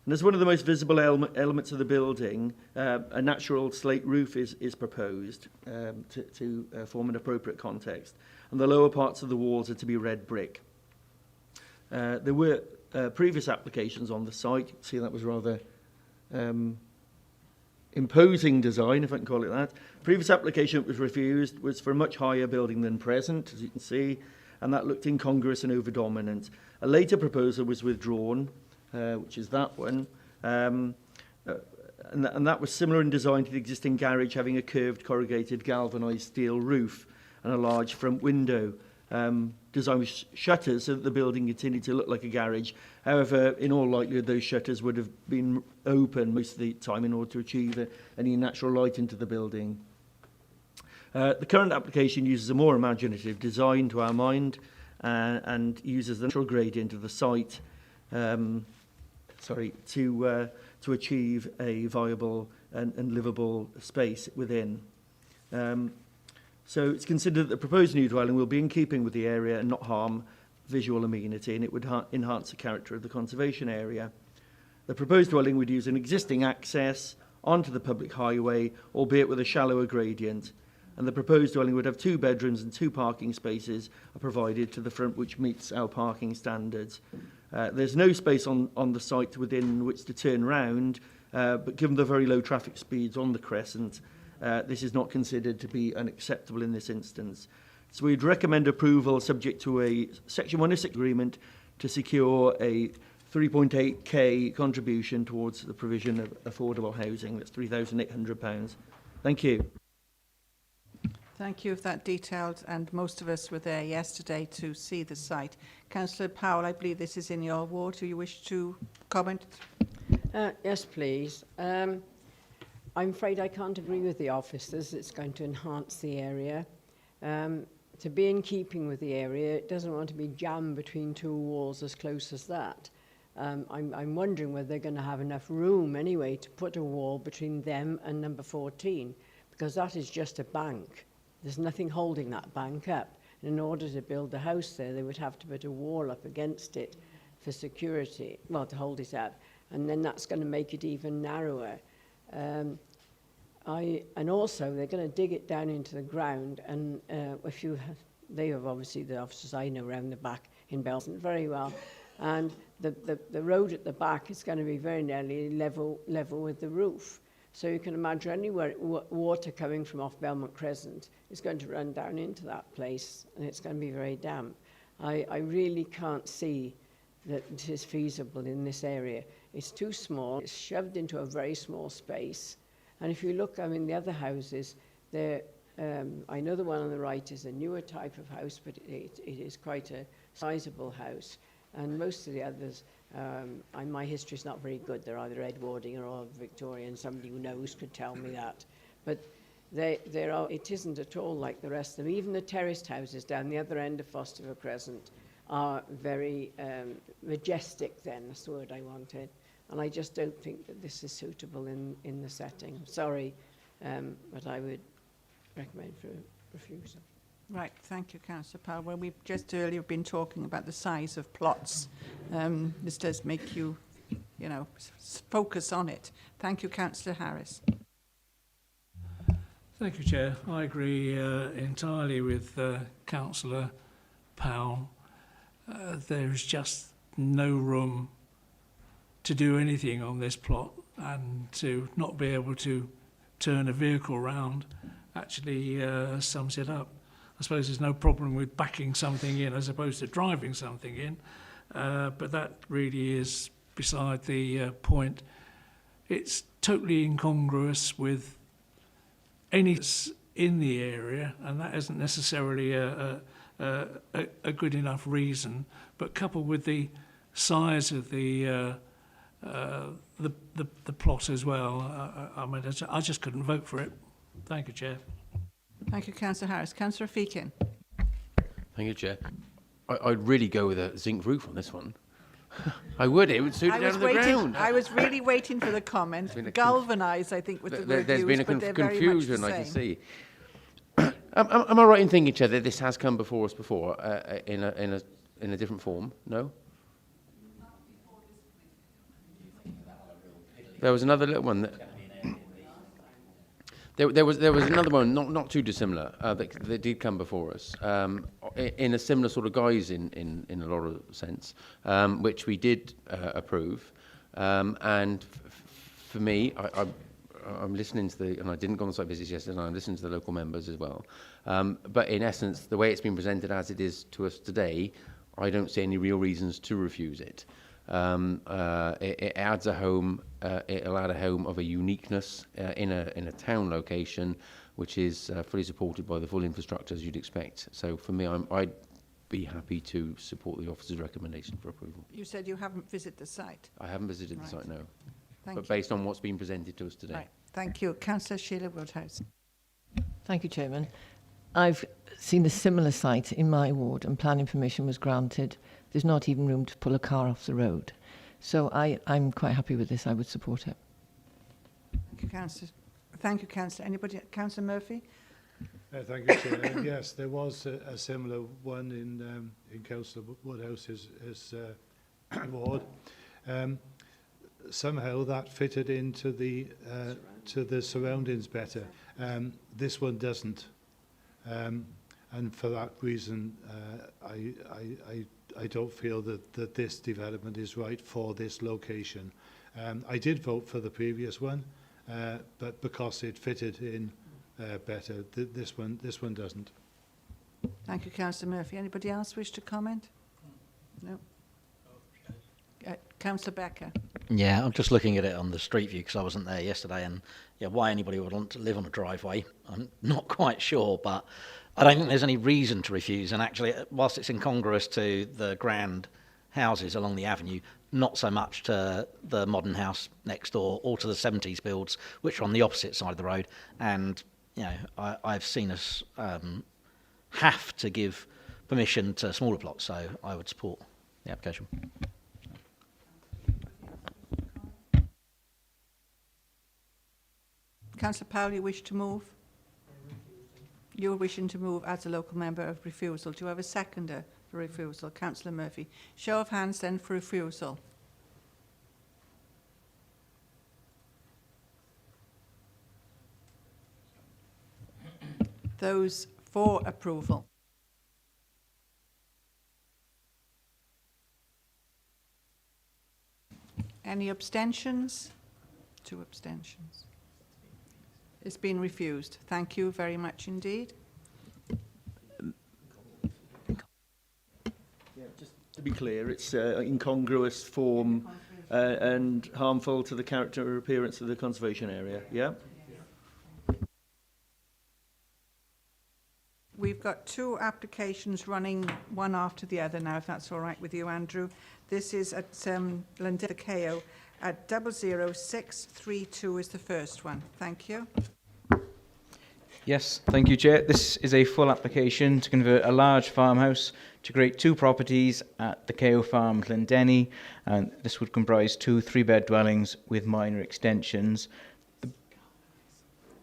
And as one of the most visible elements of the building, a natural slate roof is proposed to form an appropriate context. And the lower parts of the walls are to be red brick. There were previous applications on the site. You can see that was rather imposing design, if I can call it that. Previous application that was refused was for a much higher building than present, as you can see, and that looked incongruous and over-dominant. A later proposal was withdrawn, which is that one, and that was similar in design to the existing garage, having a curved corrugated galvanised steel roof and a large front window, designed with shutters so that the building continued to look like a garage. However, in all likelihood, those shutters would have been open most of the time in order to achieve any natural light into the building. The current application uses a more imaginative design to our mind, and uses the natural gradient of the site to achieve a viable and livable space within. So it's considered that the proposed new dwelling will be in keeping with the area and not harm visual amenity, and it would enhance the character of the conservation area. The proposed dwelling would use an existing access onto the public highway, albeit with a shallower gradient, and the proposed dwelling would have 2 bedrooms and 2 parking spaces are provided to the front, which meets our parking standards. There's no space on the site within which to turn round, but given the very low traffic speeds on the Crescent, this is not considered to be unacceptable in this instance. So we'd recommend approval subject to a Section 106 agreement to secure a 3.8k contribution towards the provision of affordable housing. That's £3,800. Thank you. Thank you for that detailed, and most of us were there yesterday to see the site. Councillor Powell, I believe this is in your ward. Do you wish to comment? Yes, please. I'm afraid I can't agree with the officers. It's going to enhance the area. To be in keeping with the area, it doesn't want to be jammed between 2 walls as close as that. I'm wondering whether they're going to have enough room anyway to put a wall between them and number 14, because that is just a bank. There's nothing holding that bank up. And in order to build a house there, they would have to put a wall up against it for security, well, to hold it up. And then that's going to make it even narrower. And also, they're going to dig it down into the ground. And they have obviously the officers I know around the back in Belton very well. And the road at the back is going to be very nearly level with the roof. So you can imagine anywhere water coming from off Belmont Crescent is going to run down into that place, and it's going to be very damp. I really can't see that it is feasible in this area. It's too small. It's shoved into a very small space. And if you look, I mean, the other houses, I know the one on the right is a newer type of house, but it is quite a sizable house. And most of the others, my history is not very good. They're either Edwardian or Victorian. Somebody who knows could tell me that. But it isn't at all like the rest of them. Even the terraced houses down the other end of Fosterville Crescent are very majestic then, that's the word I wanted. And I just don't think that this is suitable in the setting. Sorry, but I would recommend for refusal. Right, thank you, Councillor Powell. Well, we've just earlier been talking about the size of plots. This does make you, focus on it. Thank you, Councillor Harris. Thank you, Chair. I agree entirely with Councillor Powell. There is just no room to do anything on this plot, and to not be able to turn a vehicle round actually sums it up. I suppose there's no problem with backing something in as opposed to driving something in, but that really is beside the point. It's totally incongruous with any in the area, and that isn't necessarily a good enough reason. But coupled with the size of the plot as well, I just couldn't vote for it. Thank you, Chair. Thank you, Councillor Harris. Councillor Feakin. Thank you, Chair. I'd really go with a zinc roof on this one. I would. It would suit it down to the ground. I was really waiting for the comment. Galvanised, I think, with the word There's used, been a confusion, I can same. see. Am I right in thinking, Chair, that this has come before us before in a different form? No? There was another little one that... There was another one, not too dissimilar, that did come before us, in a similar sort of guise in a lot of sense, which we did approve. And for me, I'm listening to and I didn't go on site visits yesterday, and I'm listening to the local members as well. But in essence, the way it's been presented as it is to us today, I don't see any real reasons to refuse it. It adds a home. It'll add a home of a uniqueness in a town location, which is fully supported by the full infrastructure as you'd expect. So for me, I'd be happy to support the officer's recommendation for approval. You said you haven't visited the site. I haven't visited the site, no. Thank but you. Based on what's been presented to us today. Right. Thank you, Councillor Sheila Woodhouse. Thank you, Chairman. I've seen a similar site in my ward, and planning permission was granted. There's not even room to pull a car off the road. So I'm quite happy with this. I would support it. Thank you, Councillor. Thank you, Councillor. Anybody? Councillor Murphy? Thank you, Chair. Yes, there was a similar one in Councillor Woodhouse's ward. Somehow that fitted into the surroundings better. This one doesn't. And for that reason, I don't feel that this development is right for this location. I did vote for the previous one, but because it fitted in better, this one doesn't. Thank you, Councillor Murphy. Anybody else wish to comment? No. Councillor Becker. Yeah, I'm just looking at it on the street view because I wasn't there yesterday, and yeah, why anybody would want to live on a driveway, I'm not quite sure, but I don't think there's any reason to refuse. And actually, whilst it's incongruous to the grand houses along the avenue, not so much to the modern house next door or to the 70s builds, which are on the opposite side of the road. And I've seen us have to give permission to smaller plots, so I would support the application. Councillor Powell, you wish to move? You're wishing to move as a local member of refusal. Do you have a seconder for refusal? Councillor Murphy. Show of hands then for refusal. Those for approval. Any abstentions? 2 abstentions. It's been refused. Thank you very much indeed. Just to be clear, it's incongruous form and harmful to the character or appearance of the conservation area. Yeah? We've got 2 applications running one after the other now, if that's all right with you, Andrew. This is at Llandudno at 00632 is the first one. Thank you. Yes, thank you, Chair. This is a full application to convert a large farmhouse to create 2 properties at the KO Farm, Llandudno, and this would comprise 2 3-bed dwellings with minor extensions.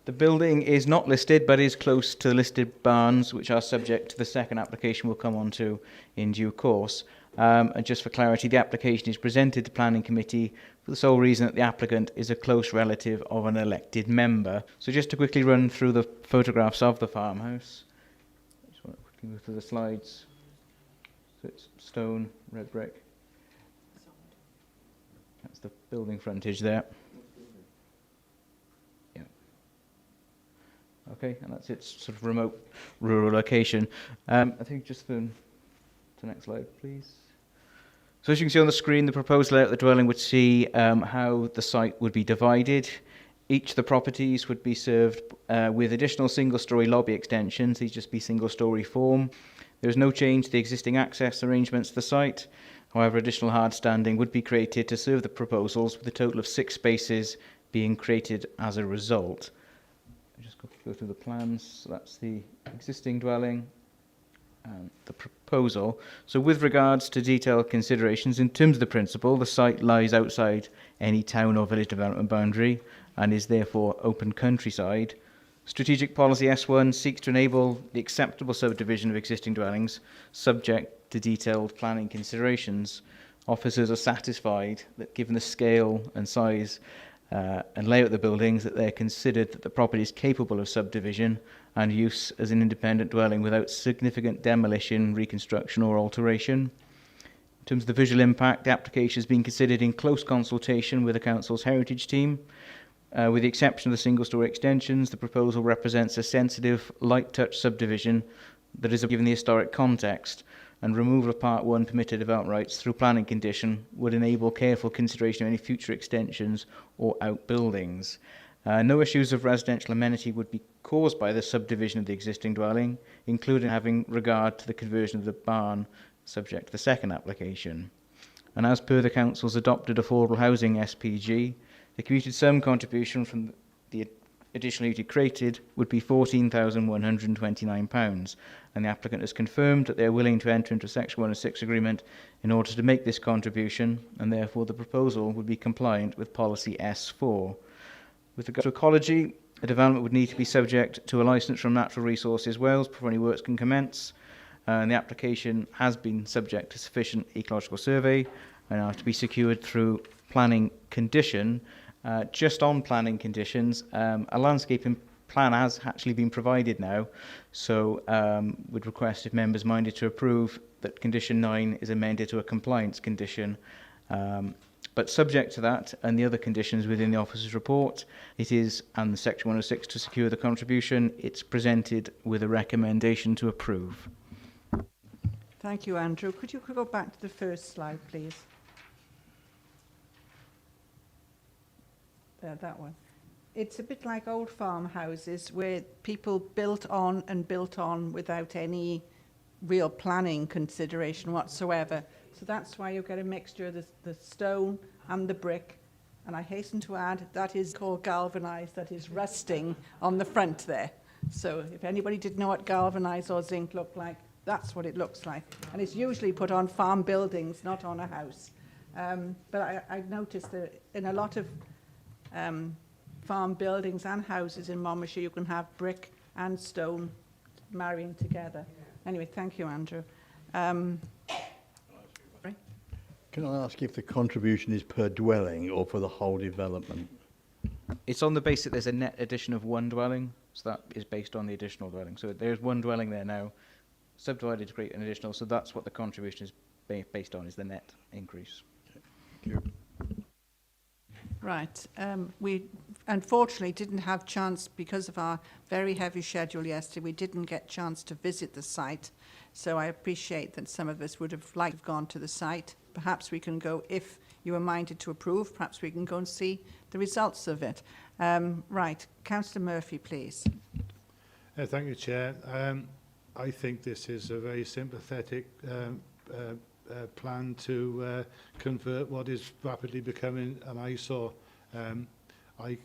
The building is not listed, but is close to the listed barns, which are subject to the second application we'll come on to in due course. And just for clarity, the application is presented to Planning Committee for the sole reason that the applicant is a close relative of an elected member. So just to quickly run through the photographs of the farmhouse. I just want to quickly move through the slides. So it's stone, red brick. That's the building frontage there. Yeah. Okay, and that's its sort of remote rural location. I think just the next slide, please. So as you can see on the screen, the proposed layout of the dwelling would see how the site would be divided. Each of the properties would be served with additional single-storey lobby extensions. These just be single-storey form. There is no change to the existing access arrangements to the site. However, additional hard standing would be created to serve the proposals, with a total of 6 spaces being created as a result. I'll just go through the plans. So that's the existing dwelling. The proposal. So with regards to detailed considerations, in terms of the principle, the site lies outside any town or village development boundary and is therefore open countryside. Strategic Policy S1 seeks to enable the acceptable subdivision of existing dwellings subject to detailed planning considerations. Officers are satisfied that given the scale and size and layout of the buildings, that they're considered that the property is capable of subdivision and use as an independent dwelling without significant demolition, reconstruction or alteration. In terms of the visual impact, the application has been considered in close consultation with the Council's heritage team. With the exception of the single-storey extensions, the proposal represents a sensitive, light-touch subdivision that is given the historic context, and removal of Part 1 permitted development rights through planning condition would enable careful consideration of any future extensions or outbuildings. No issues of residential amenity would be caused by the subdivision of the existing dwelling, including having regard to the conversion of the barn subject to the second application. And as per the Council's adopted affordable housing SPG, the commuted sum contribution from the additional duty created would be £14,129, and the applicant has confirmed that they are willing to enter into a Section 106 agreement in order to make this contribution, and therefore the proposal would be compliant with Policy S4. With regard to ecology, a development would need to be subject to a licence from Natural Resources Wales before any works can commence, and the application has been subject to sufficient ecological survey and are to be secured through planning condition. Just on planning conditions, a landscaping plan has actually been provided now, so would request if members minded to approve that condition 9 is amended to a compliance condition. But subject to that and the other conditions within the officer's report, it is, and the Section 106 to secure the contribution, it's presented with a recommendation to approve. Thank you, Andrew. Could you go back to the first slide, please? There, that one. It's a bit like old farmhouses where people built on and built on without any real planning consideration whatsoever. So that's why you get a mixture of the stone and the brick. And I hasten to add, that is called galvanised, that is rusting on the front there. So if anybody didn't know what galvanised or zinc looked like, that's what it looks like. And it's usually put on farm buildings, not on a house. But I've noticed that in a lot of farm buildings and houses in Monmouthshire, you can have brick and stone marrying together. Anyway, thank you, Andrew. Can I ask if the contribution is per dwelling or for the whole development? It's on the basis that there's a net addition of one dwelling, so that is based on the additional dwelling. So there's one dwelling there now, subdivided to create an additional, so that's what the contribution is based on, is the net increase. Thank you. Right. We unfortunately didn't have chance, because of our very heavy schedule yesterday, we didn't get chance to visit the site. So I appreciate that some of us would have liked to have gone to the site. Perhaps we can go, if you are minded to approve, perhaps we can go and see the results of it. Right. Councillor Murphy, please. Thank you, Chair. I think this is a very sympathetic plan to convert what is rapidly becoming an eyesore. I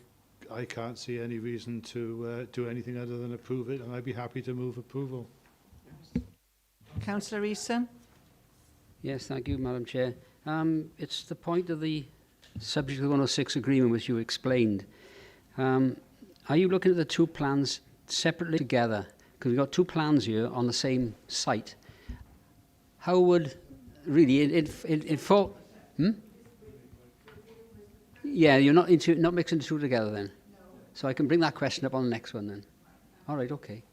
can't see any reason to do anything other than approve it, and I'd be happy to move approval. Councillor Eason. Yes, thank you, Madam Chair. It's the point of the subject of the 106 agreement which you explained. Are you looking at the two plans separately together? Because we've got two plans here on the same site. How would really it fall? Yeah, you're not mixing the two together then. No. So I can bring that question up on the next one then. All right, okay.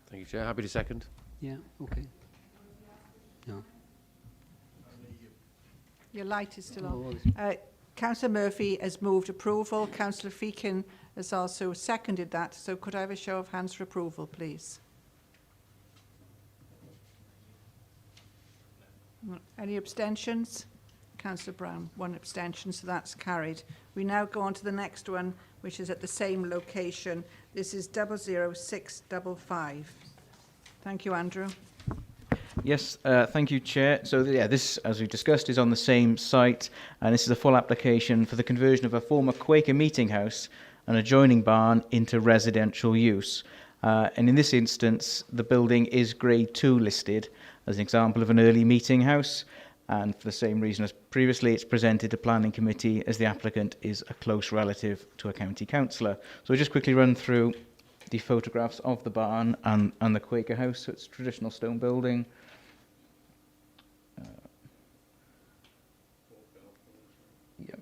Thank you, Chair. Happy to second. Yeah, okay. No. Your light is still on. Councillor Murphy has moved approval. Councillor Feakin has also seconded that. So could I have a show of hands for approval, please? Any abstentions? Councillor Brown, one abstention, so that's carried. We now go on to the next one, which is at the same location. This is 00655. Thank you, Andrew. Yes, thank you, Chair. So, this, as we discussed, is on the same site, and this is a full application for the conversion of a former Quaker meeting house and adjoining barn into residential use. And in this instance, the building is Grade 2 listed as an example of an early meeting house, and for the same reason as previously, it's presented to Planning Committee as the applicant is a close relative to a county councillor. So I'll just quickly run through the photographs of the barn and the Quaker house. So it's a traditional stone building. Yeah,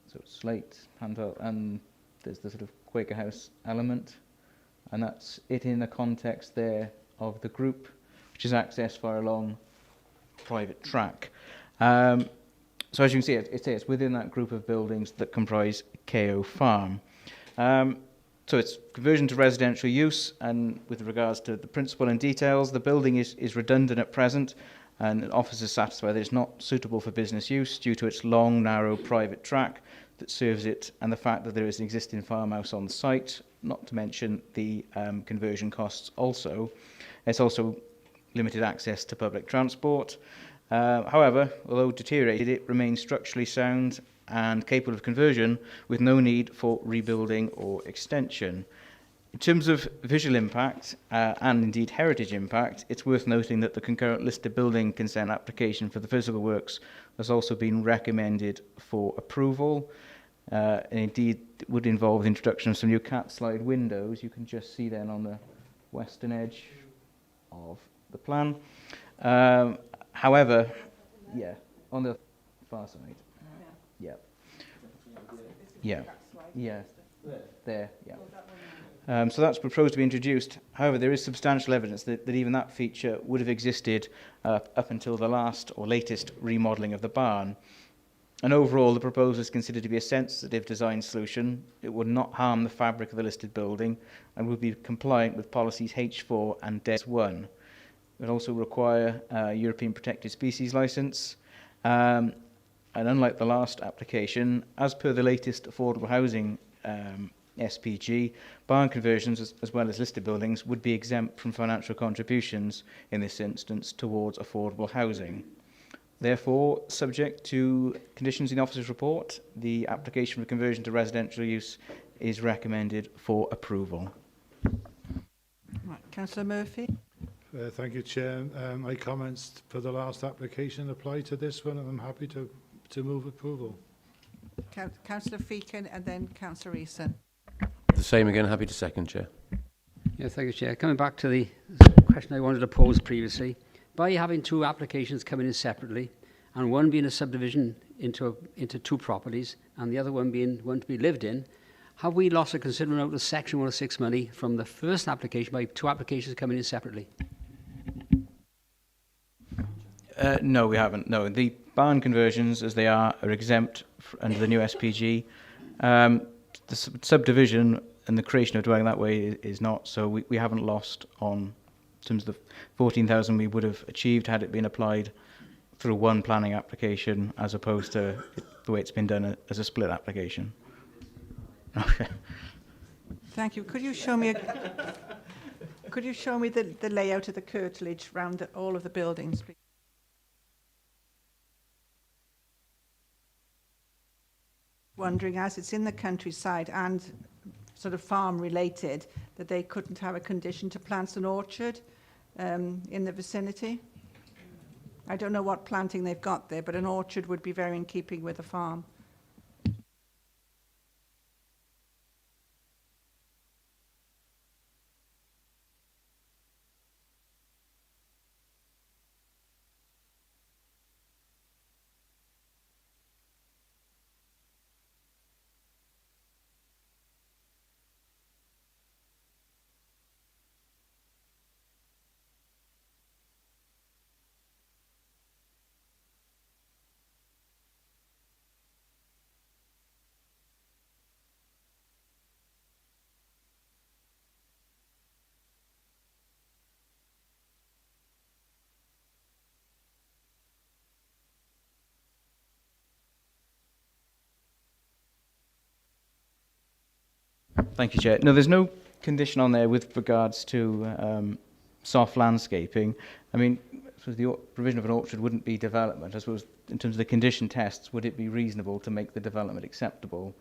so it's slate, handheld, and there's the sort of Quaker house element, and that's it in the context there of the group, which is accessed via a long private track. So as you can see, it's within that group of buildings that comprise KO Farm. So it's conversion to residential use, and with regards to the principle and details, the building is redundant at present, and offers a satisfy that it's not suitable for business use due to its long, narrow private track that serves it, and the fact that there is an existing farmhouse on the site, not to mention the conversion costs also. It's also limited access to public transport. However, although deteriorated, it remains structurally sound and capable of conversion with no need for rebuilding or extension. In terms of visual impact and indeed heritage impact, it's worth noting that the concurrent listed building consent application for the physical works has also been recommended for approval. And indeed, it would involve the introduction of some new cat slide windows. You can just see then on the western edge of the plan. However, on the far side. There. So that's proposed to be introduced. However, there is substantial evidence that even that feature would have existed up until the last or latest remodelling of the barn. And overall, the proposal is considered to be a sensitive design solution. It would not harm the fabric of the listed building and would be compliant with policies H4 and DES 1. It would also require a European Protected Species licence. And unlike the last application, as per the latest affordable housing SPG, barn conversions as well as listed buildings would be exempt from financial contributions in this instance towards affordable housing. Therefore, subject to conditions in the officer's report, the application for conversion to residential use is recommended for approval. Right, Councillor Murphy. Thank you, Chair. My comments for the last application apply to this one, and I'm happy to move approval. Councillor Feakin and then Councillor Eason. The same again, happy to second, Chair. Yeah, thank you, Chair. Coming back to the question I wanted to pose previously, by having two applications coming in separately, and one being a subdivision into two properties, and the other one being one to be lived in, have we lost a considerable amount of Section 106 money from the first application by two applications coming in separately? No, we haven't. No, the barn conversions, as they are exempt under the new SPG. The subdivision and the creation of dwelling that way is not. So we haven't lost on, in terms of the 14,000 we would have achieved had it been applied through one planning application as opposed to the way it's been done as a split application. Okay. Thank you. Could you show me the layout of the curtilage around all of the buildings, please? Wondering, as it's in the countryside and sort of farm related, that they couldn't have a condition to plant an orchard in the vicinity. I don't know what planting they've got there, but an orchard would be very in keeping with a farm. Thank you, Chair. No, there's no condition on there with regards to soft landscaping. I mean, so the provision of an orchard wouldn't be development. I suppose in terms of the condition tests, would it be reasonable to make the development acceptable?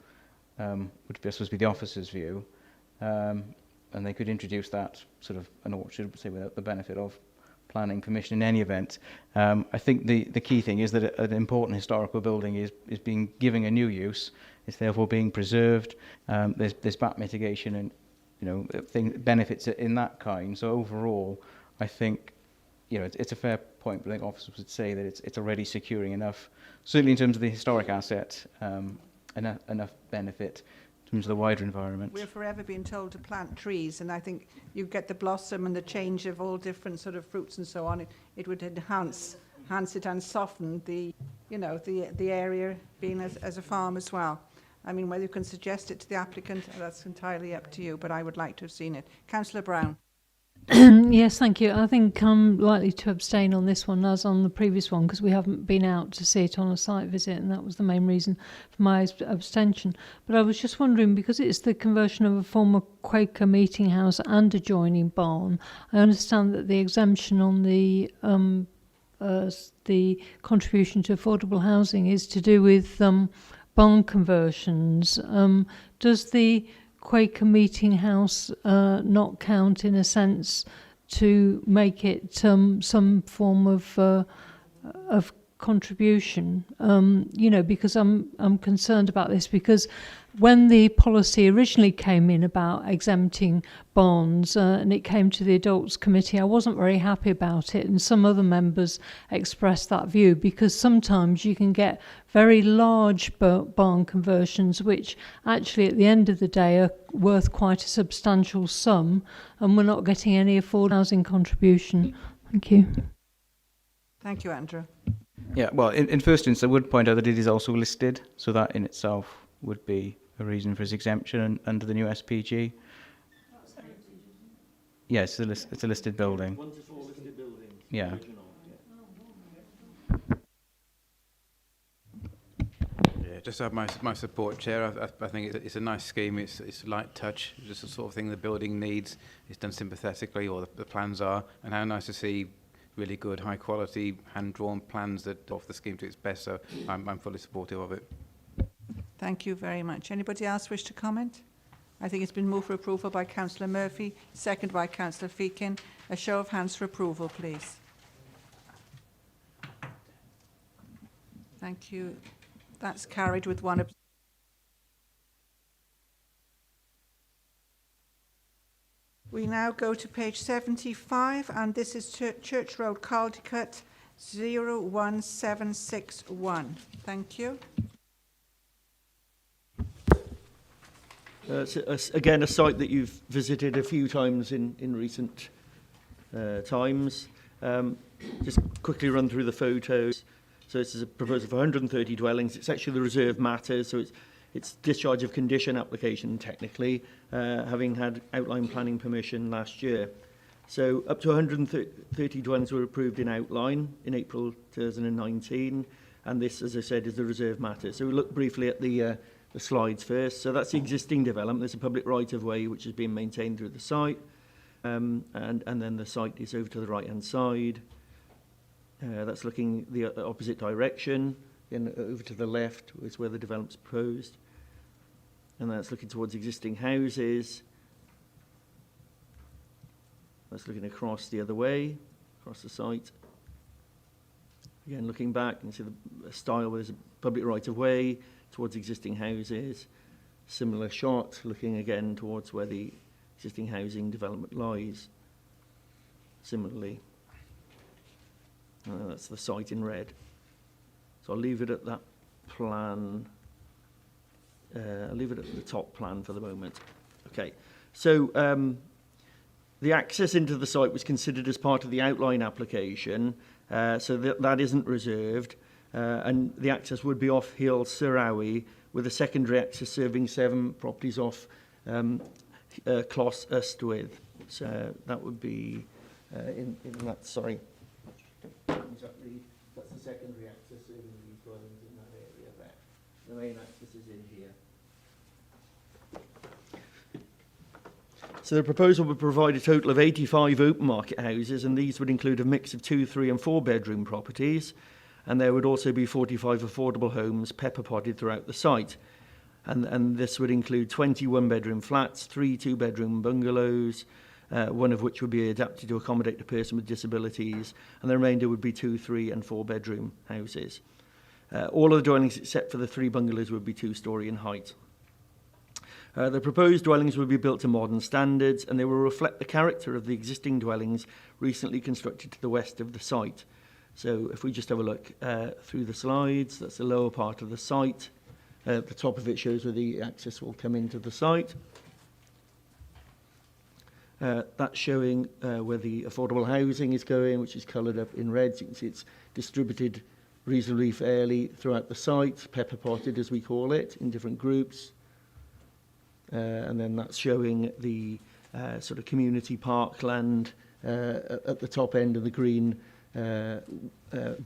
Would I suppose be the officer's view. And they could introduce that sort of an orchard, say, without the benefit of planning permission in any event. I think the key thing is that an important historical building is being given a new use. It's therefore being preserved. There's bat mitigation and benefits in that kind. So overall, I think it's a fair point. But I think officers would say that it's already securing enough, certainly in terms of the historic asset, enough benefit in terms of the wider environment. We're forever being told to plant trees, and I think you get the blossom and the change of all different sort of fruits and so on. It would enhance it and soften the area being as a farm as well. I mean, whether you can suggest it to the applicant, that's entirely up to you, but I would like to have seen it. Councillor Brown. Yes, thank you. I think I'm likely to abstain on this one as on the previous one because we haven't been out to see it on a site visit, and that was the main reason for my abstention. But I was just wondering, because it's the conversion of a former Quaker meeting house and adjoining barn, I understand that the exemption on the contribution to affordable housing is to do with barn conversions. Does the Quaker meeting house not count in a sense to make it some form of contribution? Because I'm concerned about this, because when the policy originally came in about exempting barns and it came to the Adults Committee, I wasn't very happy about it, and some other members expressed that view, because sometimes you can get very large barn conversions which actually at the end of the day are worth quite a substantial sum, and we're not getting any affordable housing contribution. Thank you. Thank you, Andrew. Yeah, well, in first instance, I would point out that it is also listed, so that in itself would be a reason for its exemption under the new SPG. Yes, it's a listed building. Yeah. Yeah, just have my support, Chair. I think it's a nice scheme. It's a light touch, just the sort of thing the building needs. It's done sympathetically, or the plans are, and how nice to see really good, high quality, hand-drawn plans that offer the scheme to its best. So I'm fully supportive of it. Thank you very much. Anybody else wish to comment? I think it's been moved for approval by Councillor Murphy, second by Councillor Feakin. A show of hands for approval, please. Thank you. That's carried with one abstention. We now go to page 75, and this is Church Road, Caldicot, 01761. Thank you. Again, a site that you've visited a few times in recent times. Just quickly run through the photos. So this is a proposal for 130 dwellings. It's actually the reserve matters, so it's discharge of condition application technically, having had outline planning permission last year. So up to 130 dwellings were approved in outline in April 2019, and this, as I said, is the reserve matter. So we'll look briefly at the slides first. So that's the existing development. There's a public right-of-way which is being maintained through the site, and then the site is over to the right-hand side. That's looking the opposite direction. Then over to the left is where the development's proposed. And that's looking towards existing houses. That's looking across the other way, across the site. Again, looking back, you can see the style where there's a public right-of-way towards existing houses. Similar shot, looking again towards where the existing housing development lies. Similarly. That's the site in red. So I'll leave it at that plan. I'll leave it at the top plan for the moment. Okay, so the access into the site was considered as part of the outline application, so that isn't reserved, and the access would be off Hill Sirawi, with a secondary access serving 7 properties off Clos Ystwyth. So that would be in that, sorry. Exactly, that's the secondary access serving these dwellings in that area there. The main access is in here. So the proposal would provide a total of 85 open market houses, and these would include a mix of 2, 3 and 4 bedroom properties, and there would also be 45 affordable homes pepper potted throughout the site. And this would include 21 bedroom flats, 3 2-bedroom bungalows, one of which would be adapted to accommodate a person with disabilities, and the remainder would be 2, 3 and 4 bedroom houses. All of the dwellings except for the 3 bungalows would be 2-storey in height. The proposed dwellings will be built to modern standards, and they will reflect the character of the existing dwellings recently constructed to the west of the site. So if we just have a look through the slides, that's the lower part of the site. The top of it shows where the access will come into the site. That's showing where the affordable housing is going, which is coloured up in red. So you can see it's distributed reasonably fairly throughout the site, pepper potted as we call it, in different groups. And then that's showing the sort of community parkland at the top end of the green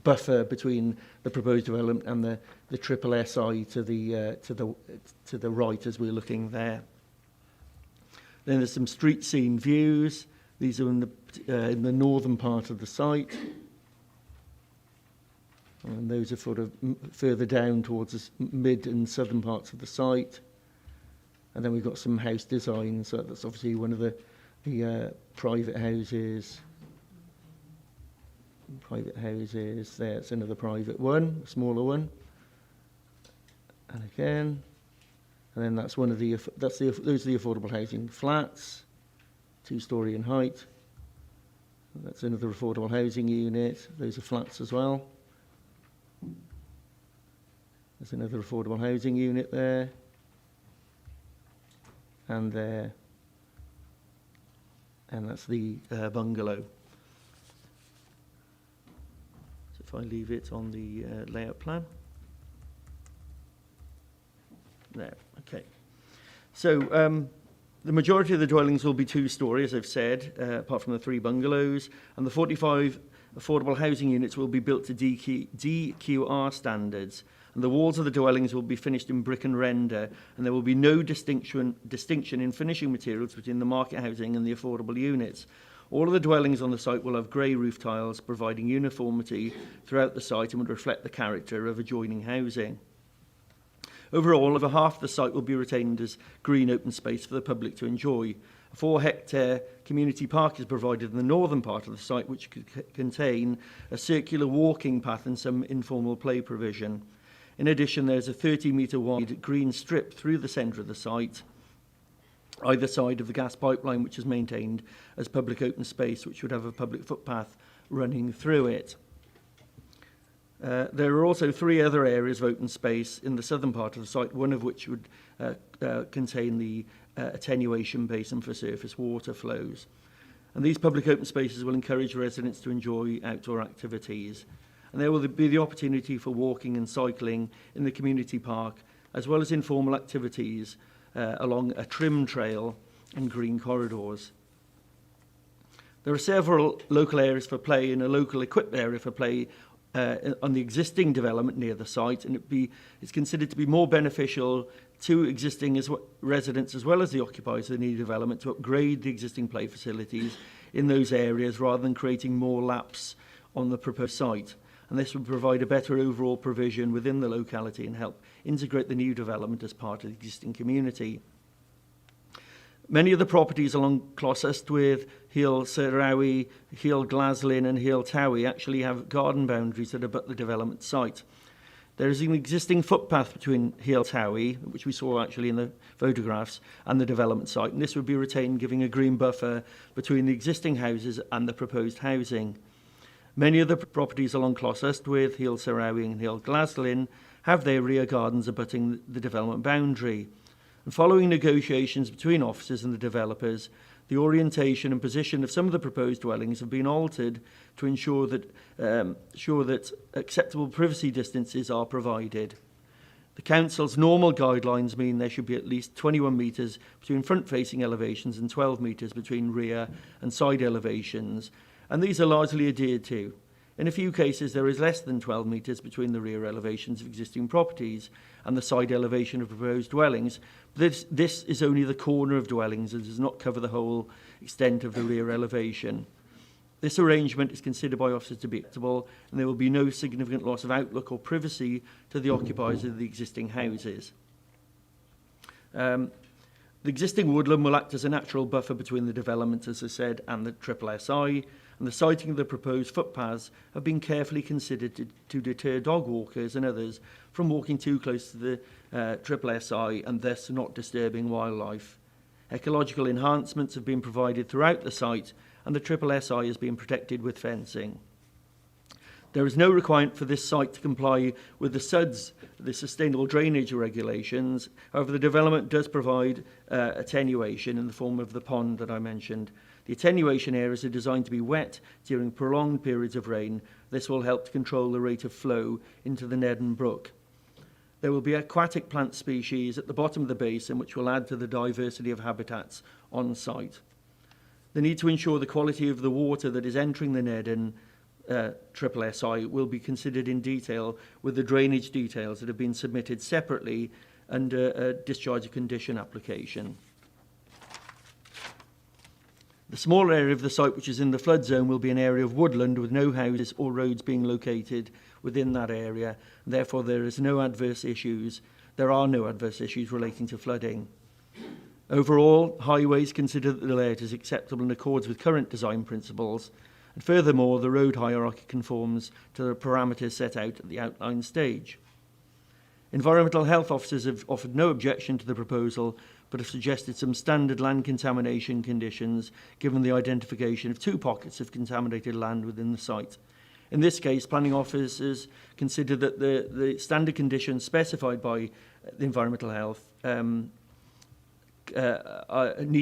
buffer between the proposed development and the triple SI to the right as we're looking there. Then there's some street scene views. These are in the northern part of the site, and those are sort of further down towards the mid and southern parts of the site. And then we've got some house designs. So that's obviously one of the private houses. Private houses. There's another private one, a smaller one. And again, and then that's one of the those are the affordable housing flats, 2-storey in height. That's another affordable housing unit. Those are flats as well. There's another affordable housing unit there. And there, and that's the bungalow. So if I leave it on the layout plan. There, okay. So the majority of the dwellings will be 2-storey, as I've said, apart from the 3 bungalows, and the 45 affordable housing units will be built to DQR standards. And the walls of the dwellings will be finished in brick and render, and there will be no distinction in finishing materials between the market housing and the affordable units. All of the dwellings on the site will have grey roof tiles, providing uniformity throughout the site and would reflect the character of adjoining housing. Overall, over half the site will be retained as green open space for the public to enjoy. A 4-hectare community park is provided in the northern part of the site, which could contain a circular walking path and some informal play provision. In addition, there's a 30-metre wide green strip through the centre of the site, either side of the gas pipeline, which is maintained as public open space, which would have a public footpath running through it. There are also 3 other areas of open space in the southern part of the site, one of which would contain the attenuation basin for surface water flows. And these public open spaces will encourage residents to enjoy outdoor activities. And there will be the opportunity for walking and cycling in the community park, as well as informal activities along a trim trail and green corridors. There are several local areas for play and a local equipped area for play on the existing development near the site, and it's considered to be more beneficial to existing residents as well as the occupiers of the new development to upgrade the existing play facilities in those areas rather than creating more lapse on the proposed site. And this would provide a better overall provision within the locality and help integrate the new development as part of the existing community. Many of the properties along Clos Ystwyth, Hil Sarawi, Hil Glaslyn and Hil Tawi actually have garden boundaries that abut the development site. There is an existing footpath between Hil Tawi, which we saw actually in the photographs, and the development site, and this would be retained, giving a green buffer between the existing houses and the proposed housing. Many of the properties along Clos Ystwyth, Hil Sarawi and Hil Glaslyn have their rear gardens abutting the development boundary. And following negotiations between officers and the developers, the orientation and position of some of the proposed dwellings have been altered to ensure that acceptable privacy distances are provided. The Council's normal guidelines mean there should be at least 21 metres between front-facing elevations and 12 metres between rear and side elevations, and these are largely adhered to. In a few cases, there is less than 12 metres between the rear elevations of existing properties and the side elevation of proposed dwellings. This is only the corner of dwellings and does not cover the whole extent of the rear elevation. This arrangement is considered by officers to be acceptable, and there will be no significant loss of outlook or privacy to the occupiers of the existing houses. The existing woodland will act as a natural buffer between the development, as I said, and the SSI, and the siting of the proposed footpaths have been carefully considered to deter dog walkers and others from walking too close to the SSI and thus not disturbing wildlife. Ecological enhancements have been provided throughout the site, and the SSI has been protected with fencing. There is no requirement for this site to comply with the SUDS, the Sustainable Drainage Regulations. However, the development does provide attenuation in the form of the pond that I mentioned. The attenuation areas are designed to be wet during prolonged periods of rain. This will help to control the rate of flow into the Nedden Brook. There will be aquatic plant species at the bottom of the basin, which will add to the diversity of habitats on site. The need to ensure the quality of the water that is entering the Nedden SSI will be considered in detail with the drainage details that have been submitted separately under a discharge of condition application. The small area of the site which is in the flood zone will be an area of woodland with no houses or roads being located within that area. Therefore, there are no adverse issues relating to flooding. Overall, Highways consider that the layout is acceptable in accordance with current design principles, and furthermore, the road hierarchy conforms to the parameters set out at the outline stage. Environmental health officers have offered no objection to the proposal, but have suggested some standard land contamination conditions given the identification of 2 pockets of contaminated land within the site. In this case, planning officers consider that the standard conditions specified by the environmental health need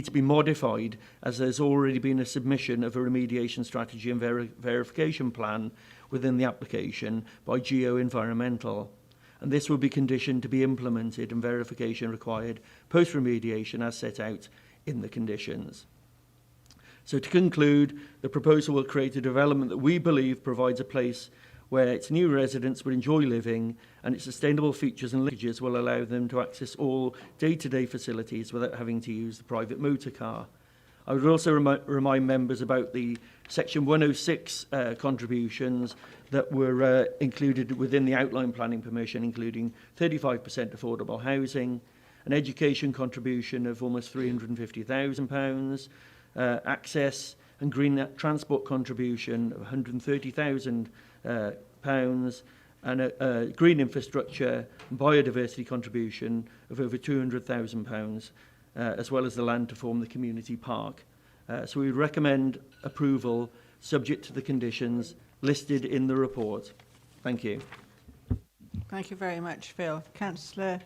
to be modified, as there's already been a submission of a remediation strategy and verification plan within the application by Geo-Environmental. And this will be conditioned to be implemented and verification required post-remediation as set out in the conditions. So to conclude, the proposal will create a development that we believe provides a place where its new residents will enjoy living, and its sustainable features and linkages will allow them to access all day-to-day facilities without having to use the private motor car. I would also remind members about the Section 106 contributions that were included within the outline planning permission, including 35% affordable housing, an education contribution of almost £350,000, access and green transport contribution of £130,000, and a green infrastructure and biodiversity contribution of over £200,000. as well as the land to form the community park. So we recommend approval subject to the conditions listed in the report. Thank you. Thank you very much, Phil. Councillor,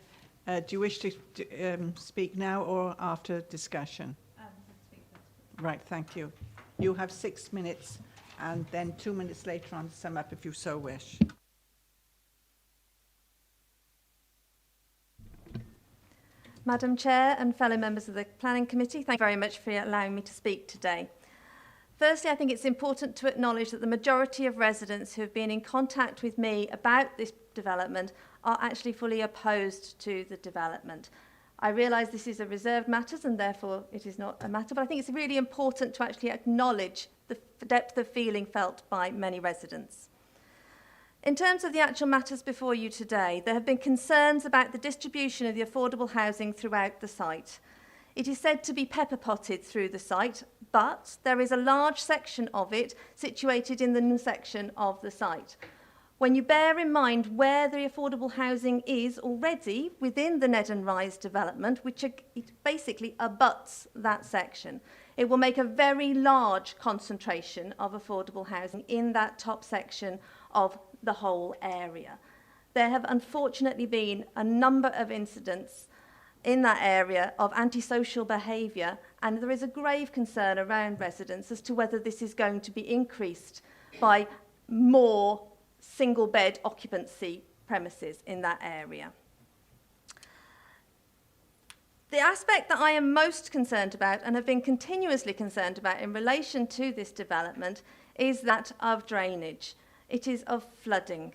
do you wish to speak now or after discussion? Right, thank you. You have 6 minutes and then 2 minutes later on to sum up if you so wish. Madam Chair and fellow members of the Planning Committee, thank you very much for allowing me to speak today. Firstly, I think it's important to acknowledge that the majority of residents who have been in contact with me about this development are actually fully opposed to the development. I realise this is a reserved matter and therefore it is not a matter, but I think it's really important to actually acknowledge the depth of feeling felt by many residents. In terms of the actual matters before you today, there have been concerns about the distribution of the affordable housing throughout the site. It is said to be pepper-potted through the site, but there is a large section of it situated in the new section of the site. When you bear in mind where the affordable housing is already within the Ned and Rise development, which it basically abuts that section, it will make a very large concentration of affordable housing in that top section of the whole area. There have unfortunately been a number of incidents in that area of antisocial behaviour, and there is a grave concern around residents as to whether this is going to be increased by more single bed occupancy premises in that area. The aspect that I am most concerned about and have been continuously concerned about in relation to this development is that of drainage. It is of flooding.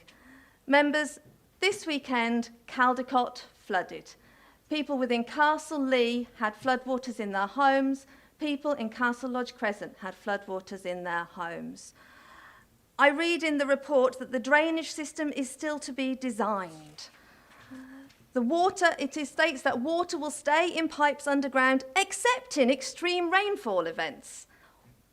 Members, this weekend Caldecott flooded. People within Castle Lee had floodwaters in their homes. People in Castle Lodge Crescent had floodwaters in their homes. I read in the report that the drainage system is still to be designed. The water, states that water will stay in pipes underground except in extreme rainfall events.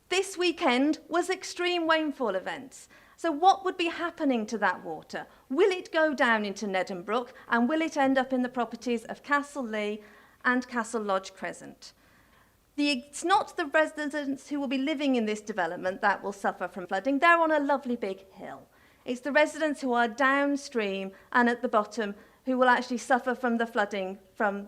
This weekend was extreme rainfall events. So what would be happening to that water? Will it go down into Nedham Brook and will it end up in the properties of Castle Lee and Castle Lodge Crescent? It's not the residents who will be living in this development that will suffer from flooding. They're on a lovely big hill. It's the residents who are downstream and at the bottom who will actually suffer from the flooding from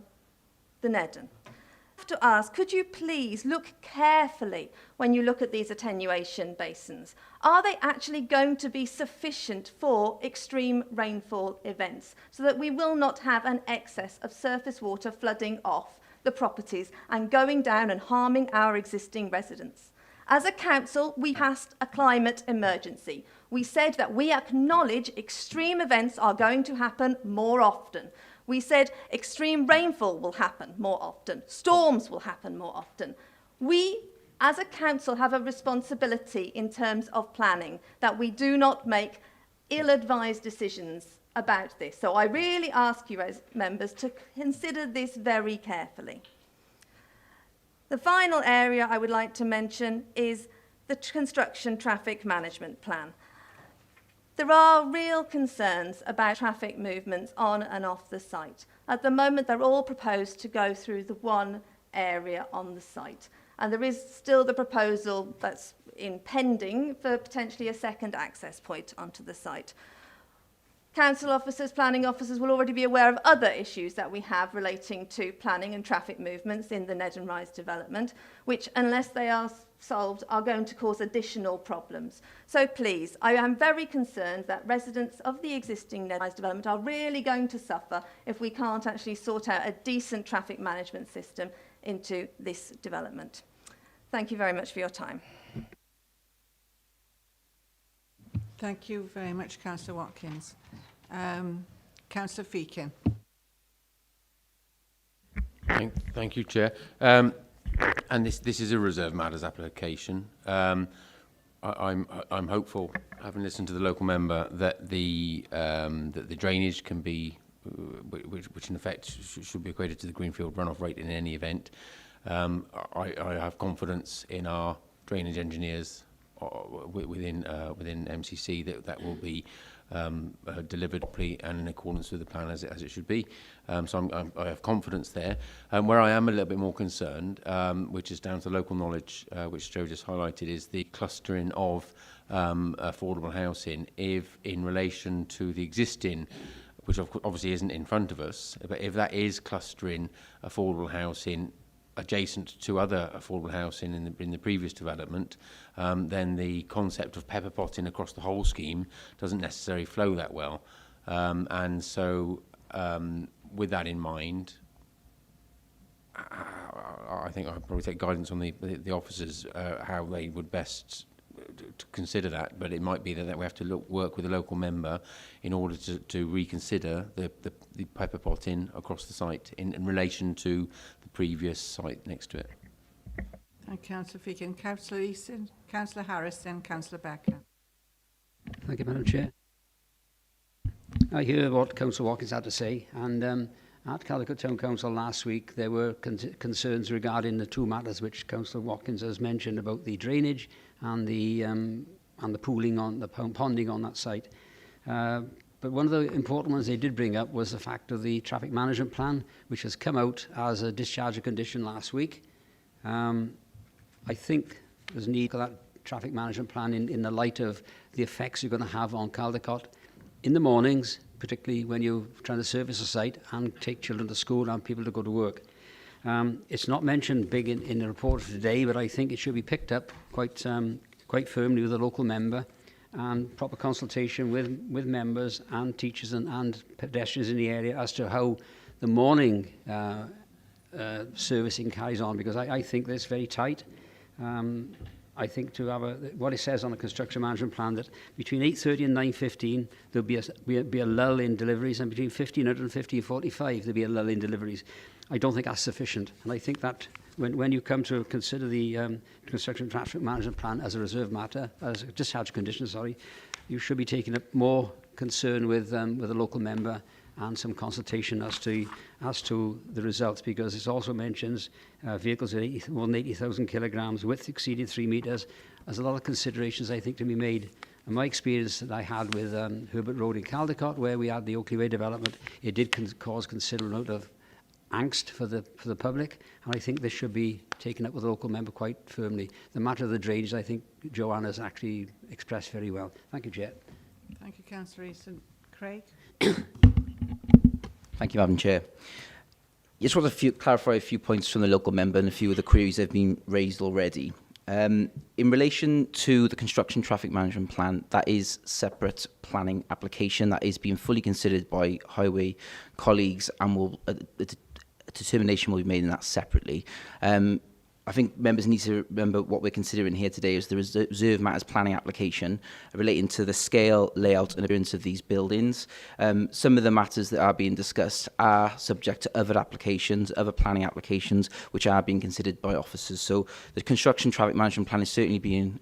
the Nedham. I have to ask, could you please look carefully when you look at these attenuation basins? Are they actually going to be sufficient for extreme rainfall events so that we will not have an excess of surface water flooding off the properties and going down and harming our existing residents? As a council, we passed a climate emergency. We said that we acknowledge extreme events are going to happen more often. We said extreme rainfall will happen more often. Storms will happen more often. We, as a council, have a responsibility in terms of planning that we do not make ill-advised decisions about this. So I really ask you as members to consider this very carefully. The final area I would like to mention is the construction traffic management plan. There are real concerns about traffic movements on and off the site. At the moment, they're all proposed to go through the one area on the site. And there is still the proposal that's pending for potentially a second access point onto the site. Council officers, planning officers will already be aware of other issues that we have relating to planning and traffic movements in the Ned and Rise development, which, unless they are solved, are going to cause additional problems. So please, I am very concerned that residents of the existing Ned and Rise development are really going to suffer if we can't actually sort out a decent traffic management system into this development. Thank you very much for your time. Thank you very much, Councillor Watkins. Councillor Feakin. Thank you, Chair. And this is a reserve matters application. I'm hopeful, having listened to the local member, that the drainage can be, which in effect should be equated to the Greenfield runoff rate in any event. I have confidence in our drainage engineers within MCC that will be deliberately and in accordance with the plan as it should be. So I have confidence there. Where I am a little bit more concerned, which is down to local knowledge, which Joe just highlighted, is the clustering of affordable housing if in relation to the existing, which obviously isn't in front of us, but if that is clustering affordable housing adjacent to other affordable housing in the previous development, then the concept of pepper potting across the whole scheme doesn't necessarily flow that well. And so with that in mind, I think I'll probably take guidance on the officers how they would best to consider that, but it might be that we have to work with a local member in order to reconsider the pepper potting across the site in relation to the previous site next to it. Thank you, Councillor Feakin. Councillor Easton, Councillor Harrison, Councillor Becker. Thank you, Madam Chair. I hear what Councillor Watkins had to say, and at Caldicot Town Council last week there were concerns regarding the two matters which Councillor Watkins has mentioned about the drainage and the pooling on the ponding on that site. But one of the important ones they did bring up was the fact of the traffic management plan, which has come out as a discharge of condition last week. I think there's a need for that traffic management plan in the light of the effects you're going to have on Caldicot in the mornings, particularly when you're trying to service a site and take children to school and people to go to work. It's not mentioned big in the report today, but I think it should be picked up quite firmly with a local member and proper consultation with members and teachers and pedestrians in the area as to how the morning servicing carries on, because I think that's very tight. I think to have what it says on a construction management plan that between 8:30 and 9:15 there'll be a lull in deliveries, and between 1500 and 15:45 there'll be a lull in deliveries. I don't think that's sufficient, and I think that when you come to consider the construction traffic management plan as a reserve matter, as a discharge condition, you should be taking up more concern with a local member and some consultation as to the results, because it also mentions vehicles with more than 80,000 kilograms, width exceeding 3 metres. There's a lot of considerations, I think, to be made. And my experience that I had with Herbert Road in Caldicot, where we had the Oakley Way development, it did cause considerable amount of angst for the public, and I think this should be taken up with a local member quite firmly. The matter of the drainage, I think Joanna's actually expressed very well. Thank you, Chair. Thank you, Councillor Easton. Craig? Thank you, Madam Chair. Just want to clarify a few points from the local member and a few of the queries that have been raised already. In relation to the construction traffic management plan, that is separate planning application that is being fully considered by highway colleagues, and a determination will be made in that separately. I think members need to remember what we're considering here today is the reserve matters planning application relating to the scale, layout and appearance of these buildings. Some of the matters that are being discussed are subject to other applications, other planning applications, which are being considered by officers. So the construction traffic management plan is certainly being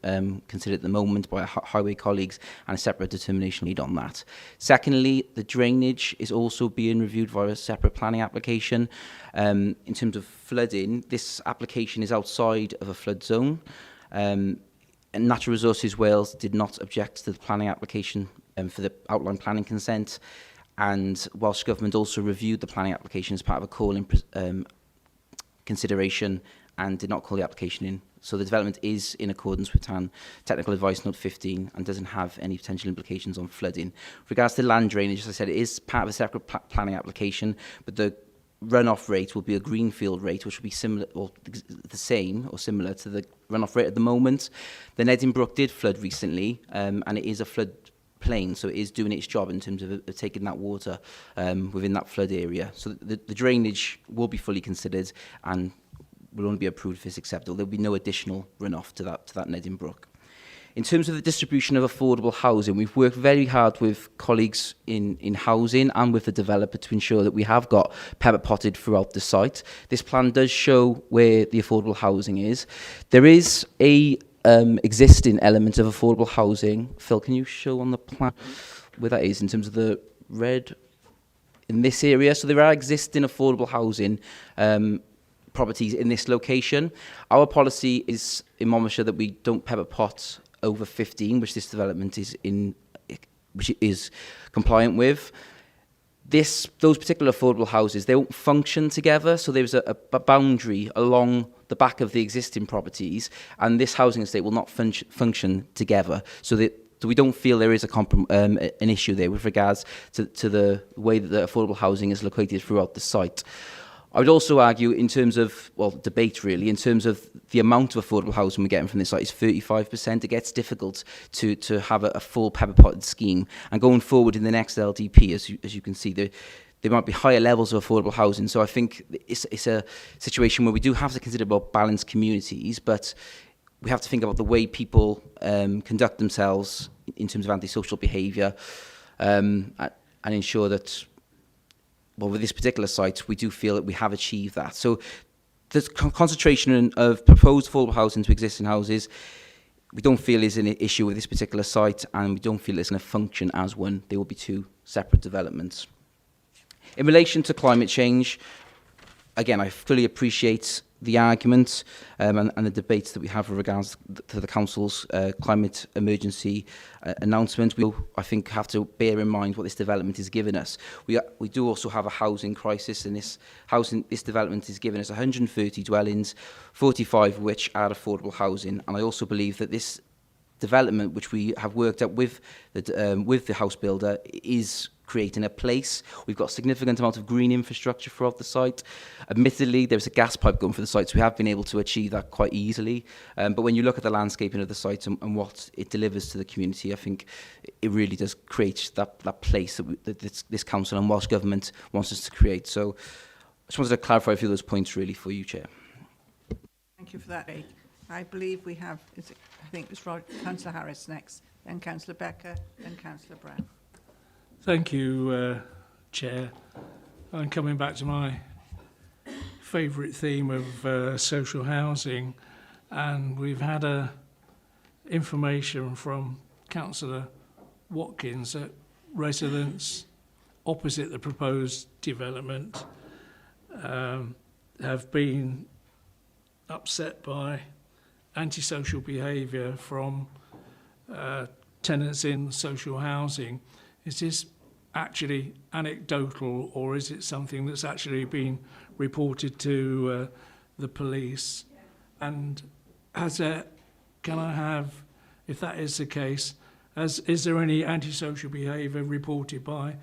considered at the moment by highway colleagues, and a separate determination need on that. Secondly, the drainage is also being reviewed via a separate planning application. In terms of flooding, this application is outside of a flood zone, and Natural Resources Wales did not object to the planning application for the outline planning consent, and Welsh Government also reviewed the planning application as part of a call-in consideration and did not call the application in. So the development is in accordance with TAN Technical Advice Note 15 and doesn't have any potential implications on flooding. With regards to land drainage, as I said, it is part of a separate planning application, but the runoff rate will be a greenfield rate, which will be similar or the same or similar to the runoff rate at the moment. The Nedin Brook did flood recently, and it is a flood plain, so it is doing its job in terms of taking that water within that flood area. So the drainage will be fully considered and will only be approved if it's acceptable. There will be no additional runoff to that Nedin Brook. In terms of the distribution of affordable housing, we've worked very hard with colleagues in housing and with the developer to ensure that we have got pepper potted throughout the site. This plan does show where the affordable housing is. There is a existing element of affordable housing. Phil, can you show on the plan where that is in terms of the red in this area? So there are existing affordable housing properties in this location. Our policy is in Monmouthshire that we don't pepper pot over 15, which this development is in which is compliant with. Those particular affordable houses, they won't function together, so there's a boundary along the back of the existing properties, and this housing estate will not function together, so we don't feel there is an issue there with regards to the way that the affordable housing is located throughout the site. I would also argue in terms of, well, debate really, in terms of the amount of affordable housing we're getting from this site is 35%. It gets difficult to have a full pepper-potted scheme. And going forward in the next LDP, as you can see, there might be higher levels of affordable housing. So I think it's a situation where we do have to consider about balanced communities, but we have to think about the way people conduct themselves in terms of antisocial behaviour and ensure that, well, with this particular site, we do feel that we have achieved that. So the concentration of proposed affordable housing to existing houses, we don't feel is an issue with this particular site, and we don't feel it's going to function as one. They will be two separate developments. In relation to climate change, again, I fully appreciate the argument and the debates that we have with regards to the Council's climate emergency announcement. We, I think, have to bear in mind what this development is giving us. We do also have a housing crisis, and this development is giving us 130 dwellings, 45 of which are affordable housing. And I also believe that this development, which we have worked out with the house builder, is creating a place. We've got a significant amount of green infrastructure throughout the site. Admittedly, there's a gas pipe going for the site, so we have been able to achieve that quite easily. But when you look at the landscaping of the site and what it delivers to the community, I think it really does create that place that this council and Welsh Government wants us to create. So I just wanted to clarify a few of those points really for you, Chair. Thank you for that, Ray. I believe we have, I think it's Councillor Harris next, then Councillor Becker, then Councillor Brown. Thank you, Chair. I'm coming back to my favourite theme of social housing, and we've had information from Councillor Watkins that residents opposite the proposed development have been upset by antisocial behaviour from tenants in social housing. Is this actually anecdotal, or is it something that's actually been reported to the police? And can I have, if that is the case, is there any antisocial behaviour reported by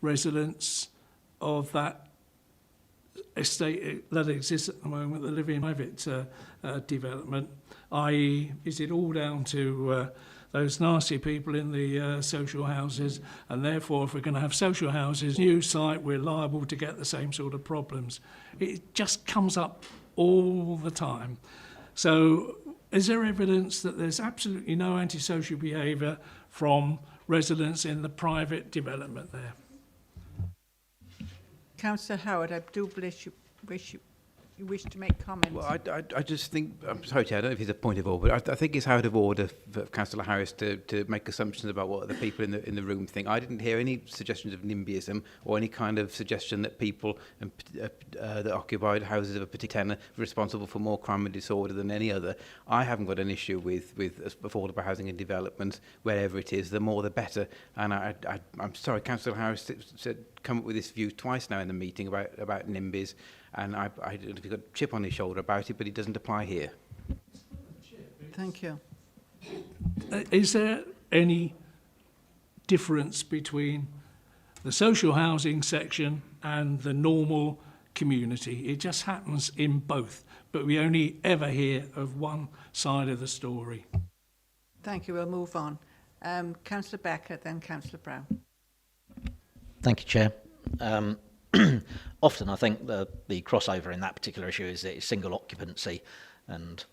residents of that estate that exists at the moment that live in private development, i.e. is it all down to those nasty people in the social houses, and therefore if we're going to have social houses, new site, we're liable to get the same sort of problems? It just comes up all the time. So is there evidence that there's absolutely no antisocial behaviour from residents in the private development there? Councillor Howard, I do you wish to make comments. Well, I just think, I'm sorry, Chair, I don't know if it's a point of order, but I think it's out of order for Councillor Harris to make assumptions about what the people in the room think. I didn't hear any suggestions of NIMBYism or any kind of suggestion that people that occupied houses of a particular tenant were responsible for more crime and disorder than any other. I haven't got an issue with affordable housing and development, wherever it is, the more the better. And I'm sorry, Councillor Harris said come up with this view twice now in the meeting about NIMBYs. And I don't know if he's got a chip on his shoulder about it, but it doesn't apply here. Thank you. Is there any difference between the social housing section and the normal community? It just happens in both, but we only ever hear of one side of the story. Thank you. We'll move on. Councillor Becker, then Councillor Brown. Thank you, Chair. Often I think the crossover in that particular issue is that it's single occupancy, and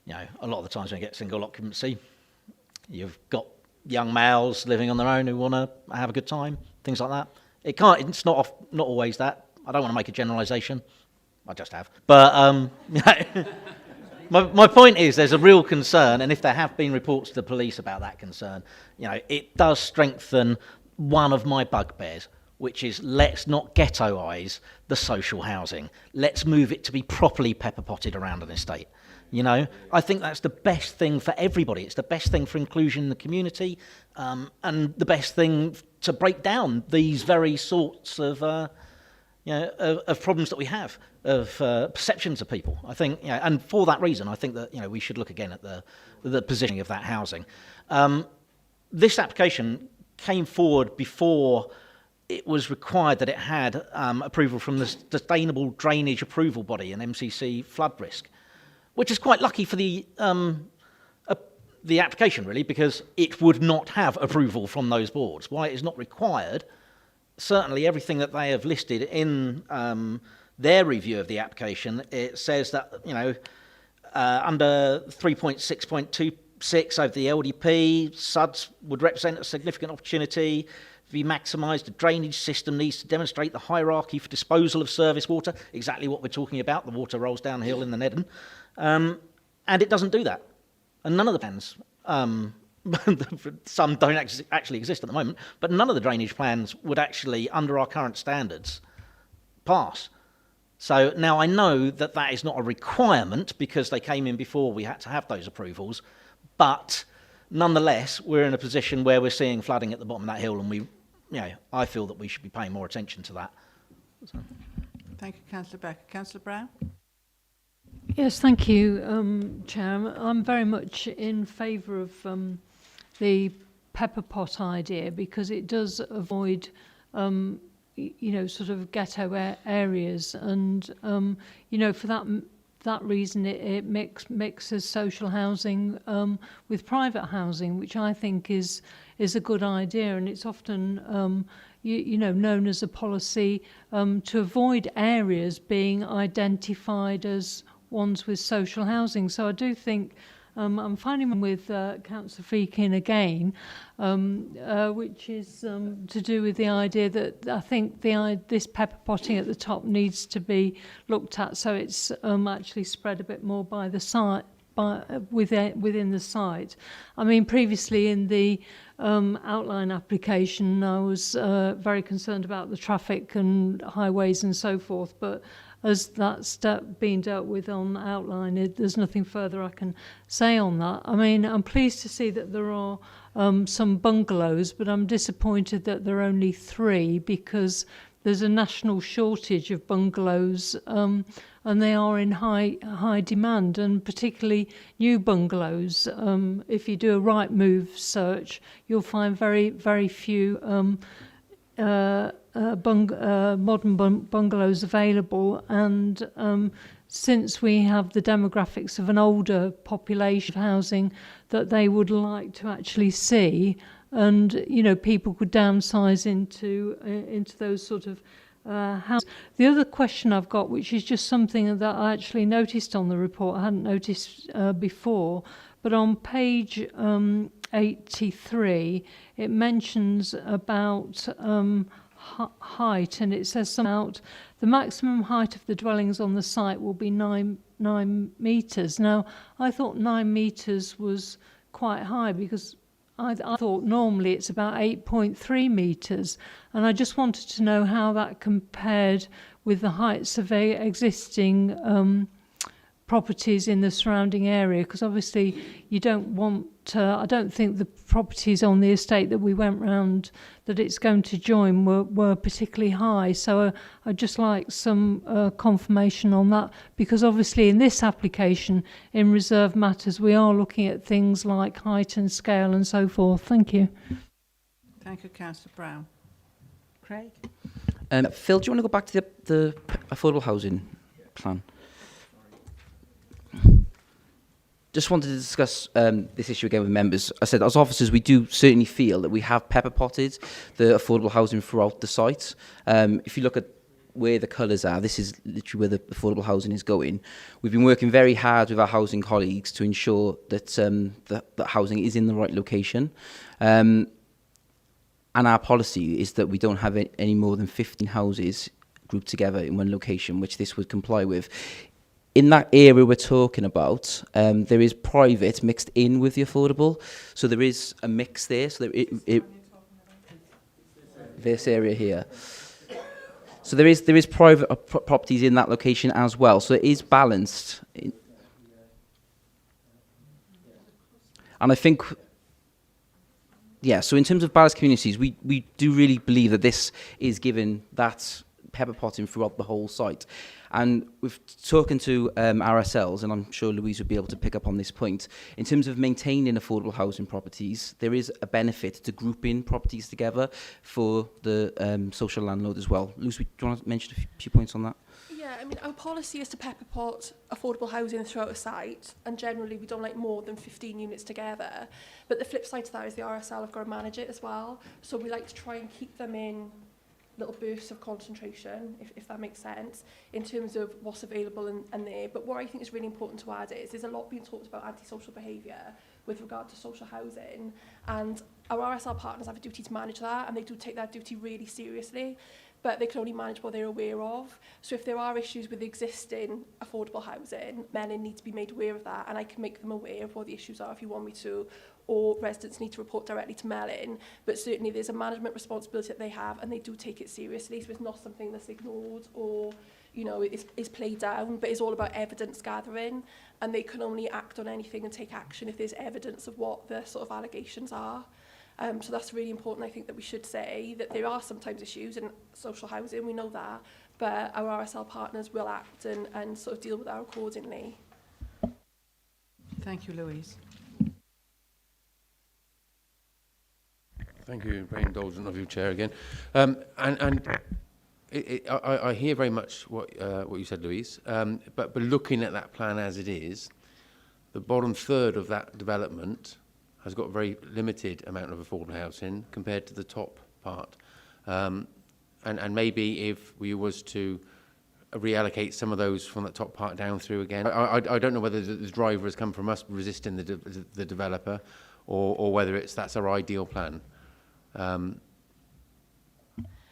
a lot of the times when you get single occupancy, you've got young males living on their own who want to have a good time, things like that. It's not always that. I don't want to make a generalisation. I just have. But my point is there's a real concern, and if there have been reports to the police about that concern, it does strengthen one of my bugbears, which is let's not ghettoise the social housing. Let's move it to be properly pepper-potted around an estate. You know, I think that's the best thing for everybody. It's the best thing for inclusion in the community, and the best thing to break down these very sorts of, of problems that we have, of perceptions of people. I think, and for that reason, I think that we should look again at the positioning of that housing. This application came forward before it was required that it had approval from the Sustainable Drainage Approval Body, an MCC flood risk, which is quite lucky for the application, really, because it would not have approval from those boards. Why it is not required, certainly everything that they have listed in their review of the application, it says that, under 3.6.26 of the LDP, SUDs would represent a significant opportunity to be maximised. The drainage system needs to demonstrate the hierarchy for disposal of service water, exactly what we're talking about, the water rolls downhill in the Nedden. And it doesn't do that. And none of the plans, some don't actually exist at the moment, but none of the drainage plans would actually, under our current standards, pass. So now I know that that is not a requirement because they came in before we had to have those approvals, but nonetheless, we're in a position where we're seeing flooding at the bottom of that hill, and I feel that we should be paying more attention to that. So. Thank you, Councillor Becker. Councillor Brown? Yes, thank you, Chair. I'm very much in favour of the pepper pot idea because it does avoid, sort of ghetto areas, and for that reason, it mixes social housing with private housing, which I think is a good idea, and it's often known as a policy to avoid areas being identified as ones with social housing. So I do think I'm finding with Councillor Feakin again, which is to do with the idea that I think this pepper potting at the top needs to be looked at, so it's actually spread a bit more by the site, within the site. I mean, previously in the outline application, I was very concerned about the traffic and highways and so forth, but as that's being dealt with on outline, there's nothing further I can say on that. I mean, I'm pleased to see that there are some bungalows, but I'm disappointed that there are only 3 because there's a national shortage of bungalows, and they are in high demand, and particularly new bungalows. If you do a right move search, you'll find very, very few modern bungalows available, and since we have the demographics of an older population of housing that they would like to actually see, and people could downsize into those sort of houses. The other question I've got, which is just something that I actually noticed on the report, I hadn't noticed before, but on page 83, it mentions about height, and it says something about the maximum height of the dwellings on the site will be 9 metres. Now, I thought 9 metres was quite high because I thought normally it's about 8.3 metres, and I just wanted to know how that compared with the heights of existing properties in the surrounding area, because obviously you don't want I don't think the properties on the estate that we went round that it's going to join were particularly high, so I'd just like some confirmation on that, because obviously in this application in reserve matters we are looking at things like height and scale and so forth. Thank you. Thank you, Councillor Brown. Craig? Phil, do you want to go back to the affordable housing plan? Just wanted to discuss this issue again with members. I said, as officers, we do certainly feel that we have pepper potted the affordable housing throughout the site. If you look at where the colours are, this is literally where the affordable housing is going. We've been working very hard with our housing colleagues to ensure that that housing is in the right location. And our policy is that we don't have any more than 15 houses grouped together in one location, which this would comply with. In that area we're talking about, there is private mixed in with the affordable, so there is a mix there. So this area here, so there is private properties in that location as well. So it is balanced. And I think, yeah, so in terms of balanced communities, we do really believe that this is given that pepper potting throughout the whole site. And we've spoken to RSLs, and I'm sure Louise would be able to pick up on this point. In terms of maintaining affordable housing properties, there is a benefit to grouping properties together for the social landlord as well. Louise, do you want to mention a few points on that? Yeah, I mean, our policy is to pepper pot affordable housing throughout a site, and generally we don't like more than 15 units together. But the flip side to that is the RSL have got to manage it as well. So we like to try and keep them in little bursts of concentration, if that makes sense, in terms of what's available and there. But what I think is really important to add is there's a lot being talked about antisocial behaviour with regard to social housing, and our RSL partners have a duty to manage that, and they do take that duty really seriously, but they can only manage what they're aware of. So if there are issues with existing affordable housing, Melin need to be made aware of that, and I can make them aware of what the issues are if you want me to, or residents need to report directly to Melin. But certainly there's a management responsibility that they have, and they do take it seriously, so it's not something that's ignored or, you know, is played down, but it's all about evidence gathering, and they can only act on anything and take action if there's evidence of what the sort of allegations are. So that's really important. I think that we should say that there are sometimes issues in social housing, we know that, but our RSL partners will act and sort of deal with that accordingly. Thank you, Louise. Thank you. Very indulgent of you, Chair, again. I hear very much what you said, Louise, but looking at that plan as it is, the bottom third of that development has got a very limited amount of affordable housing compared to the top part. And maybe if we was to reallocate some of those from the top part down through again, I don't know whether the driver has come from us resisting the developer, or whether that's our ideal plan. I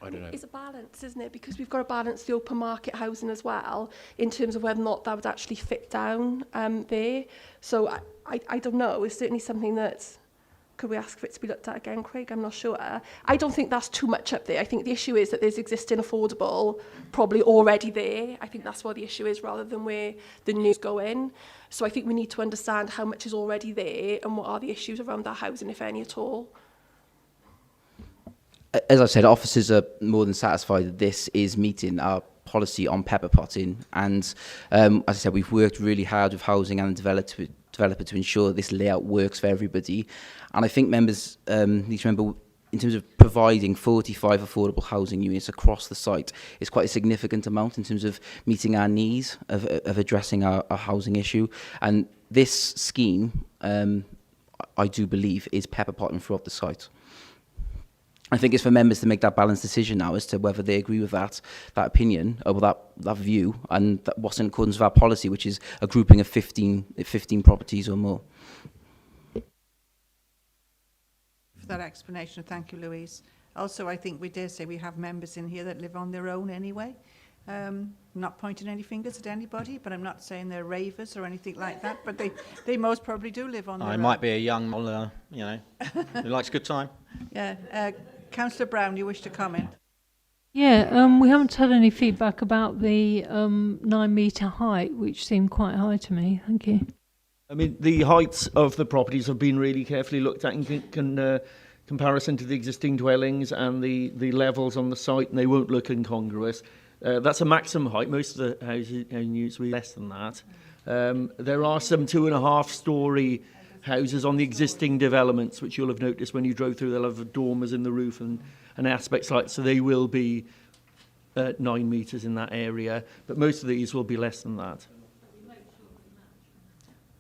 don't know. It's a balance, isn't it? Because we've got to balance the open market housing as well in terms of whether or not that would actually fit down there. So I don't know. It's certainly something that, could we ask for it to be looked at again, Craig? I'm not sure. I don't think that's too much up there. I think the issue is that there's existing affordable probably already there. I think that's what the issue is, rather than where the news go in. So I think we need to understand how much is already there and what are the issues around that housing, if any at all. As I said, officers are more than satisfied that this is meeting our policy on pepper potting. And as I said, we've worked really hard with housing and the developer to ensure this layout works for everybody. And I think members need to remember, in terms of providing 45 affordable housing units across the site, is quite a significant amount in terms of meeting our needs of addressing our housing issue. And this scheme, I do believe, is pepper potting throughout the site. I think it's for members to make that balanced decision now as to whether they agree with that opinion, or that view, and what's in accordance with our policy, which is a grouping of 15 properties or more. For that explanation, thank you, Louise. Also, I think we dare say we have members in here that live on their own anyway. I'm not pointing any fingers at anybody, but I'm not saying they're ravers or anything like that, but they most probably do live on their own. I might be a young, you know, who likes a good time. Yeah. Councillor Brown, you wish to comment? Yeah, we haven't had any feedback about the 9-metre height, which seemed quite high to me. Thank you. I mean, the heights of the properties have been really carefully looked at in comparison to the existing dwellings and the levels on the site, and they won't look incongruous. That's a maximum height. Most of the housing units will be less than that. There are some 2.5-storey houses on the existing developments, which you'll have noticed when you drove through. They'll have dormers in the roof and aspects like that, so they will be 9 metres in that area, but most of these will be less than that.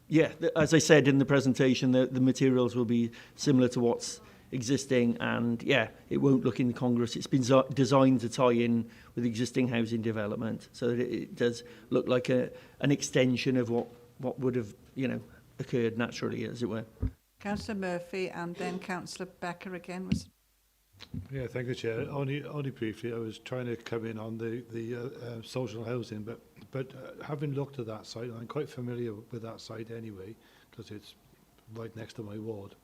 Yeah, as I said in the presentation, the materials will be similar to what's existing, and yeah, it won't look incongruous. It's been designed to tie in with existing housing development, so that it does look like an extension of what would have, you know, occurred naturally, as it were. Councillor Murphy and then Councillor Becker again. Yeah, thank you, Chair. Only briefly, I was trying to come in on the social housing, but having looked at that site, I'm quite familiar with that site anyway, because it's right next to my ward.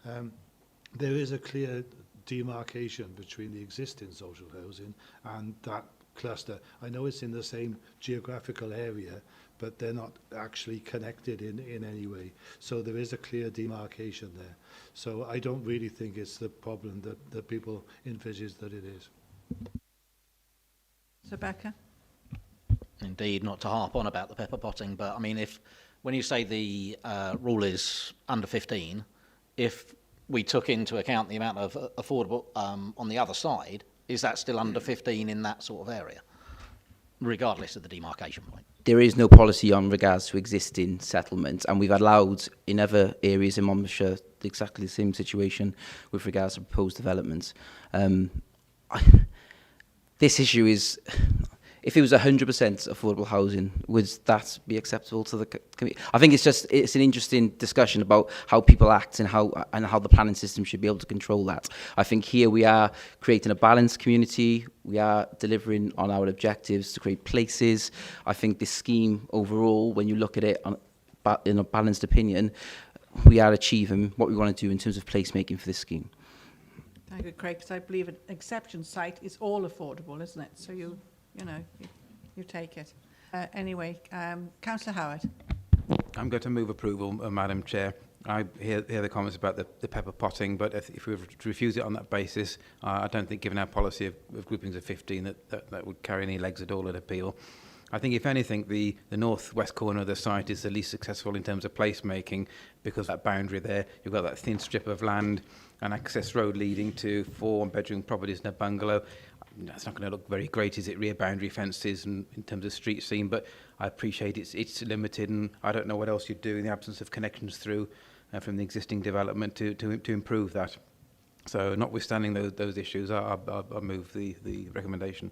There is a clear demarcation between the existing social housing and that cluster. I know it's in the same geographical area, but they're not actually connected in any way. So there is a clear demarcation there. So I don't really think it's the problem that people envisage that it is. Rebecca? Indeed, not to harp on about the pepper potting, but I mean, when you say the rule is under 15, if we took into account the amount of affordable on the other side, is that still under 15 in that sort of area, regardless of the demarcation point? There is no policy on regards to existing settlements, and we've allowed in other areas in Monmouthshire exactly the same situation with regards to proposed developments. This issue is, if it was 100% affordable housing, would that be acceptable to the community? I think it's an interesting discussion about how people act and how the planning system should be able to control that. I think here we are creating a balanced community. We are delivering on our objectives to create places. I think this scheme overall, when you look at it in a balanced opinion, we are achieving what we want to do in terms of placemaking for this scheme. Thank you, Craig, because I believe an exception site is all affordable, isn't it? So you take it. Anyway, Councillor Howard. I'm going to move approval, Madam Chair. I hear the comments about the pepper potting, but if we were to refuse it on that basis, I don't think, given our policy of groupings of 15, that would carry any legs at all at appeal. I think, if anything, the northwest corner of the site is the least successful in terms of placemaking, because that boundary there, you've got that thin strip of land, an access road leading to 4 one-bedroom properties and a bungalow. It's not going to look very great, is it, rear boundary fences and in terms of street scene, but I appreciate it's limited, and I don't know what else you'd do in the absence of connections through from the existing development to improve that. So notwithstanding those issues, I'll move the recommendation.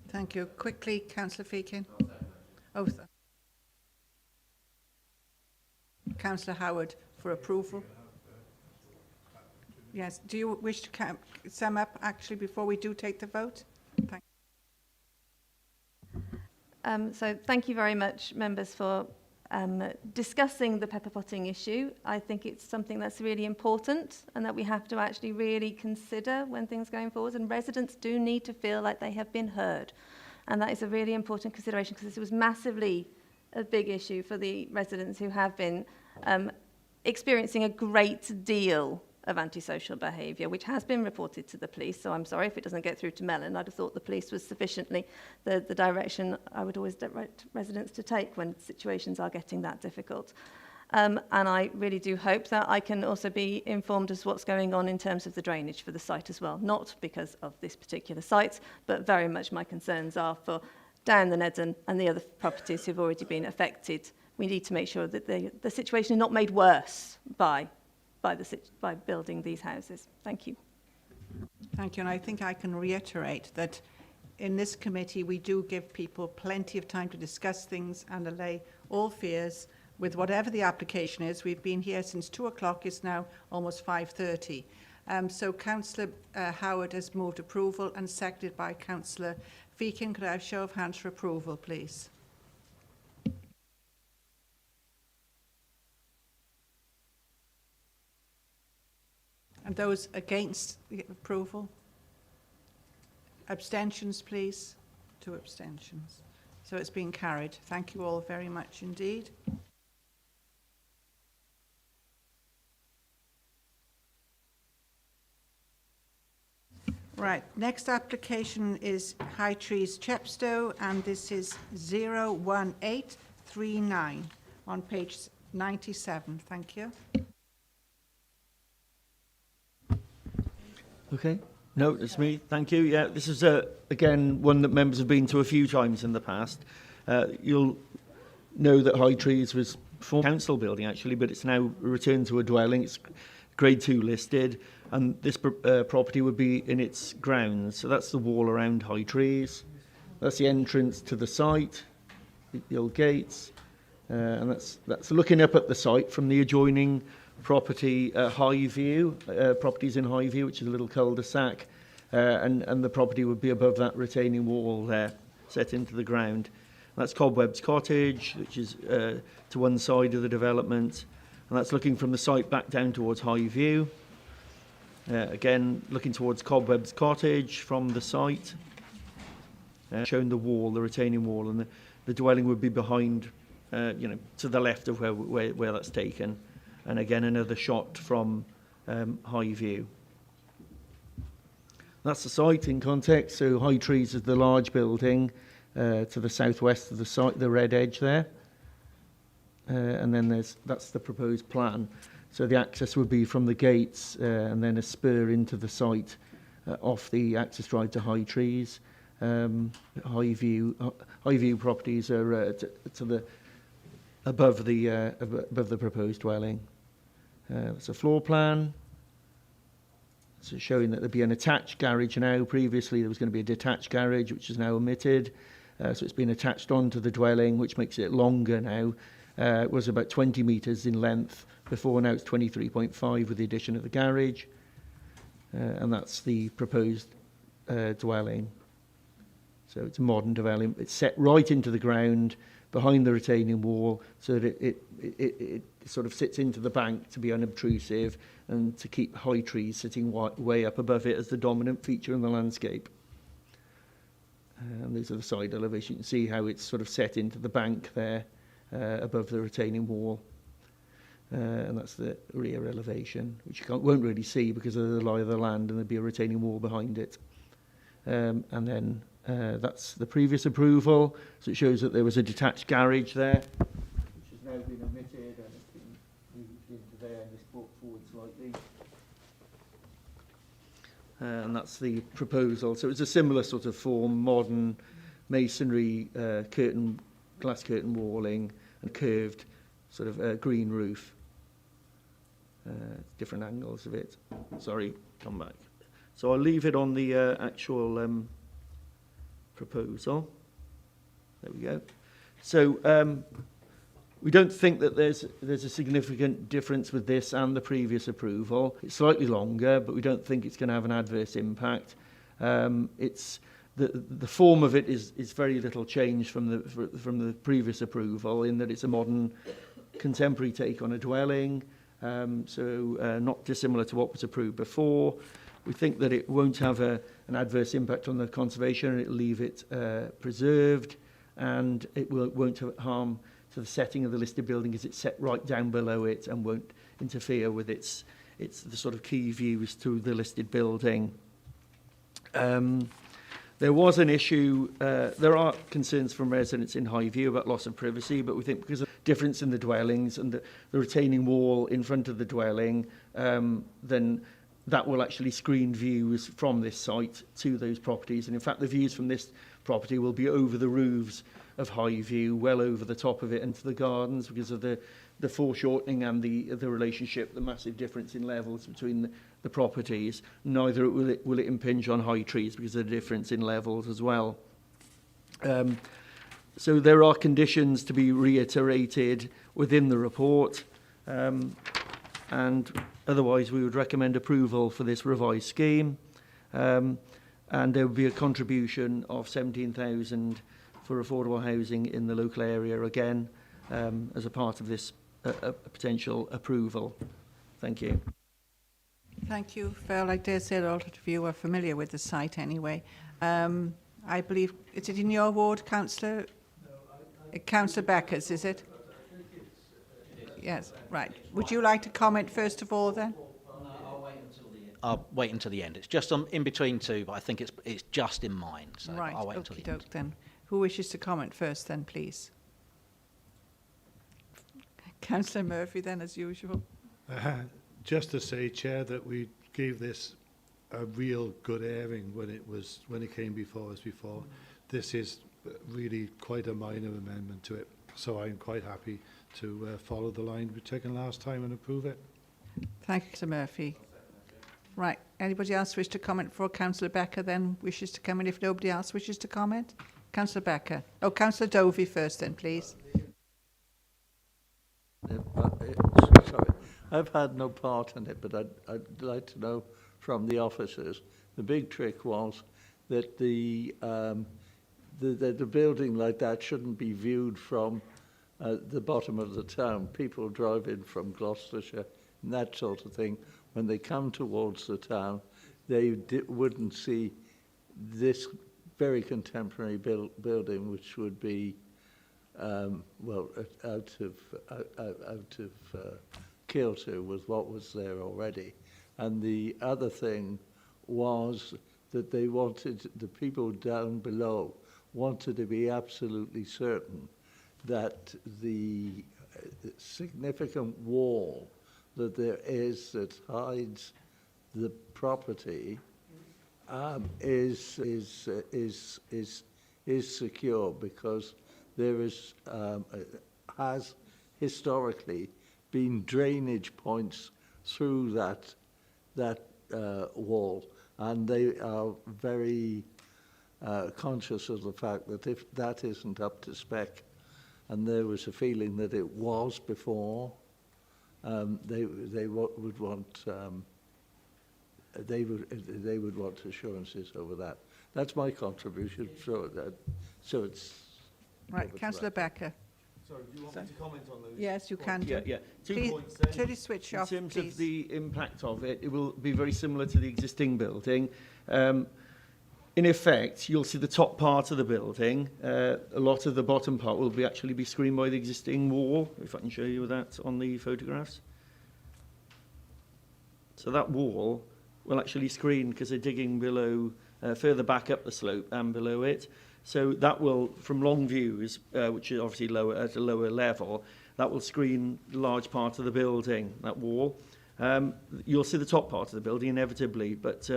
Thank you. Quickly, Councillor Feakin. Councillor Howard for approval. Yes. Do you wish to sum up, actually, before we do take the vote? Thank you. So thank you very much, members, for discussing the pepper potting issue. I think it's something that's really important and that we have to actually really consider when things are going forward. And residents do need to feel like they have been heard. And that is a really important consideration, because this was massively a big issue for the residents who have been experiencing a great deal of antisocial behaviour, which has been reported to the police. So I'm sorry if it doesn't get through to Mellon. I'd have thought the police was sufficiently the direction I would always direct residents to take when situations are getting that difficult. And I really do hope that I can also be informed as what's going on in terms of the drainage for the site as well. Not because of this particular site, but very much my concerns are for down the Nedden and the other properties who've already been affected. We need to make sure that the situation is not made worse by building these houses. Thank you. Thank you. And I think I can reiterate that in this committee, we do give people plenty of time to discuss things and allay all fears with whatever the application is. We've been here since 2 o'clock. It's now almost 5:30. So Councillor Howard has moved approval and seconded by Councillor Feakin. Could I have a show of hands for approval, please? And those against the approval? Abstentions, please. 2 abstentions. So it's been carried. Thank you all very much indeed. Right, next application is High Trees Chepstow, and this is 01839 on page 97. Thank you. Okay. No, it's me. Thank you. Yeah, this is, again, one that members have been to a few times in the past. You'll know that High Trees was for council building, actually, but it's now returned to a dwelling. It's grade 2 listed, and this property would be in its grounds. So that's the wall around High Trees. That's the entrance to the site, the old gates, and that's looking up at the site from the adjoining property, High View, properties in High View, which is a little cul-de-sac, and the property would be above that retaining wall there, set into the ground. That's Cobwebs Cottage, which is to one side of the development, and that's looking from the site back down towards High View. Again, looking towards Cobwebs Cottage from the site. showing the wall, the retaining wall, and the dwelling would be behind, to the left of where that's taken. And again, another shot from high view. That's the site in context. So High Trees is the large building to the southwest of the site, the red edge there. And then that's the proposed plan. So the access would be from the gates and then a spur into the site off the access drive to High Trees. High view properties are to the above the proposed dwelling. It's a floor plan. So showing that there'd be an attached garage now. Previously there was going to be a detached garage, which is now omitted. So it's been attached onto the dwelling, which makes it longer now. It was about 20 metres in length before, now it's 23.5 with the addition of the garage. And that's the proposed dwelling. So it's a modern dwelling. It's set right into the ground behind the retaining wall, so that it sort of sits into the bank to be unobtrusive and to keep High Trees sitting way up above it as the dominant feature in the landscape. And these are the side elevations. You can see how it's sort of set into the bank there above the retaining wall. And that's the rear elevation, which you won't really see because of the lie of the land, and there'll be a retaining wall behind it. And then that's the previous approval. So it shows that there was a detached garage there, which has now been omitted, and it's been moved into there, and it's brought forward slightly. And that's the proposal. So it's a similar sort of form, modern masonry, glass curtain walling, and curved sort of green roof. Different angles of it. Sorry, come back. So I'll leave it on the actual proposal. There we go. So we don't think that there's a significant difference with this and the previous approval. It's slightly longer, but we don't think it's going to have an adverse impact. It's the form of it is very little change from the previous approval, in that it's a modern, contemporary take on a dwelling. Not dissimilar to what was approved before. We think that it won't have an adverse impact on the conservation, and it'll leave it preserved, and it won't have harm to the setting of the listed building, as it's set right down below it and won't interfere with the sort of key views to the listed building. There was an issue, there are concerns from residents in High View about loss of privacy, but we think because of difference in the dwellings and the retaining wall in front of the dwelling, then that will actually screen views from this site to those properties. And in fact, the views from this property will be over the roofs of High View, well over the top of it, into the gardens, because of the foreshortening and the relationship, the massive difference in levels between the properties. Neither will it impinge on High Trees because of the difference in levels as well. So there are conditions to be reiterated within the report, and otherwise we would recommend approval for this revised scheme. And there would be a contribution of 17,000 for affordable housing in the local area again, as a part of this potential approval. Thank you. Thank you, Phil. I dare say that a lot of you are familiar with the site anyway. I believe, is it in your ward, Councillor? Councillor Becker's, is it? Yes, right. Would you like to comment first of all then? I'll wait until the end. It's just in between two, but I think it's just in mine. So right, I'll wait until the end. Then. Who wishes to comment first then, please? Councillor Murphy then, as usual. Just to say, Chair, that we gave this a real good airing when it came before us before. This is really quite a minor amendment to it, so I'm quite happy to follow the line we've taken last time and approve it. Thank you, Mr. Murphy. Right, anybody else wish to comment before Councillor Becker then wishes to come in? If nobody else wishes to comment? Councillor Becker. Oh, Councillor Dovey first then, please. Sorry, I've had no part in it, but I'd like to know from the officers. The big trick was that the building like that shouldn't be viewed from the bottom of the town. People drive in from Gloucestershire and that sort of thing. When they come towards the town, they wouldn't see this very contemporary building, which would be out of kilter with what was there already. And the other thing was that they wanted, the people down below wanted to be absolutely certain that the significant wall that there is that hides the property is secure, because there is has historically been drainage points through that wall, and they are very conscious of the fact that if that isn't up to spec, and there was a feeling that it was before, they would want assurances over that. That's my contribution. So it's right. Councillor Becker. Sorry, do you want me to comment on those? Yes, you can. Yeah. 2 please, points then. Till you switch off, in terms please. of the impact of it, it will be very similar to the existing building. In effect, you'll see the top part of the building. A lot of the bottom part will actually be screened by the existing wall, if I can show you that on the photographs. So that wall will actually screen, because they're digging below, further back up the slope and below it. So that will, from long views, which is obviously lower at a lower level, that will screen a large part of the building, that wall. You'll see the top part of the building inevitably, but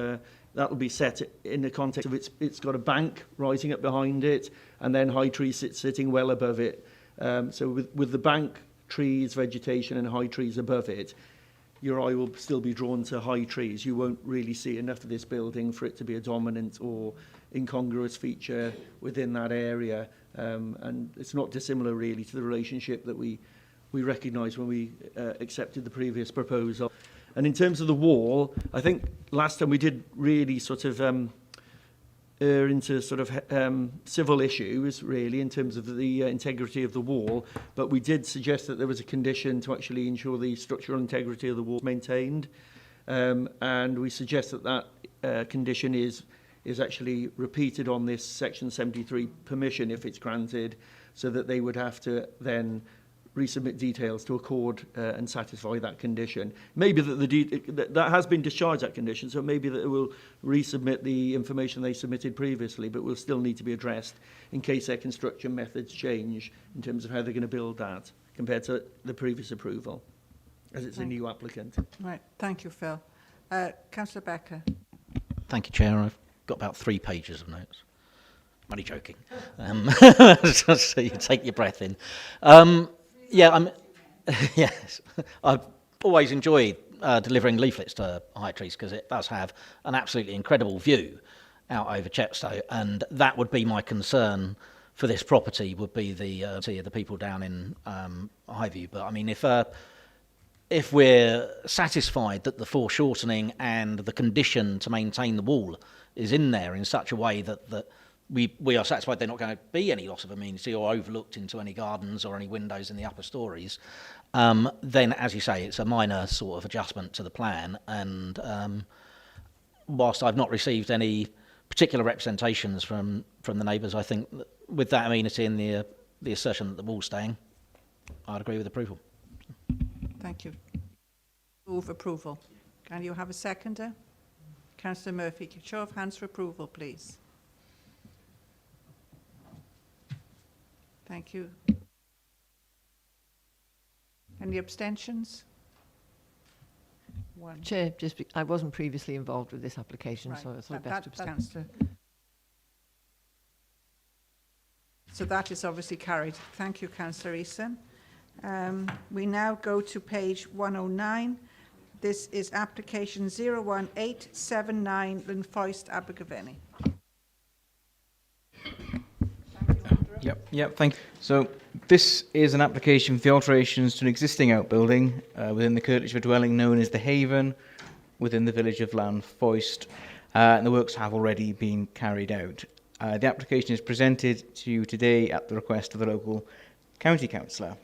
that will be set in the context of it's got a bank rising up behind it, and then high trees sitting well above it. So with the bank, trees, vegetation, and high trees above it, your eye will still be drawn to high trees. You won't really see enough of this building for it to be a dominant or incongruous feature within that area. And it's not dissimilar really to the relationship that we recognised when we accepted the previous proposal. And in terms of the wall, I think last time we did really sort of err into sort of civil issues, really, in terms of the integrity of the wall. But we did suggest that there was a condition to actually ensure the structural integrity of the wall maintained. And we suggest that that condition is actually repeated on this Section 73 permission, if it's granted, so that they would have to then resubmit details to accord and satisfy that condition. Maybe that that has been discharged, that condition, so maybe that it will resubmit the information they submitted previously, but will still need to be addressed in case their construction methods change in terms of how they're going to build that compared to the previous approval, as it's a new applicant. Right, thank you, Phil. Councillor Becker. Thank you, Chair. I've got about 3 pages of notes. I'm only joking. So you take your breath in. Yes, I've always enjoyed delivering leaflets to high trees, because it does have an absolutely incredible view out over Chepstow, and that would be my concern for this property, would be the people down in Highview. But I mean, if we're satisfied that the foreshortening and the condition to maintain the wall is in there in such a way that we are satisfied they're not going to be any loss of amenity or overlooked into any gardens or any windows in the upper stories, then, as you say, it's a minor sort of adjustment to the plan. And whilst I've not received any particular representations from the neighbours, I think that with that amenity and the assertion that the wall's staying, I'd agree with approval. Thank you. Move approval. Can you have a seconder? Councillor Murphy, show of hands for approval, please. Thank you. Any abstentions? One. Chair, I wasn't previously involved with this application, Right. so I thought best to abstain. Councillor. So that is obviously carried. Thank you, Councillor Eason. We now go to page 109. This is application 01879 Lynfoist Abergavenny. Yep, thank you. So this is an application for the alterations to an existing outbuilding within the Kirtlichford dwelling known as the Haven within the village of Llanfoist, and the works have already been carried out. The application is presented to you today at the request of the local county councillor.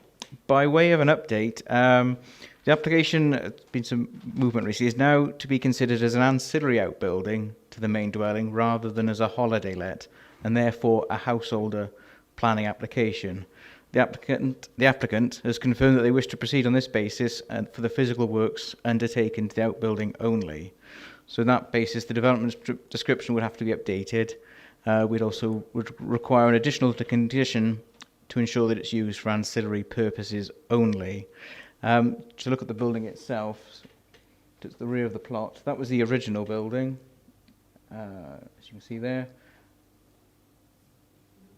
By way of an update, the application, there's been some movement recently, is now to be considered as an ancillary outbuilding to the main dwelling rather than as a holiday let, and therefore a householder planning application. The applicant has confirmed that they wish to proceed on this basis and for the physical works undertaken to the outbuilding only. So on that basis, the development description would have to be updated. We'd also require an additional condition to ensure that it's used for ancillary purposes only. To look at the building itself, to the rear of the plot, that was the original building, as you can see there.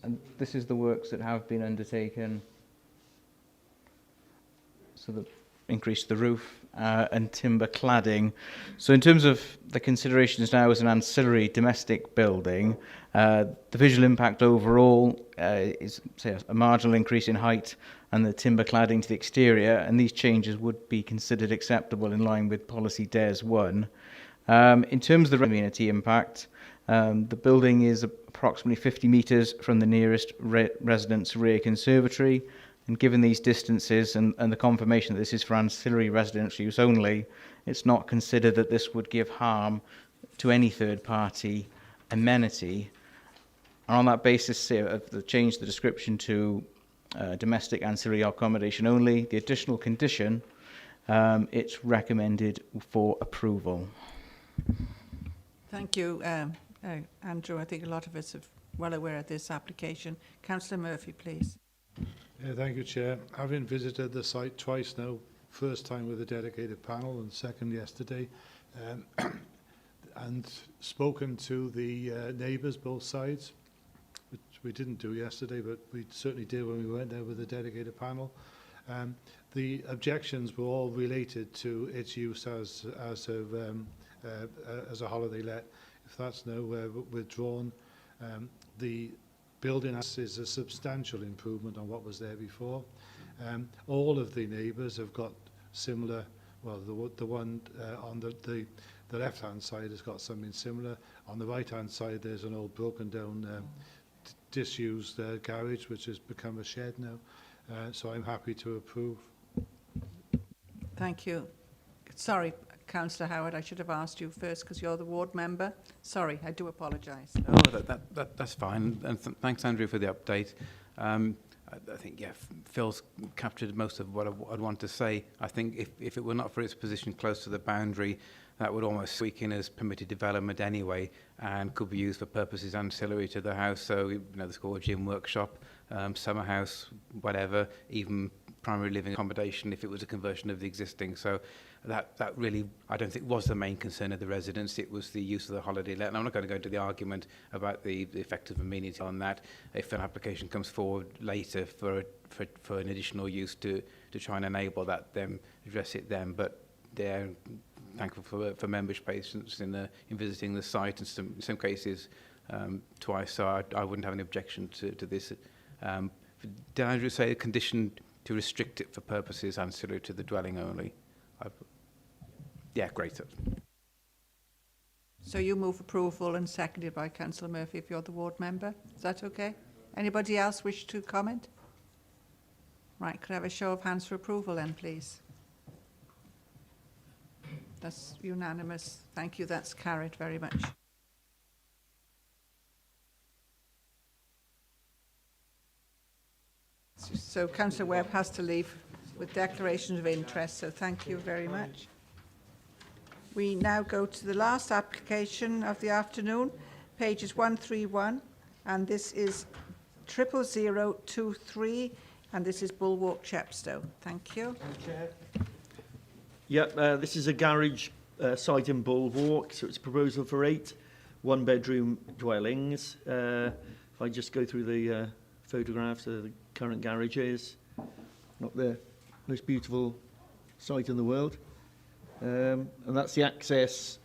And this is the works that have been undertaken. So the increase the roof and timber cladding. So in terms of the considerations now as an ancillary domestic building, the visual impact overall is, say, a marginal increase in height and the timber cladding to the exterior, and these changes would be considered acceptable in line with Policy DES 1. In terms of the amenity impact, the building is approximately 50 metres from the nearest resident's rear conservatory, and given these distances and the confirmation that this is for ancillary residential use only, it's not considered that this would give harm to any third-party amenity. And on that basis, of the change the description to domestic ancillary accommodation only, the additional condition, it's recommended for approval. Thank you, Andrew. I think a lot of us are well aware of this application. Councillor Murphy, please. Yeah, thank you, Chair. Having visited the site twice now, first time with a dedicated panel and second yesterday, and spoken to the neighbours, both sides, which we didn't do yesterday, but we certainly did when we went there with a dedicated panel. The objections were all related to its use as a holiday let. If that's now withdrawn, the building is a substantial improvement on what was there before. All of the neighbours have got similar, well, the one on the left-hand side has got something similar. On the right-hand side, there's an old broken-down, disused garage, which has become a shed now. So I'm happy to approve. Thank you. Sorry, Councillor Howard, I should have asked you first because you're the ward member. Sorry, I do apologise. Oh, that's fine. And thanks, Andrew, for the update. I think, yeah, Phil's captured most of what I'd want to say. I think if it were not for its position close to the boundary, that would almost weaken as permitted development anyway, and could be used for purposes ancillary to the house. So, you know, the school, gym, workshop, summer house, whatever, even primary living accommodation if it was a conversion of the existing. So that really, I don't think, was the main concern of the residents. It was the use of the holiday let. And I'm not going to go into the argument about the effect of amenity on that. If an application comes forward later for an additional use to try and enable that, then address it then. But they're thankful for members' patience in visiting the site, and in some cases twice. So I wouldn't have any objection to this. Did Andrew say a condition to restrict it for purposes ancillary to the dwelling only? Yeah, great. So you move approval and seconded by Councillor Murphy if you're the ward member. Is that okay? Anybody else wish to comment? Right, could I have a show of hands for approval then, please? That's unanimous. Thank you. That's carried very much. So Councillor Webb has to leave with declarations of interest, so thank you very much. We now go to the last application of the afternoon, pages 131, and this is 00023, and this is Bulwark Chepstow. Thank you. Yeah, this is a garage site in Bulwark, so it's a proposal for 8 one-bedroom dwellings. If I just go through the photographs of the current garages, not the most beautiful site in the world. And that's the access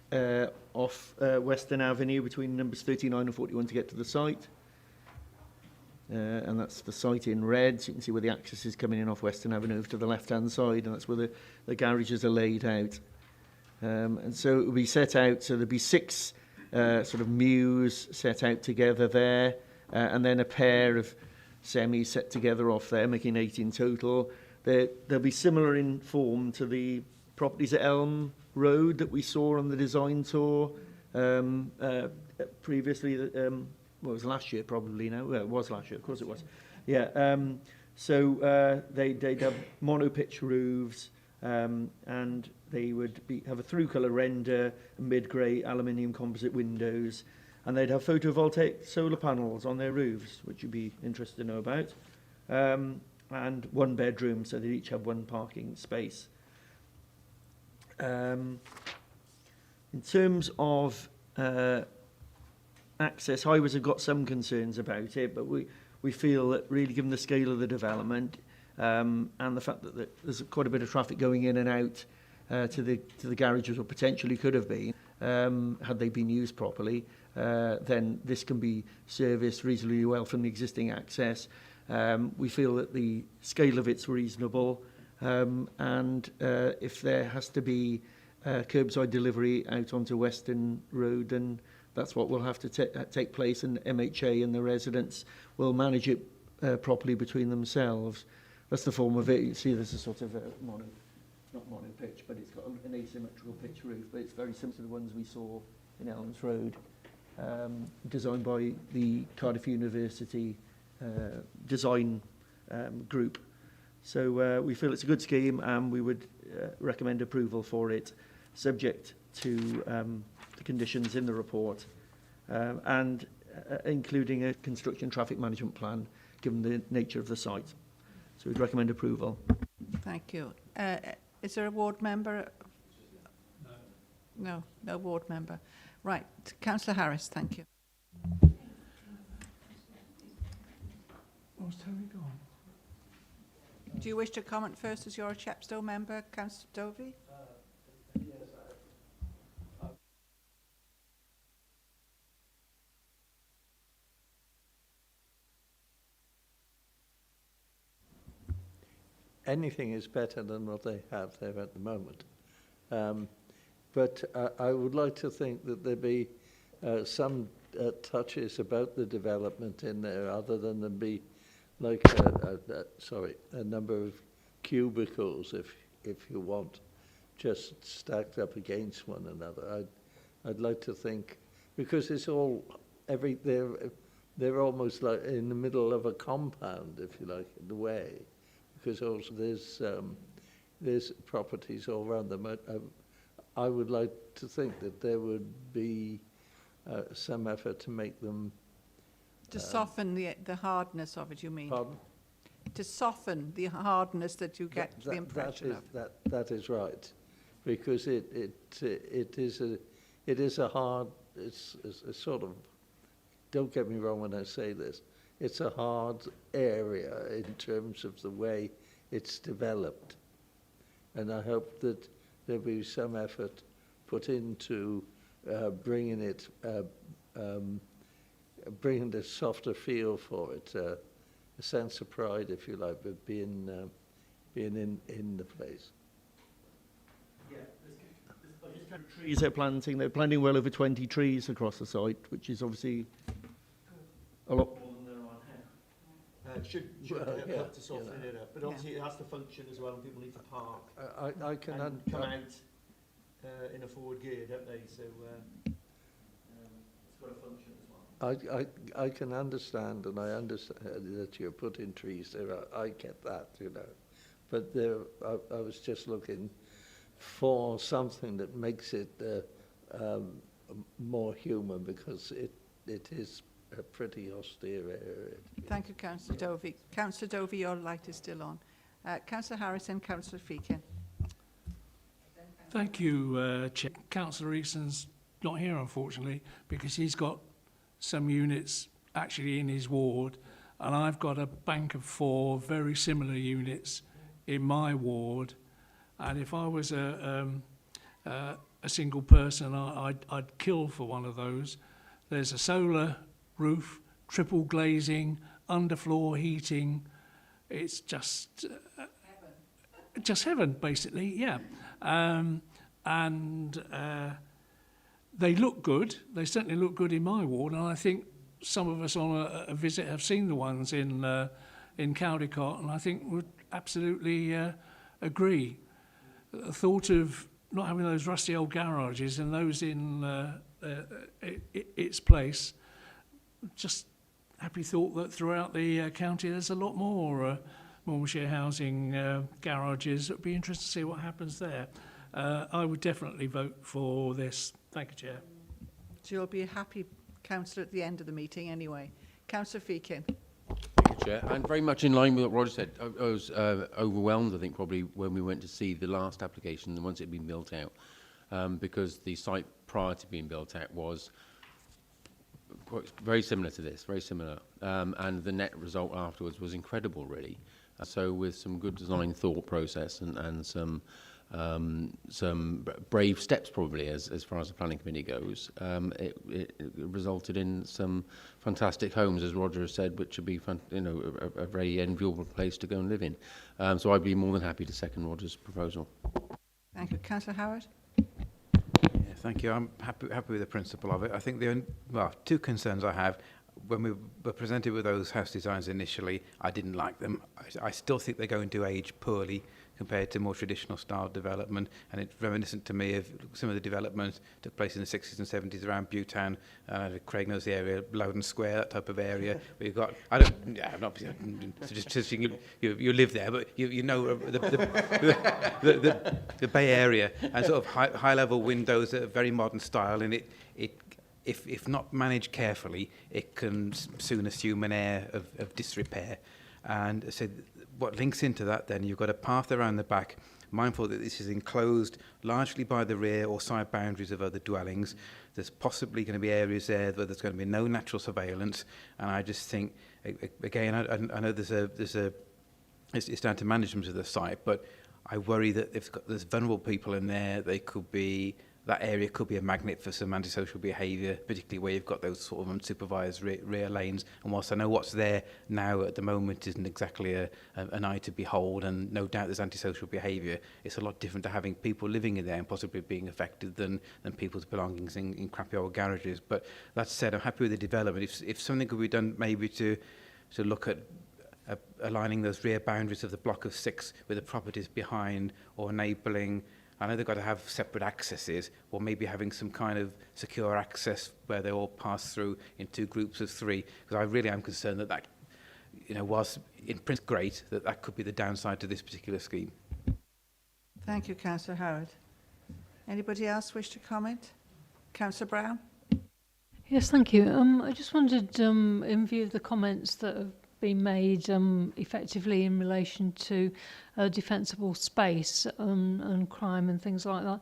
off Western Avenue between numbers 39 and 41 to get to the site. And that's the site in red, so you can see where the access is coming in off Western Avenue to the left-hand side, and that's where the garages are laid out. And so it will be set out, so there'll be 6 sort of mews set out together there, and then a pair of semis set together off there, making 8 in total. They'll be similar in form to the properties at Elm Road that we saw on the design tour previously. Well, it was last year probably now. Well, it was last year, of course it was. Yeah. So they'd have mono-pitch roofs, and they would have a through-colour render, mid-grey aluminium composite windows, and they'd have photovoltaic solar panels on their roofs, which you'd be interested to know about, and one bedroom, so they'd each have one parking space. In terms of access, highways have got some concerns about it, but we feel that really given the scale of the development and the fact that there's quite a bit of traffic going in and out to the garages, or potentially could have been, had they been used properly, then this can be serviced reasonably well from the existing access. We feel that the scale of it's reasonable, and if there has to be curbside delivery out onto Western Road, then that's what will have to take place, and MHA and the residents will manage it properly between themselves. That's the form of it. You see there's a sort of not mono pitch, but it's got an asymmetrical pitch roof, but it's very similar to the ones we saw in Elms Road, designed by the Cardiff University design group. So we feel it's a good scheme, and we would recommend approval for it, subject to the conditions in the report, and including a construction traffic management plan, given the nature of the site. So we'd recommend approval. Thank you. Is there a ward member? No, no ward member. Right, Councillor Harris, thank you. Where's Terry gone? Do you wish to comment first as you're a Chepstow member, Councillor Dovey? Anything is better than what they have there at the moment. But I would like to think that there be some touches about the development in there, other than them be like a number of cubicles, if you want, just stacked up against one another. I'd like to think, because it's all they're almost like in the middle of a compound, if you like, in a way, because also there's properties all around them. I would like to think that there would be some effort to make them to soften the hardness of it, you mean? Pardon? To soften the hardness that you get the impression of. That is right, because it is a hard. It's a sort of. Don't get me wrong when I say this. It's a hard area in terms of the way it's developed, and I hope that there'll be some effort put into bringing it. Bringing the softer feel for it, a sense of pride, if you like, but being in the place. Yeah, trees they're planting. They're planting well over 20 trees across the site, which is obviously a lot more than there are now. Should help to soften it up, but obviously it has to function as well, and people need to park. I can come out in a forward gear, don't they? So it's got to function. I can understand, and I understand that you're putting trees there. I get that, you know. But I was just looking for something that makes it more human, because it is a pretty austere area. Thank you, Councillor Dovey. Councillor Dovey, your light is still on. Councillor Harris and Councillor Feakin. Thank you, Chair. Councillor Eason's not here, unfortunately, because he's got some units actually in his ward, and I've got a bank of 4 very similar units in my ward, and if I was a single person, I'd kill for one of those. There's a solar roof, triple glazing, underfloor heating. It's just heaven, basically, yeah. They look good. They certainly look good in my ward, and I think some of us on a visit have seen the ones in Caldicott, and I think would absolutely agree. The thought of not having those rusty old garages and those in its place. Just happy thought that throughout the county there's a lot more share housing garages. It would be interesting to see what happens there. I would definitely vote for this. Thank you, Chair. So you'll be a happy councillor at the end of the meeting anyway. Councillor Feakin. Thank you, Chair. And very much in line with what Roger said. I was overwhelmed, I think, probably when we went to see the last application, once it had been built out, because the site prior to being built out was very similar to this, very similar. And the net result afterwards was incredible, really. So with some good design thought process and some brave steps probably as far as the planning committee goes, it resulted in some fantastic homes, as Roger has said, which would be a very enviable place to go and live in. So I'd be more than happy to second Roger's proposal. Thank you. Councillor Howard. Yeah, thank you. I'm happy with the principle of it. I think two concerns I have. When we were presented with those house designs initially, I didn't like them. I still think they're going to age poorly compared to more traditional style development, and it's reminiscent to me of some of the developments took place in the 60s and 70s around Bhutan. Craig knows the area, Loudon Square, that type of area. Where you've got, I'm not suggesting you live there, but you know the Bay Area, and sort of high level windows that are very modern style, and if not managed carefully, it can soon assume an air of disrepair. And so what links into that then, you've got a path around the back, mindful that this is enclosed largely by the rear or side boundaries of other dwellings. There's possibly going to be areas there where there's going to be no natural surveillance. And I just think, again, I know it's down to management of the site, but I worry that if there's vulnerable people in there, that area could be a magnet for some antisocial behaviour, particularly where you've got those sort of unsupervised rear lanes. And whilst I know what's there now at the moment isn't exactly an eye to behold, and no doubt there's antisocial behaviour, it's a lot different to having people living in there and possibly being affected than people's belongings in crappy old garages. But that said, I'm happy with the development. If something could be done maybe to look at aligning those rear boundaries of the block of 6 with the properties behind, or enabling, I know they've got to have separate accesses, or maybe having some kind of secure access where they all pass through in 2 groups of 3. Because I really am concerned that whilst in principle great, that could be the downside to this particular scheme. Thank you, Councillor Howard. Anybody else wish to comment? Councillor Brown. Yes, thank you. I just wondered, in view of the comments that have been made effectively in relation to defensible space and crime and things like that.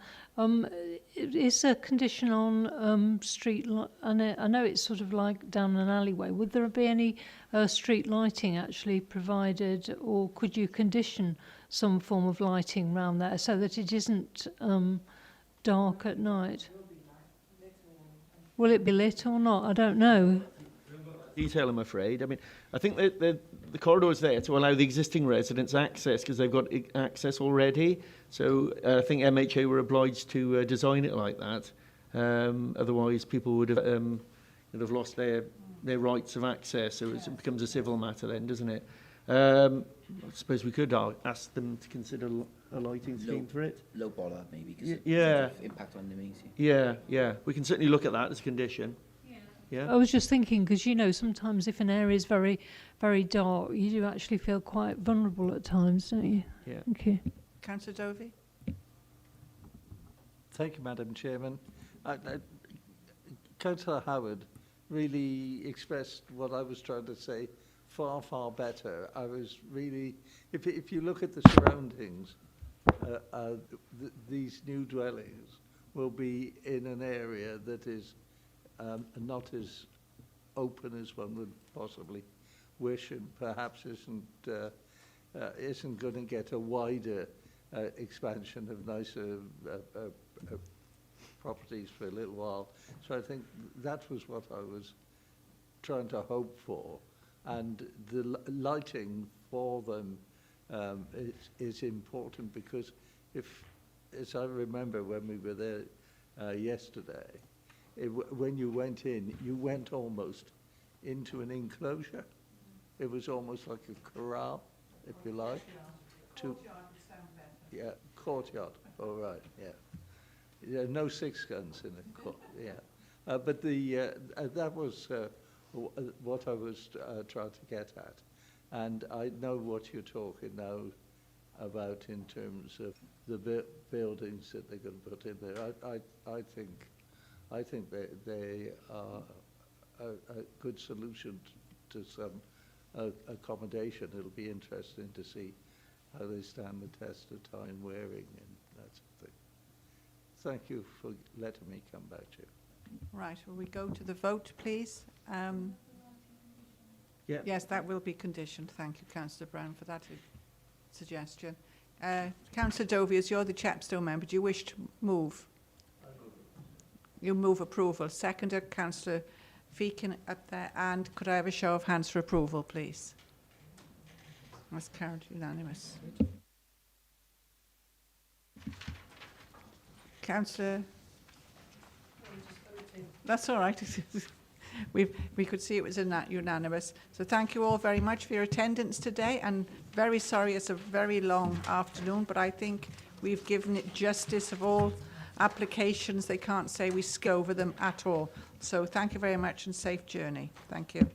Is a condition on street, I know it's sort of like down an alleyway, would there be any street lighting actually provided, or could you condition some form of lighting around there so that it isn't dark at night? Will it be lit or not? I don't know. Detail, I'm afraid. I mean, I think that the corridor is there to allow the existing residents access because they've got access already. So I think MHA were obliged to design it like that. Otherwise, people would have lost their rights of access. So it becomes a civil matter then, doesn't it? I suppose we could ask them to consider a lighting scheme for it. Low bollard maybe, because impact on the amazing. Yeah. We can certainly look at that as a condition. Yeah. I was just thinking, because sometimes if an area is very, very dark, you do actually feel quite vulnerable at times, don't you? Yeah. Thank you. Councillor Dovey. Thank you, Madam Chairman. Councillor Howard really expressed what I was trying to say far, far better. I was really, if you look at the surroundings, these new dwellings will be in an area that is not as open as one would possibly wish, and perhaps isn't going to get a wider expansion of nicer properties for a little while. So I think that was what I was trying to hope for, and the lighting for them is important, because as I remember when we were there yesterday, when you went in, you went almost into an enclosure. It was almost like a corral, if you like. Courtyard would sound better. Yeah, courtyard. All right. Yeah. No 6 guns in a court. Yeah. But that was what I was trying to get at. And I know what you're talking now about in terms of the buildings that they're going to put in there. I think they are a good solution to some accommodation. It'll be interesting to see how they stand the test of time wearing and that sort of thing. Thank you for letting me come back to you. Right, will we go to the vote, please? Yeah. Yes, that will be conditioned. Thank you, Councillor Brown, for that suggestion. Councillor Dovius, you're the Chepstow member. Do you wish to move? You move approval. Seconder, Councillor Feakin up there. And could I have a show of hands for approval, please? That's carried unanimous. Councillor... That's all right. We could see it was unanimous. So thank you all very much for your attendance today, and very sorry it's a very long afternoon, but I think we've given it justice of all applications. They can't say we skip over them at all. So thank you very much and safe journey. Thank you.